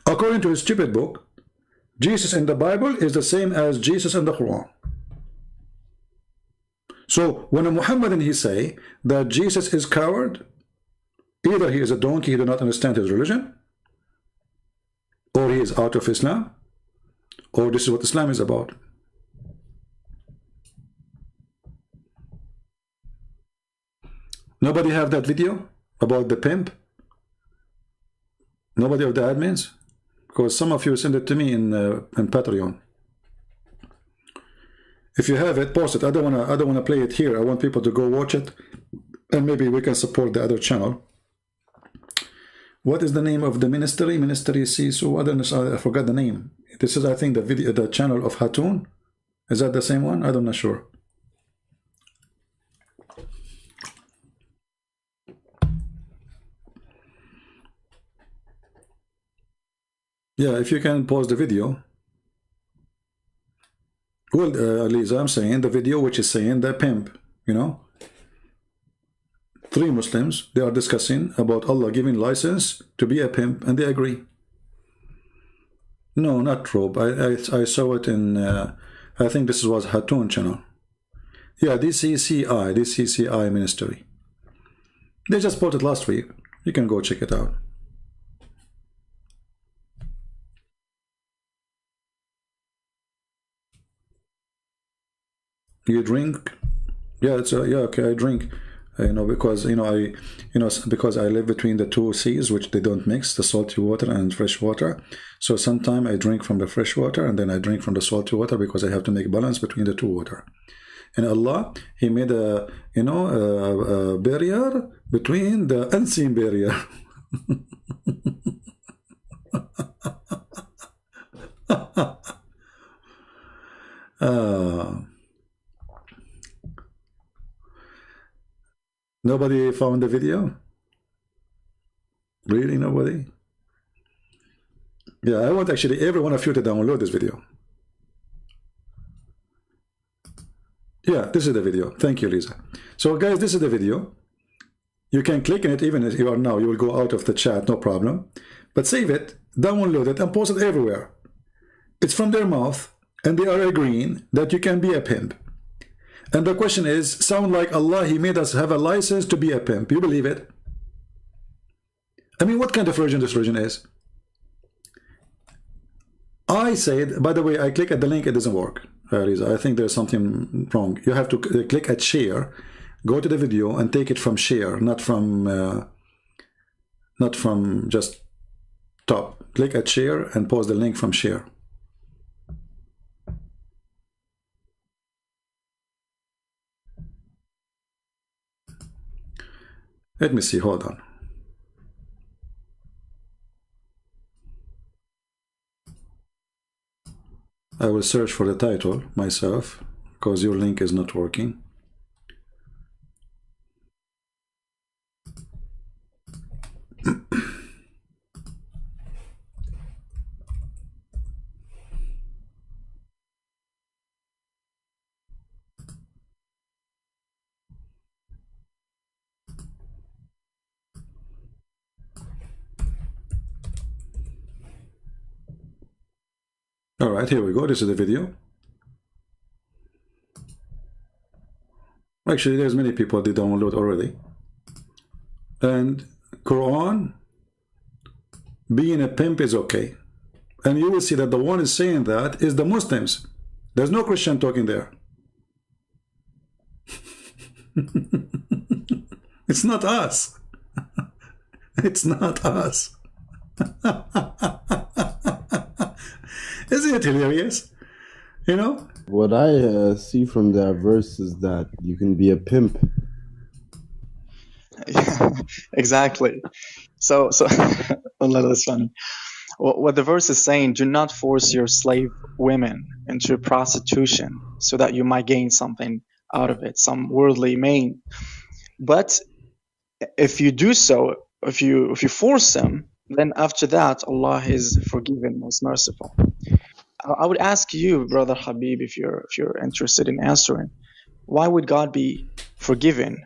According to his stupid book, Jesus in the Bible is the same as Jesus in the Quran. So when a Muhammadan he say that Jesus is coward, either he is a donkey, he does not understand his religion, or he is out of Islam, or this is what Islam is about. Nobody have that video about the pimp? Nobody of the admins? Because some of you send it to me in Patreon. If you have it, post it. I don't wanna play it here. I want people to go watch it, and maybe we can support the other channel. What is the name of the ministry? Ministry Sisu. I forgot the name. This is, I think, the video, the channel of Hatun. Is that the same one? I'm not sure. Yeah, if you can pause the video. Well, Lisa, I'm saying the video which is saying the pimp, you know. 3 Muslims, they are discussing about Allah giving license to be a pimp, and they agree. No, not Rob. I saw it in, I think this was Hatun channel. Yeah, DCCI ministry. They just bought it last week. You can go check it out. You drink? Yeah, it's yeah, okay, I drink. You know, because because I live between the 2 seas, which they don't mix, the salty water and fresh water. So sometimes I drink from the fresh water, and then I drink from the salty water, because I have to make balance between the 2 water. And Allah, He made a a barrier between the unseen barrier. Nobody found the video? Really, nobody? Yeah, I want actually every one of you to download this video. Yeah, this is the video. Thank you, Lisa. So guys, this is the video. You can click on it even if you are now. You will go out of the chat, no problem. But save it, download it, and post it everywhere. It's from their mouth, and they are agreeing that you can be a pimp. And the question is, sound like Allah, He made us have a license to be a pimp. You believe it? I mean, what kind of religion this religion is? I said, by the way, I click at the link, it doesn't work. I think there's something wrong. You have to click at share, go to the video and take it from share, not from just top. Click at share and post the link from share. Let me see, hold on. I will search for the title myself, because your link is not working. All right, here we go. This is the video. Actually, there's many people they download already. and Quran, being a pimp is okay. And you will see that the one is saying that is the Muslims. There's no Christian talking there. It's not us. It's not us. Isn't it hilarious? You know? What I see from that verse is that you can be a pimp. Yeah, exactly. So that's funny. What the verse is saying, do not force your slave women into prostitution so that you might gain something out of it, some worldly gain. But if you do so, if you force them, then after that, Allah is forgiving, most merciful. I would ask you, Brother Habib, if you're interested in answering, why would God be forgiving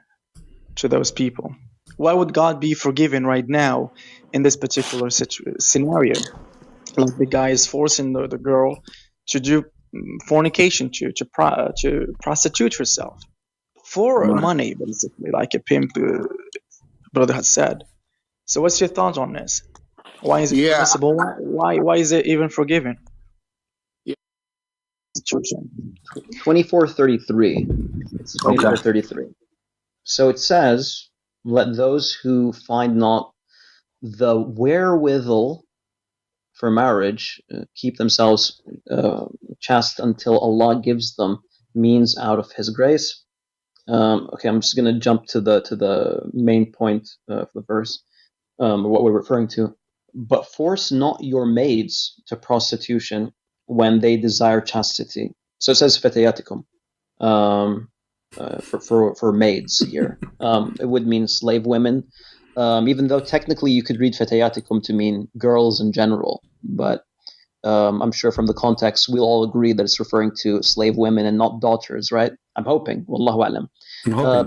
to those people? Why would God be forgiving right now in this particular scenario? Like the guy is forcing the girl to do fornication, to prostitute herself for money, basically, like a pimp, brother has said. So what's your thoughts on this? Why is it permissible? Why is it even forgiven? 2433. It's 2433. So it says, let those who find not the wherewithal for marriage keep themselves chaste until Allah gives them means out of His grace. Okay, I'm just going to jump to the main point of the verse, what we're referring to. But force not your maids to prostitution when they desire chastity. So it says fatayatikum for maids here. It would mean slave women, even though technically you could read fatayatikum to mean girls in general. But I'm sure from the context we'll all agree that it's referring to slave women and not daughters, right? I'm hoping. Wallahu alam.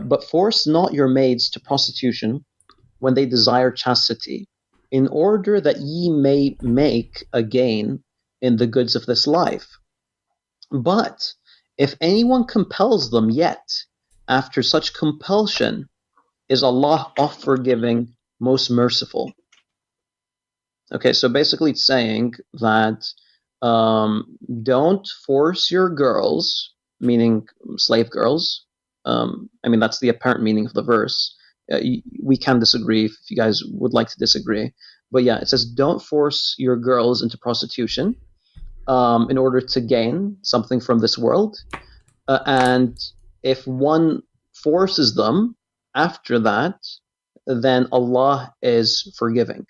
But force not your maids to prostitution when they desire chastity, in order that ye may make a gain in the goods of this life. But if anyone compels them, yet after such compulsion is Allah oft forgiving, most merciful. Okay, so basically it's saying that don't force your girls, meaning slave girls. I mean, that's the apparent meaning of the verse. We can disagree if you guys would like to disagree. But yeah, it says don't force your girls into prostitution in order to gain something from this world. And if one forces them after that, then Allah is forgiving.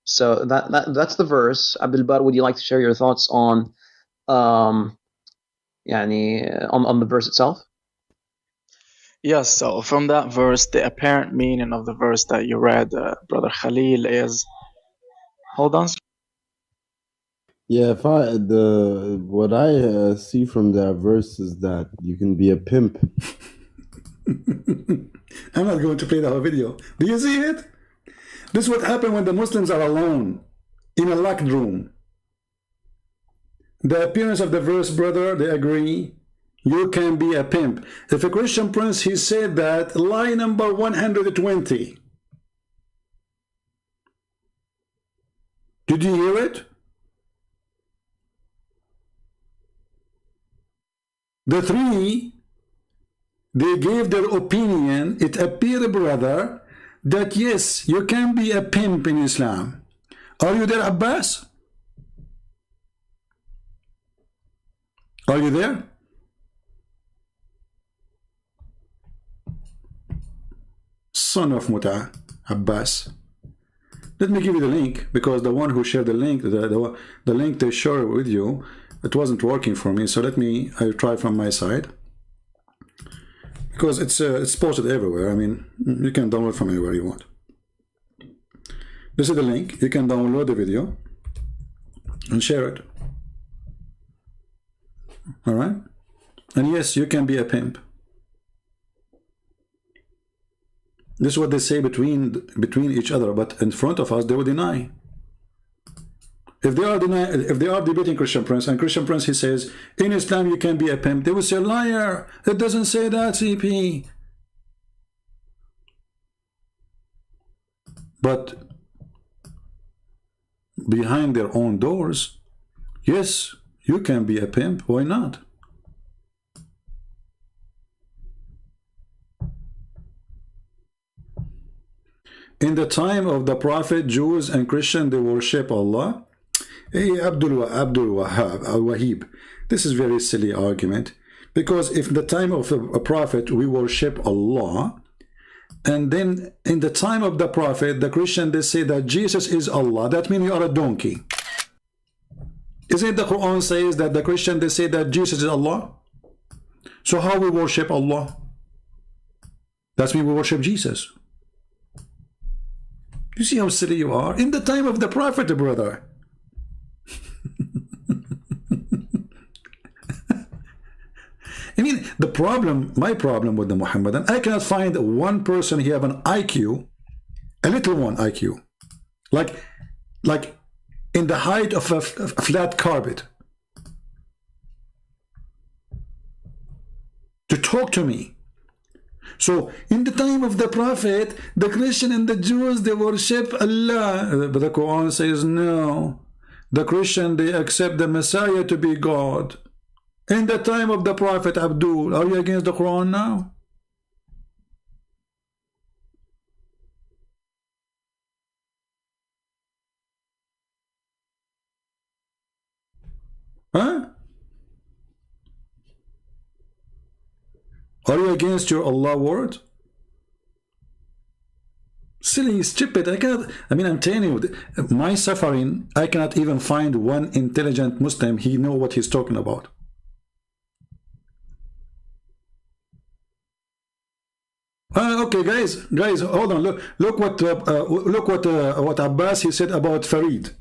So that's the verse. Abdul Bar, would you like to share your thoughts on on the verse itself? Yes, so from that verse, the apparent meaning of the verse that you read, Brother Khalil, is... Hold on. Yeah, what I see from that verse is that you can be a pimp. I'm not going to play the whole video. Do you see it? This is what happens when the Muslims are alone in a locked room. The appearance of the verse, brother, they agree. You can be a pimp. If a Christian prince, he said that, lie number 120. Did you hear it? The three, they gave their opinion. It appeared, brother, that yes, you can be a pimp in Islam. Are you there, Abbas? Are you there? Son of Muta, Abbas. Let me give you the link, because the one who shared the link, the link they share with you, it wasn't working for me. So I'll try from my side, because it's posted everywhere. I mean, you can download from anywhere you want. This is the link. You can download the video and share it. All right. And yes, you can be a pimp. This is what they say between each other, but in front of us they will deny. If they are debating Christian Prince, and Christian Prince, he says in Islam you can be a pimp, they will say, liar, it doesn't say that, CP. But behind their own doors, yes, you can be a pimp. Why not? In the time of the Prophet, Jews and Christians, they worship Allah. Hey, Abdul Wahib, this is a very silly argument, because if in the time of a Prophet we worship Allah, and then in the time of the Prophet, the Christian, they say that Jesus is Allah, that means you are a donkey. Isn't it the Quran says that the Christian, they say that Jesus is Allah? So how we worship Allah? That means we worship Jesus. You see how silly you are? In the time of the Prophet, brother. I mean, the problem, my problem with the Muhammadan, I cannot find one person who have an IQ, a little one IQ, like in the height of a flat carpet, to talk to me. So, in the time of the Prophet, the Christian and the Jews, they worship Allah. But the Quran says, no. The Christian, they accept the Messiah to be God. In the time of the Prophet, Abdul, are you against the Quran now? Huh? Are you against your Allah word? Silly, stupid. I'm telling you, my suffering, I cannot even find one intelligent Muslim, he know what he's talking about. Okay, guys, hold on. Look what Abbas he said about Farid.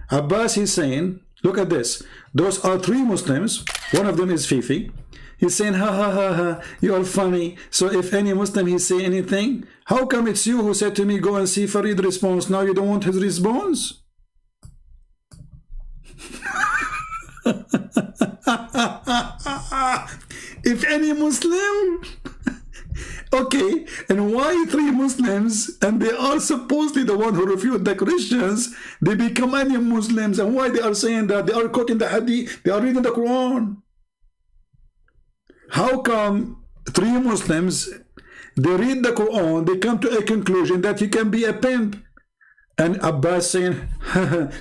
Abbas he's saying, look at this. Those are three Muslims. One of them is Fifi. He's saying, ha ha ha ha, you are funny. So if any Muslim he say anything, how come it's you who said to me, go and see Farid response? Now you don't want his response? If any Muslim. Okay, and why three Muslims, and they are supposedly the one who refute the Christians, they become any Muslims, and why they are saying that? They are quoting the Hadith, they are reading the Quran. How come three Muslims, they read the Quran, they come to a conclusion that you can be a pimp? And Abbas saying,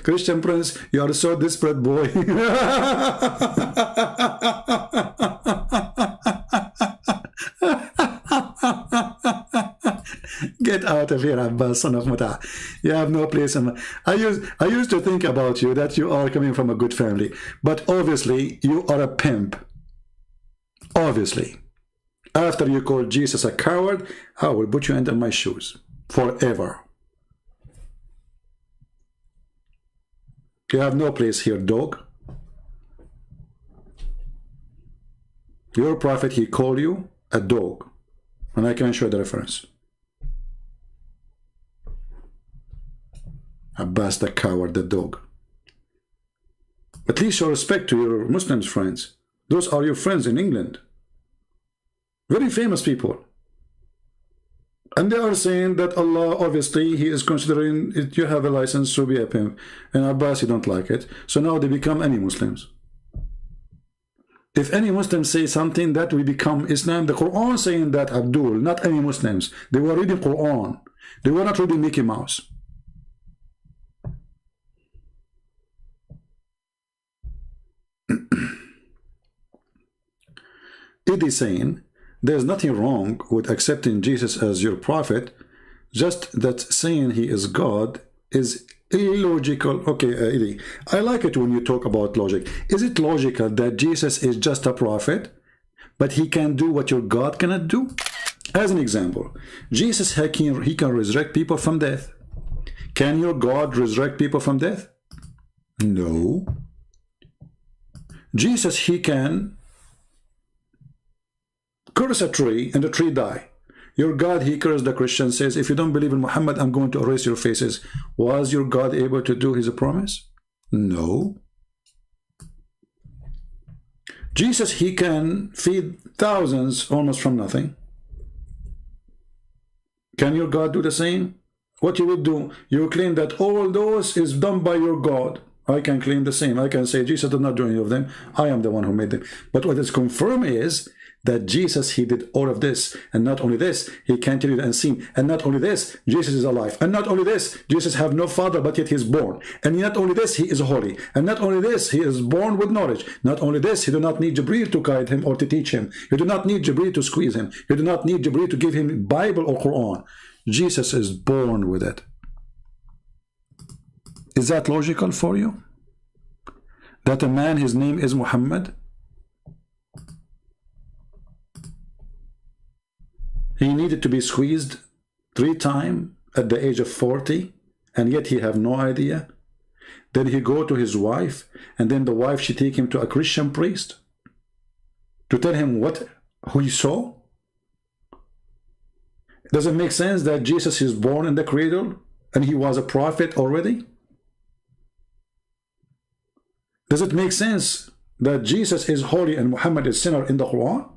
Christian Prince, you are so desperate, boy. Get out of here, Abbas, son of Muta. You have no place in my... I used to think about you that you are coming from a good family, but obviously you are a pimp. Obviously. After you call Jesus a coward, I will put you under my shoes forever. You have no place here, dog. Your prophet, he called you a dog. And I can show the reference. Abbas the coward, the dog. At least show respect to your Muslim friends. Those are your friends in England. Very famous people. And they are saying that Allah, obviously, he is considering it, you have a license to be a pimp. And Abbas, he don't like it. So now they become any Muslims. If any Muslims say something, that we become Islam. The Quran saying that, Abdul, not any Muslims. They were reading Quran. They were not reading Mickey Mouse. It is saying there's nothing wrong with accepting Jesus as your prophet, just that saying he is God is illogical. Okay, Eddie, I like it when you talk about logic. Is it logical that Jesus is just a prophet, but he can do what your God cannot do? As an example, Jesus, he can resurrect people from death. Can your God resurrect people from death? No. Jesus, he can curse a tree and the tree die. Your God, he cursed the Christian, says, if you don't believe in Muhammad, I'm going to erase your faces. Was your God able to do his promise? No. Jesus, he can feed thousands almost from nothing. Can your God do the same? what you would do, you claim that all those is done by your God. I can claim the same. I can say Jesus did not do any of them. I am the one who made them. But what is confirmed is that Jesus, he did all of this. And not only this, he can tell you the unseen. And not only this, Jesus is alive. And not only this, Jesus have no father, but yet he is born. And not only this, he is holy. And not only this, he is born with knowledge. Not only this, you do not need Jibreel to guide him or to teach him. You do not need Jibreel to squeeze him. You do not need Jibreel to give him Bible or Quran. Jesus is born with it. Is that logical for you? That a man, his name is Muhammad? He needed to be squeezed 3 times at the age of 40, and yet he have no idea. Then he go to his wife, and then the wife, she take him to a Christian priest to tell him who he saw. Does it make sense that Jesus is born in the cradle and he was a prophet already? Does it make sense that Jesus is holy and Muhammad is sinner in the Quran?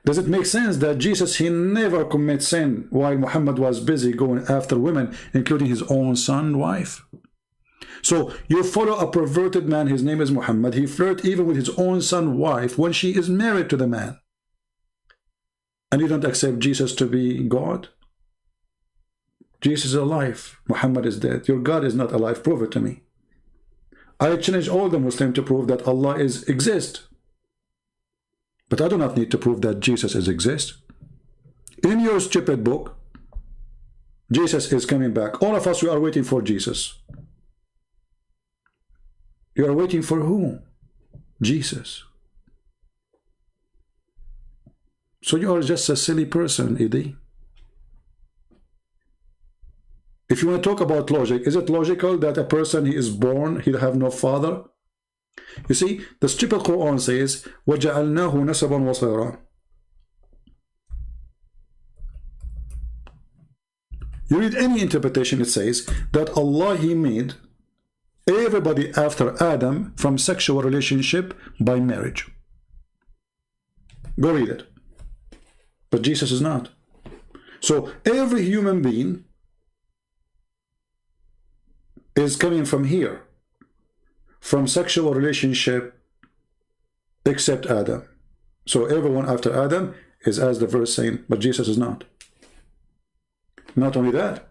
Does it make sense that Jesus, he never commits sin while Muhammad was busy going after women, including his own son and wife? So you follow a perverted man, his name is Muhammad. He flirt even with his own son wife when she is married to the man. And you don't accept Jesus to be God? Jesus is alive. Muhammad is dead. Your God is not alive. Prove it to me. I challenge all the Muslims to prove that Allah exists. But I do not need to prove that Jesus exists. In your stupid book, Jesus is coming back. All of us, we are waiting for Jesus. You are waiting for who? Jesus. So you are just a silly person, Idi. If you want to talk about logic, is it logical that a person, he is born, he'll have no father? You see, the stupid Quran says, وَجَعَلْنَاهُ نَسَبًا وَصَيْرًا. You read any interpretation, it says that Allah, he made everybody after Adam from sexual relationship by marriage. Go read it. But Jesus is not. So every human being is coming from here, from sexual relationship, except Adam. So everyone after Adam is, as the verse saying, but Jesus is not. Not only that,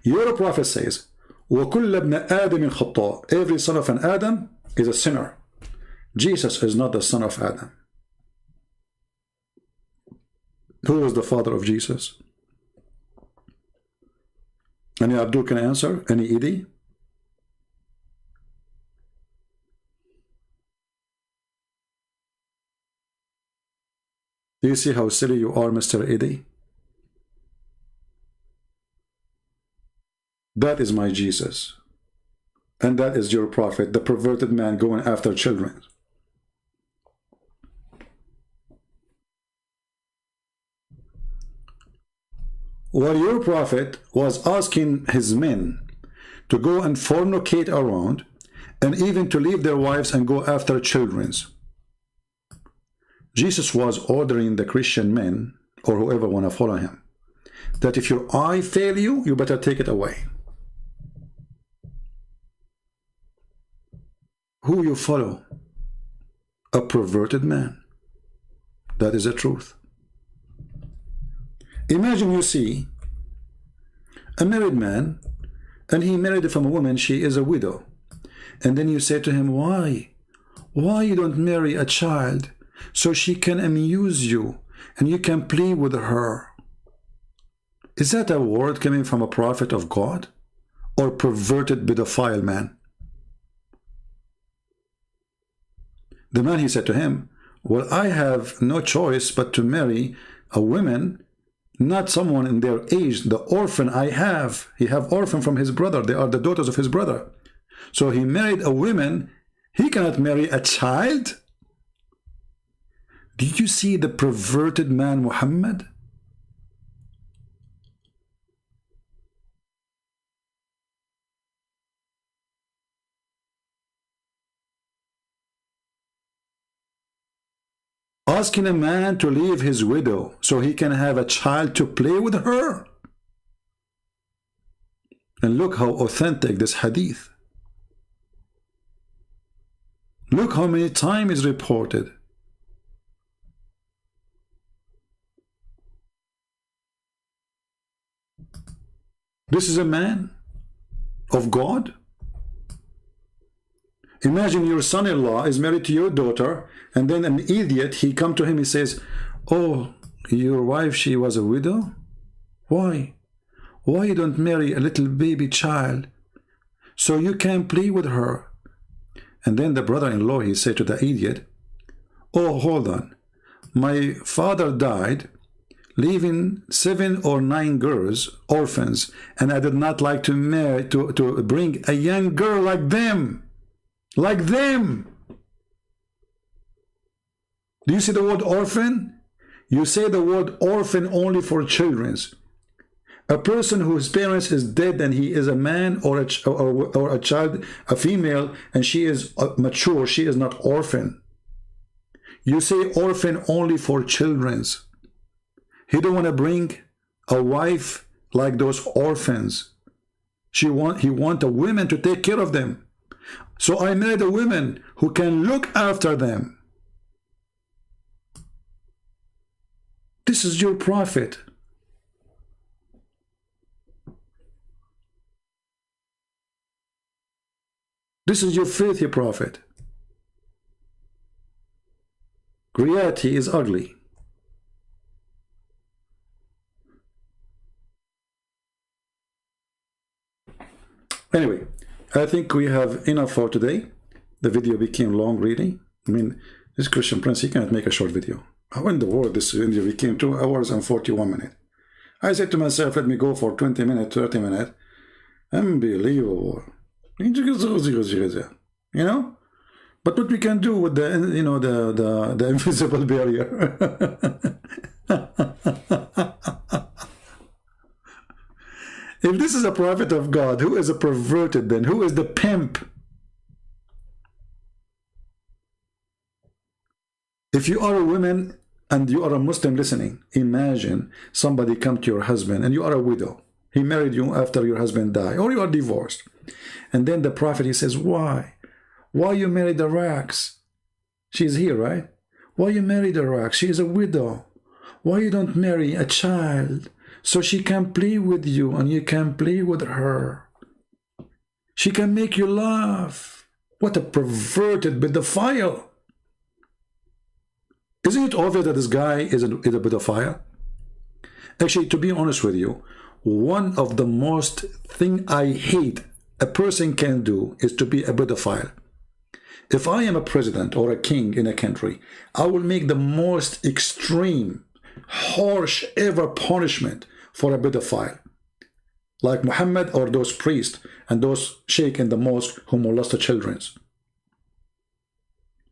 your prophet says, وَكُلَّ ابْنَ آدَمٍ خَطَّاء. Every son of an Adam is a sinner. Jesus is not the son of Adam. Who was the father of Jesus? Any Abdul can answer? Any Idi? Do you see how silly you are, Mr. Idi? That is my Jesus. And that is your prophet, the perverted man going after children. While your prophet was asking his men to go and fornicate around, and even to leave their wives and go after children, Jesus was ordering the Christian men, or whoever want to follow him, that if your eye fail you, you better take it away. Who you follow? A perverted man. That is the truth. Imagine you see a married man, and he married from a woman, she is a widow. And then you say to him, why? Why you don't marry a child so she can amuse you and you can play with her? Is that a word coming from a prophet of God or perverted pedophile man? The man, he said to him, well, I have no choice but to marry a woman, not someone in their age. The orphan I have, he have orphan from his brother. They are the daughters of his brother. So he married a woman. He cannot marry a child. Did you see the perverted man Muhammad? Asking a man to leave his widow so he can have a child to play with her? And look how authentic this hadith. Look how many times it's reported. This is a man of God. Imagine your son-in-law is married to your daughter, and then an idiot, he come to him, he says, oh, your wife, she was a widow? Why? Why you don't marry a little baby child so you can play with her? And then the brother-in-law, he said to the idiot, oh, hold on. My father died, leaving 7 or 9 girls, orphans, and I did not like to marry, to bring a young girl like them. Like them. Do you see the word orphan? You say the word orphan only for children. A person whose parents is dead and he is a man or a child, a female, and she is mature, she is not orphan. You say orphan only for children. He don't want to bring a wife like those orphans. He want a woman to take care of them. So I married a woman who can look after them. This is your prophet. This is your faithful prophet. Reality is ugly. Anyway, I think we have enough for today. The video became long, really. I mean, this Christian Prince, he cannot make a short video. How in the world this video became 2 hours and 41 minutes? I said to myself, let me go for 20 minutes, 30 minutes. Unbelievable. You know? But what we can do with the, you know, the invisible barrier. If this is a prophet of God, who is a perverted then? Who is the pimp? If you are a woman and you are a Muslim listening, imagine somebody come to your husband and you are a widow. He married you after your husband died, or you are divorced. And then the prophet, he says, why? Why you married the rags? She's here, right? Why you married the rags? She is a widow. Why you don't marry a child so she can play with you and you can play with her? She can make you laugh. What a perverted pedophile. Isn't it obvious that this guy is a pedophile? Actually, to be honest with you, one of the most thing I hate a person can do is to be a pedophile. If I am a president or a king in a country, I will make the most extreme, harsh ever punishment for a pedophile. Like Muhammad or those priests and those sheikh in the mosque who molested children.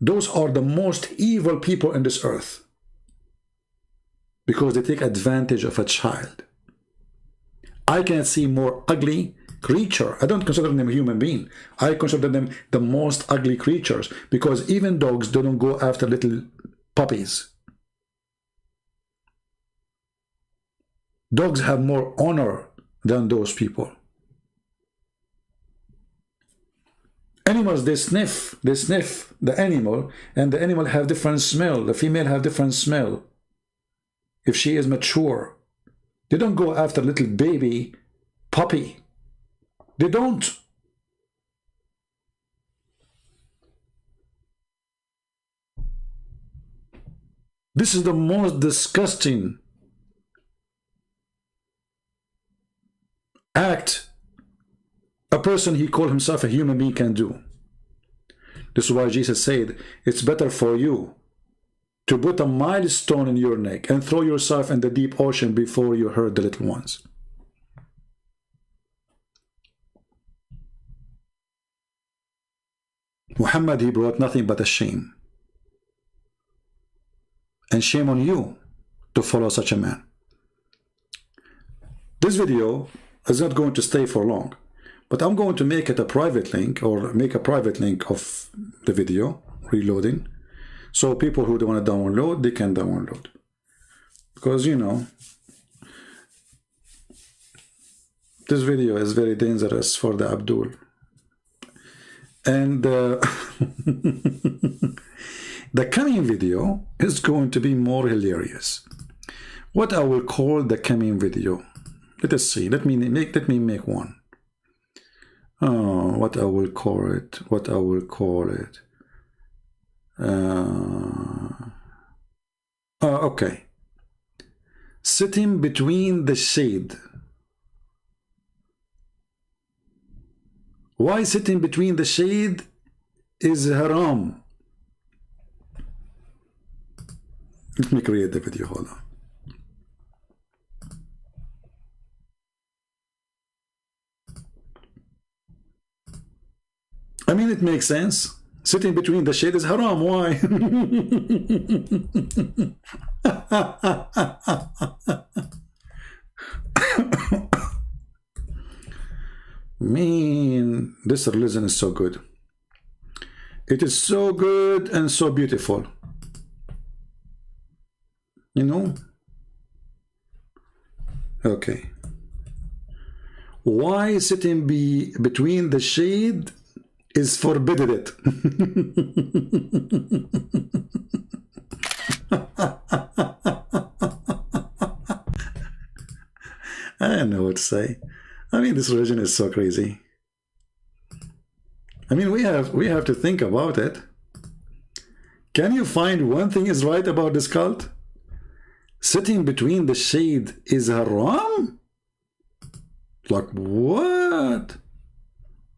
Those are the most evil people in this earth. Because they take advantage of a child. I can't see more ugly creature. I don't consider them a human being. I consider them the most ugly creatures, because even dogs don't go after little puppies. Dogs have more honor than those people. Animals, they sniff the animal, and the animal have different smell. The female have different smell. If she is mature, they don't go after little baby puppy. They don't. This is the most disgusting act a person he called himself a human being can do. This is why Jesus said, it's better for you to put a milestone in your neck and throw yourself in the deep ocean before you hurt the little ones. Muhammad, he brought nothing but a shame. And shame on you to follow such a man. This video is not going to stay for long, but I'm going to make it a private link, or make a private link of the video, reloading, so people who don't want to download, they can download. Because, you know, This video is very dangerous for the Abdul. And the coming video is going to be more hilarious. What I will call the coming video. Let us see. Let me make one. Oh, what I will call it. What I will call it. Okay. Sitting between the shade. Why sitting between the shade is haram? Let me create the video. Hold on. I mean, it makes sense. Sitting between the shade is haram. Why? Man, this religion is so good. It is so good and so beautiful. You know? Okay. Why sitting between the shade is forbidden it. I don't know what to say. I mean, this religion is so crazy. I mean, we have to think about it. Can you find one thing is right about this cult? Sitting between the shade is haram? Like what?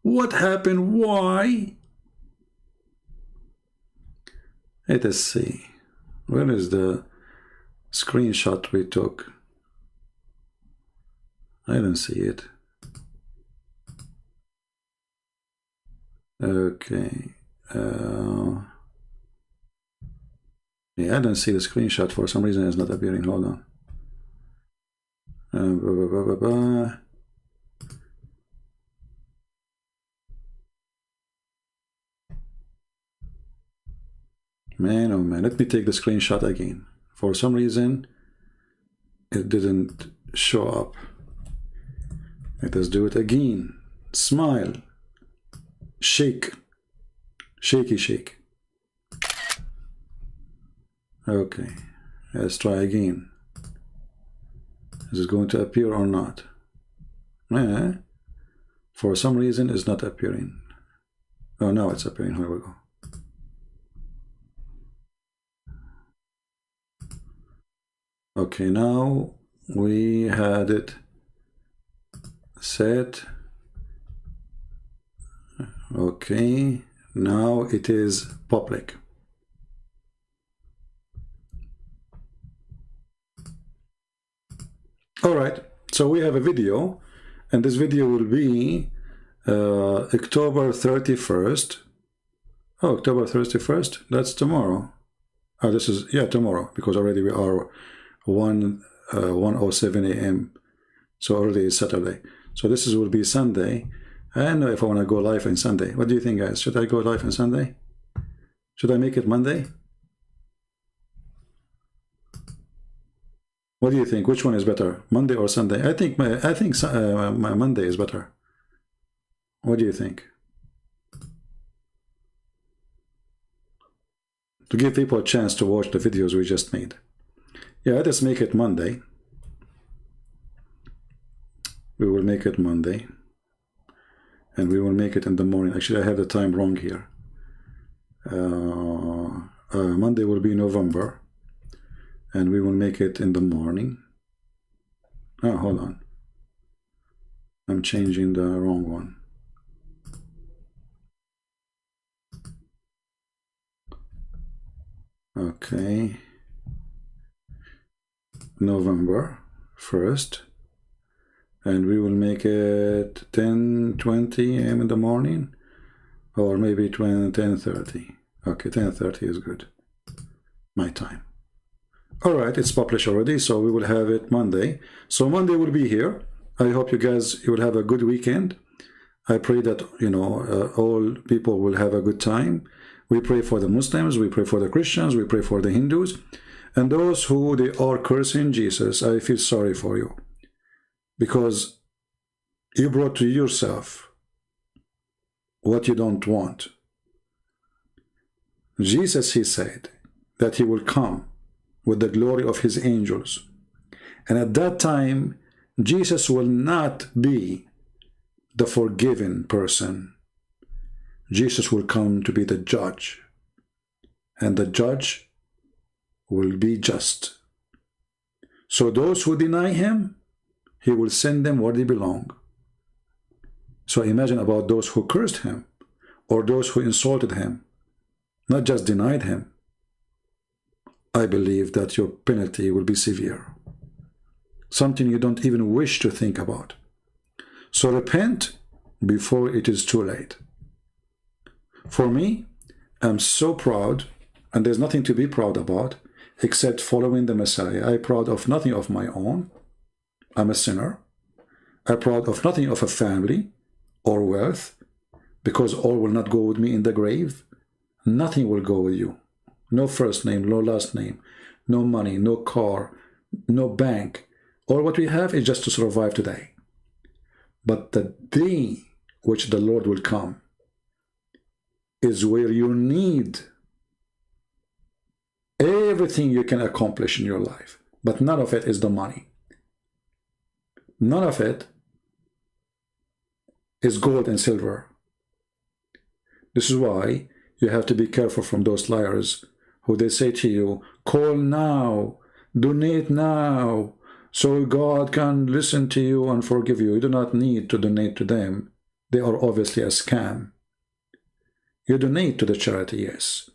What happened? Why? Let us see. Where is the screenshot we took? I don't see it. Okay. Yeah, I don't see the screenshot. For some reason it's not appearing. Hold on. Man, oh man, let me take the screenshot again. For some reason, it didn't show up. Let us do it again. Smile. Shake. Shaky shake. Okay, let's try again. Is it going to appear or not? For some reason, it's not appearing. Oh, now it's appearing. Here we go. Okay, now we had it set. Okay, now it is public. All right, so we have a video, and this video will be October 31st. Oh, October 31st? That's tomorrow. Oh, this is, yeah, tomorrow, because already we are 1:07 a.m. So already is Saturday. So this will be Sunday. I don't know if I want to go live on Sunday. What do you think, guys? Should I go live on Sunday? Should I make it Monday? What do you think? Which one is better, Monday or Sunday? I think my Monday is better. What do you think? To give people a chance to watch the videos we just made. Yeah, let us make it Monday. We will make it Monday. And we will make it in the morning. Actually, I have the time wrong here. Monday will be November. And we will make it in the morning. Oh, hold on. I'm changing the wrong one. Okay. November 1st. And we will make it 10:20 a.m. in the morning. Or maybe 10:30. Okay, 10:30 is good. My time. All right, it's published already, so we will have it Monday. So Monday will be here. I hope you guys, you will have a good weekend. I pray that, you know, all people will have a good time. We pray for the Muslims, we pray for the Christians, we pray for the Hindus. And those who they are cursing Jesus, I feel sorry for you. Because You brought to yourself what you don't want. Jesus, he said that he will come with the glory of his angels. And at that time, Jesus will not be the forgiven person. Jesus will come to be the judge. And the judge will be just. So those who deny him, he will send them where they belong. So imagine about those who cursed him, or those who insulted him, not just denied him. I believe that your penalty will be severe. Something you don't even wish to think about. So repent before it is too late. For me, I'm so proud, and there's nothing to be proud about except following the Messiah. I'm proud of nothing of my own. I'm a sinner. I'm proud of nothing of a family or wealth, because all will not go with me in the grave. Nothing will go with you. No first name, no last name, no money, no car, no bank. All what we have is just to survive today. But the day which the Lord will come is where you need everything you can accomplish in your life. But none of it is the money. None of it is gold and silver. This is why you have to be careful from those liars who they say to you, call now, donate now, so God can listen to you and forgive you. You do not need to donate to them. They are obviously a scam. You donate to the charity, yes,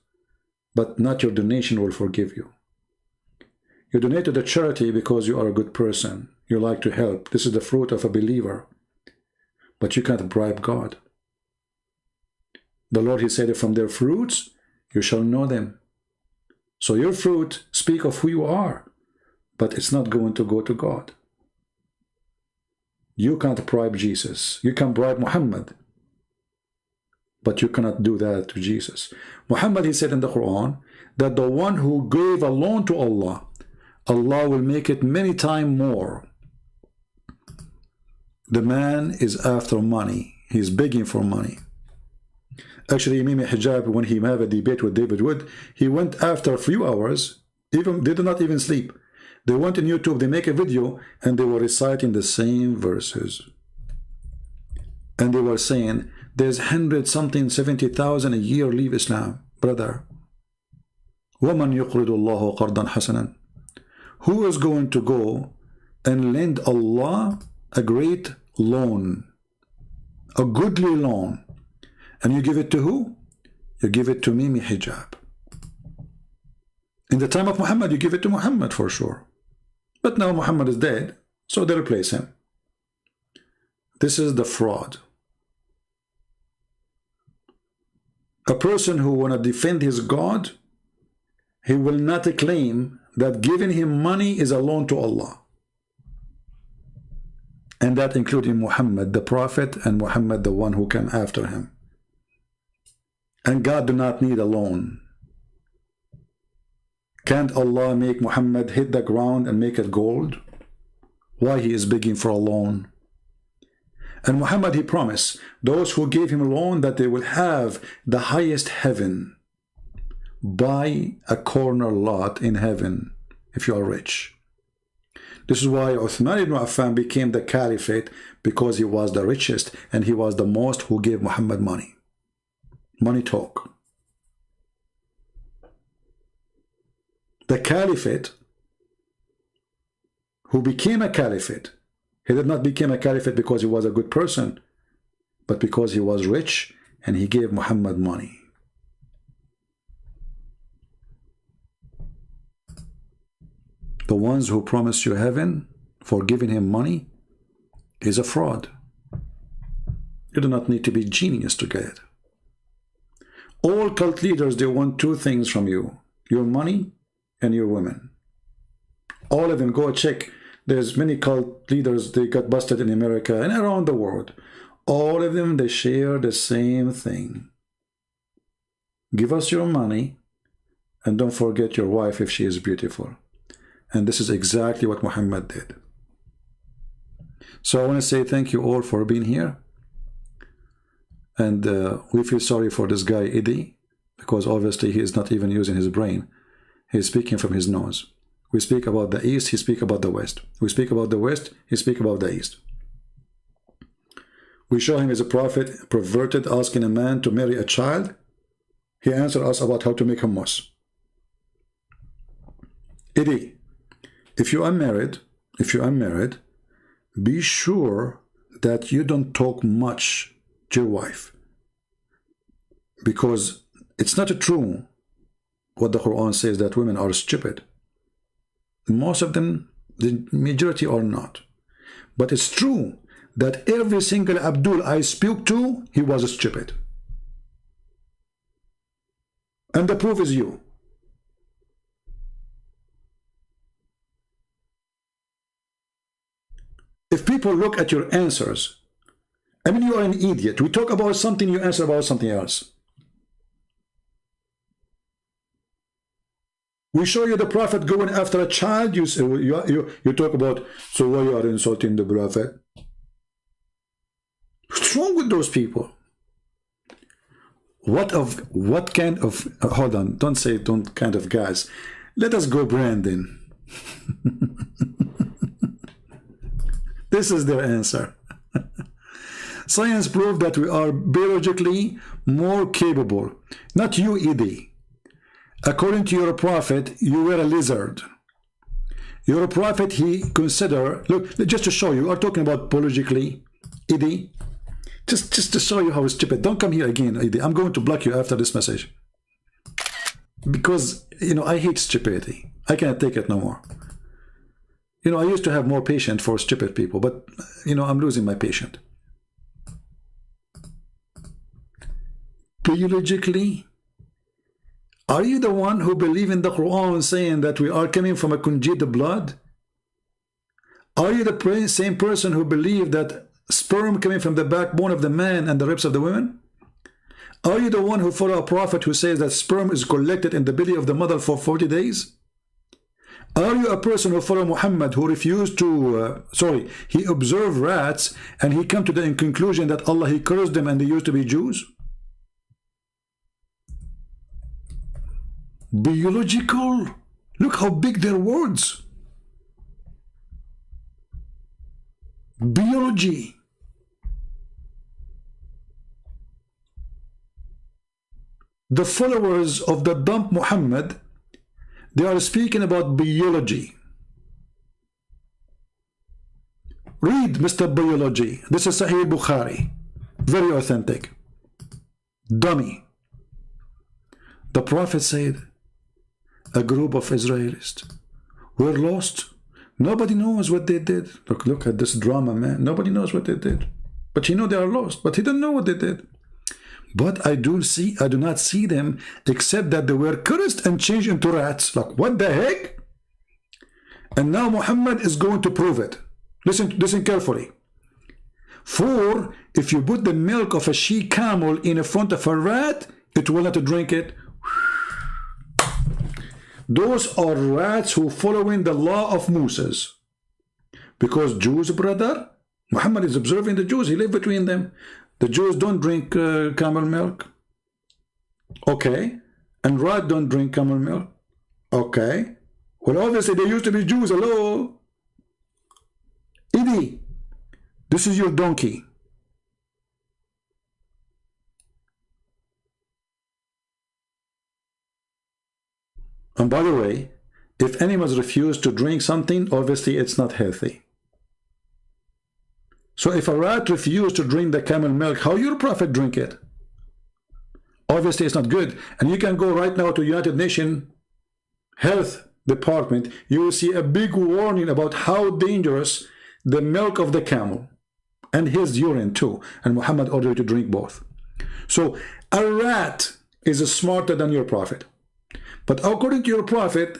but not your donation will forgive you. You donate to the charity because you are a good person. You like to help. This is the fruit of a believer. But you can't bribe God. The Lord, he said, from their fruits you shall know them. So your fruit speak of who you are, but it's not going to go to God. You can't bribe Jesus. You can bribe Muhammad, but you cannot do that to Jesus. Muhammad, he said in the Quran, that the one who gave alone to Allah, Allah will make it many times more. The man is after money. He's begging for money. Actually, Imam Hijab, when he had a debate with David Wood, he went after a few hours, they did not even sleep. They went on YouTube, they make a video, and they were reciting the same verses. And they were saying, there's 100-something, 70,000 a year leave Islam. Brother, وَمَنْ يُقْرِضُ اللَّهُ قَرْضًا حَسَنًا. Who is going to go and lend Allah a great loan, a goodly loan, and you give it to who? You give it to Mimi Hijab. In the time of Muhammad, you give it to Muhammad for sure. But now Muhammad is dead, so they replace him. This is the fraud. A person who want to defend his God, he will not claim that giving him money is a loan to Allah. And that including Muhammad, the prophet, and Muhammad, the one who came after him. And God do not need a loan. Can't Allah make Muhammad hit the ground and make it gold? Why he is begging for a loan? And Muhammad, he promised those who gave him a loan that they will have the highest heaven. Buy a corner lot in heaven if you are rich. This is why Uthman ibn Affan became the caliphate, because he was the richest and he was the most who gave Muhammad money. Money talk. The caliphate who became a caliphate, he did not become a caliphate because he was a good person, but because he was rich and he gave Muhammad money. The ones who promise you heaven for giving him money is a fraud. You do not need to be genius to get it. All cult leaders, they want two things from you: your money and your women. All of them, go check. There's many cult leaders, they got busted in America and around the world. All of them, they share the same thing. Give us your money and don't forget your wife if she is beautiful. And this is exactly what Muhammad did. So I want to say thank you all for being here. And we feel sorry for this guy, Eddie, because obviously he is not even using his brain. He's speaking from his nose. We speak about the East, he speaks about the West. We speak about the West, he speaks about the East. We show him as a prophet, perverted, asking a man to marry a child. He answered us about how to make hummus. Eddie, if you are married, be sure that you don't talk much to your wife, because it's not true what the Quran says that women are stupid. Most of them, the majority are not. But it's true that every single Abdul I spoke to, he was stupid. And the proof is you. If people look at your answers, I mean, you are an idiot. We talk about something, you answer about something else. We show you the prophet going after a child, you say, you talk about, so why you are insulting the prophet? What's wrong with those people? What kind of, hold on, don't say don't kind of guys. Let us go Brandon. This is their answer. Science proved that we are biologically more capable. Not you, Eddie. According to your prophet, you were a lizard. Your prophet, he considered, look, just to show you, we are talking about biologically, Eddie. Just to show you how stupid. Don't come here again, Eddie. I'm going to block you after this message. Because, you know, I hate stupidity. I can't take it no more. You know, I used to have more patience for stupid people, but, you know, I'm losing my patience. Biologically, are you the one who believe in the Quran saying that we are coming from a congealed blood? Are you the same person who believe that sperm coming from the backbone of the man and the ribs of the women? Are you the one who follow a prophet who says that sperm is collected in the belly of the mother for 40 days? Are you a person who follow Muhammad who refused to, he observed rats and he come to the conclusion that Allah, he cursed them and they used to be Jews? Biological. Look how big their words. Biology. The followers of the dumb Muhammad, they are speaking about biology. Read Mr. Biology. This is Sahih Bukhari. Very authentic. Dummy. The Prophet said, a group of Israelis were lost. Nobody knows what they did. Look at this drama, man. Nobody knows what they did. But you know they are lost. But he don't know what they did. But I do not see them except that they were cursed and changed into rats. Like, what the heck? And now Muhammad is going to prove it. Listen carefully. For if you put the milk of a she camel in front of a rat, it will not drink it. Those are rats who following the law of Moses. Because Jews, brother, Muhammad is observing the Jews. He lived between them. The Jews don't drink camel milk. Okay. And rat don't drink camel milk. Okay. Well, obviously they used to be Jews. Hello. Eddie, this is your donkey. And by the way, if animals refuse to drink something, obviously it's not healthy. So if a rat refuses to drink the camel milk, how your prophet drink it? Obviously it's not good. And you can go right now to United Nations Health Department. You will see a big warning about how dangerous the milk of the camel and his urine too. And Muhammad ordered you to drink both. So a rat is smarter than your prophet. But according to your prophet,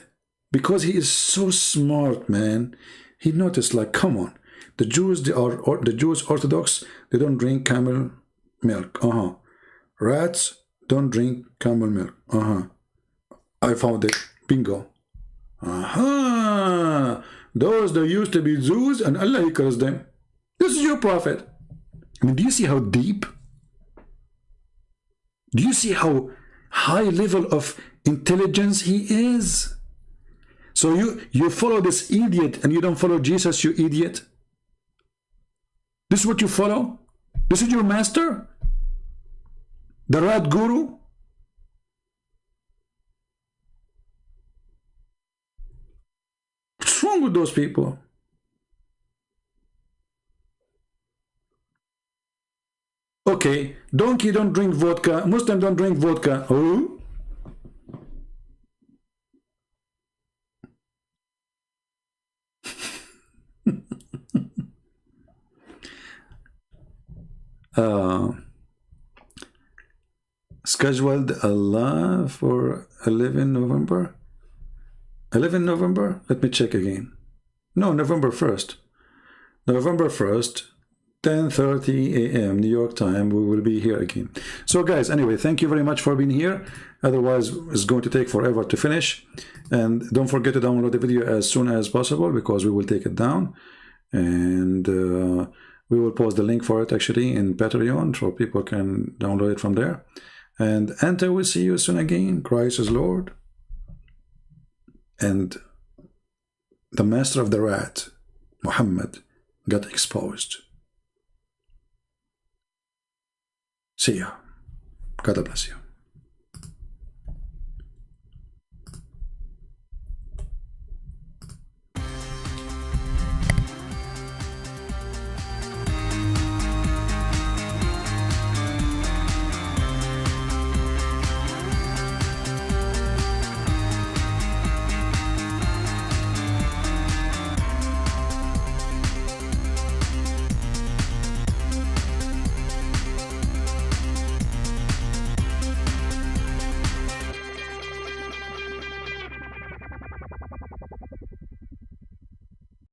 because he is so smart, man, he noticed, like, come on, the Jews, the Jews Orthodox, they don't drink camel milk. Rats don't drink camel milk. I found it. Bingo. Those that used to be Jews, and Allah, he cursed them. This is your prophet. I mean, do you see how deep? Do you see how high level of intelligence he is? So you follow this idiot and you don't follow Jesus, you idiot? This is what you follow? This is your master? The rat guru? What's wrong with those people? Okay, donkey don't drink vodka, Muslim don't drink vodka. Oh? Scheduled Allah for 11 November? 11 November? Let me check again. No, November 1st. November 1st, 10:30 a.m. New York time, we will be here again. So guys, anyway, thank you very much for being here. Otherwise, it's going to take forever to finish. And don't forget to download the video as soon as possible, because we will take it down. And we will post the link for it actually in Patreon, so people can download it from there. And until we see you soon again, Christ is Lord. And the master of the rat, Muhammad, got exposed. See ya. God bless you.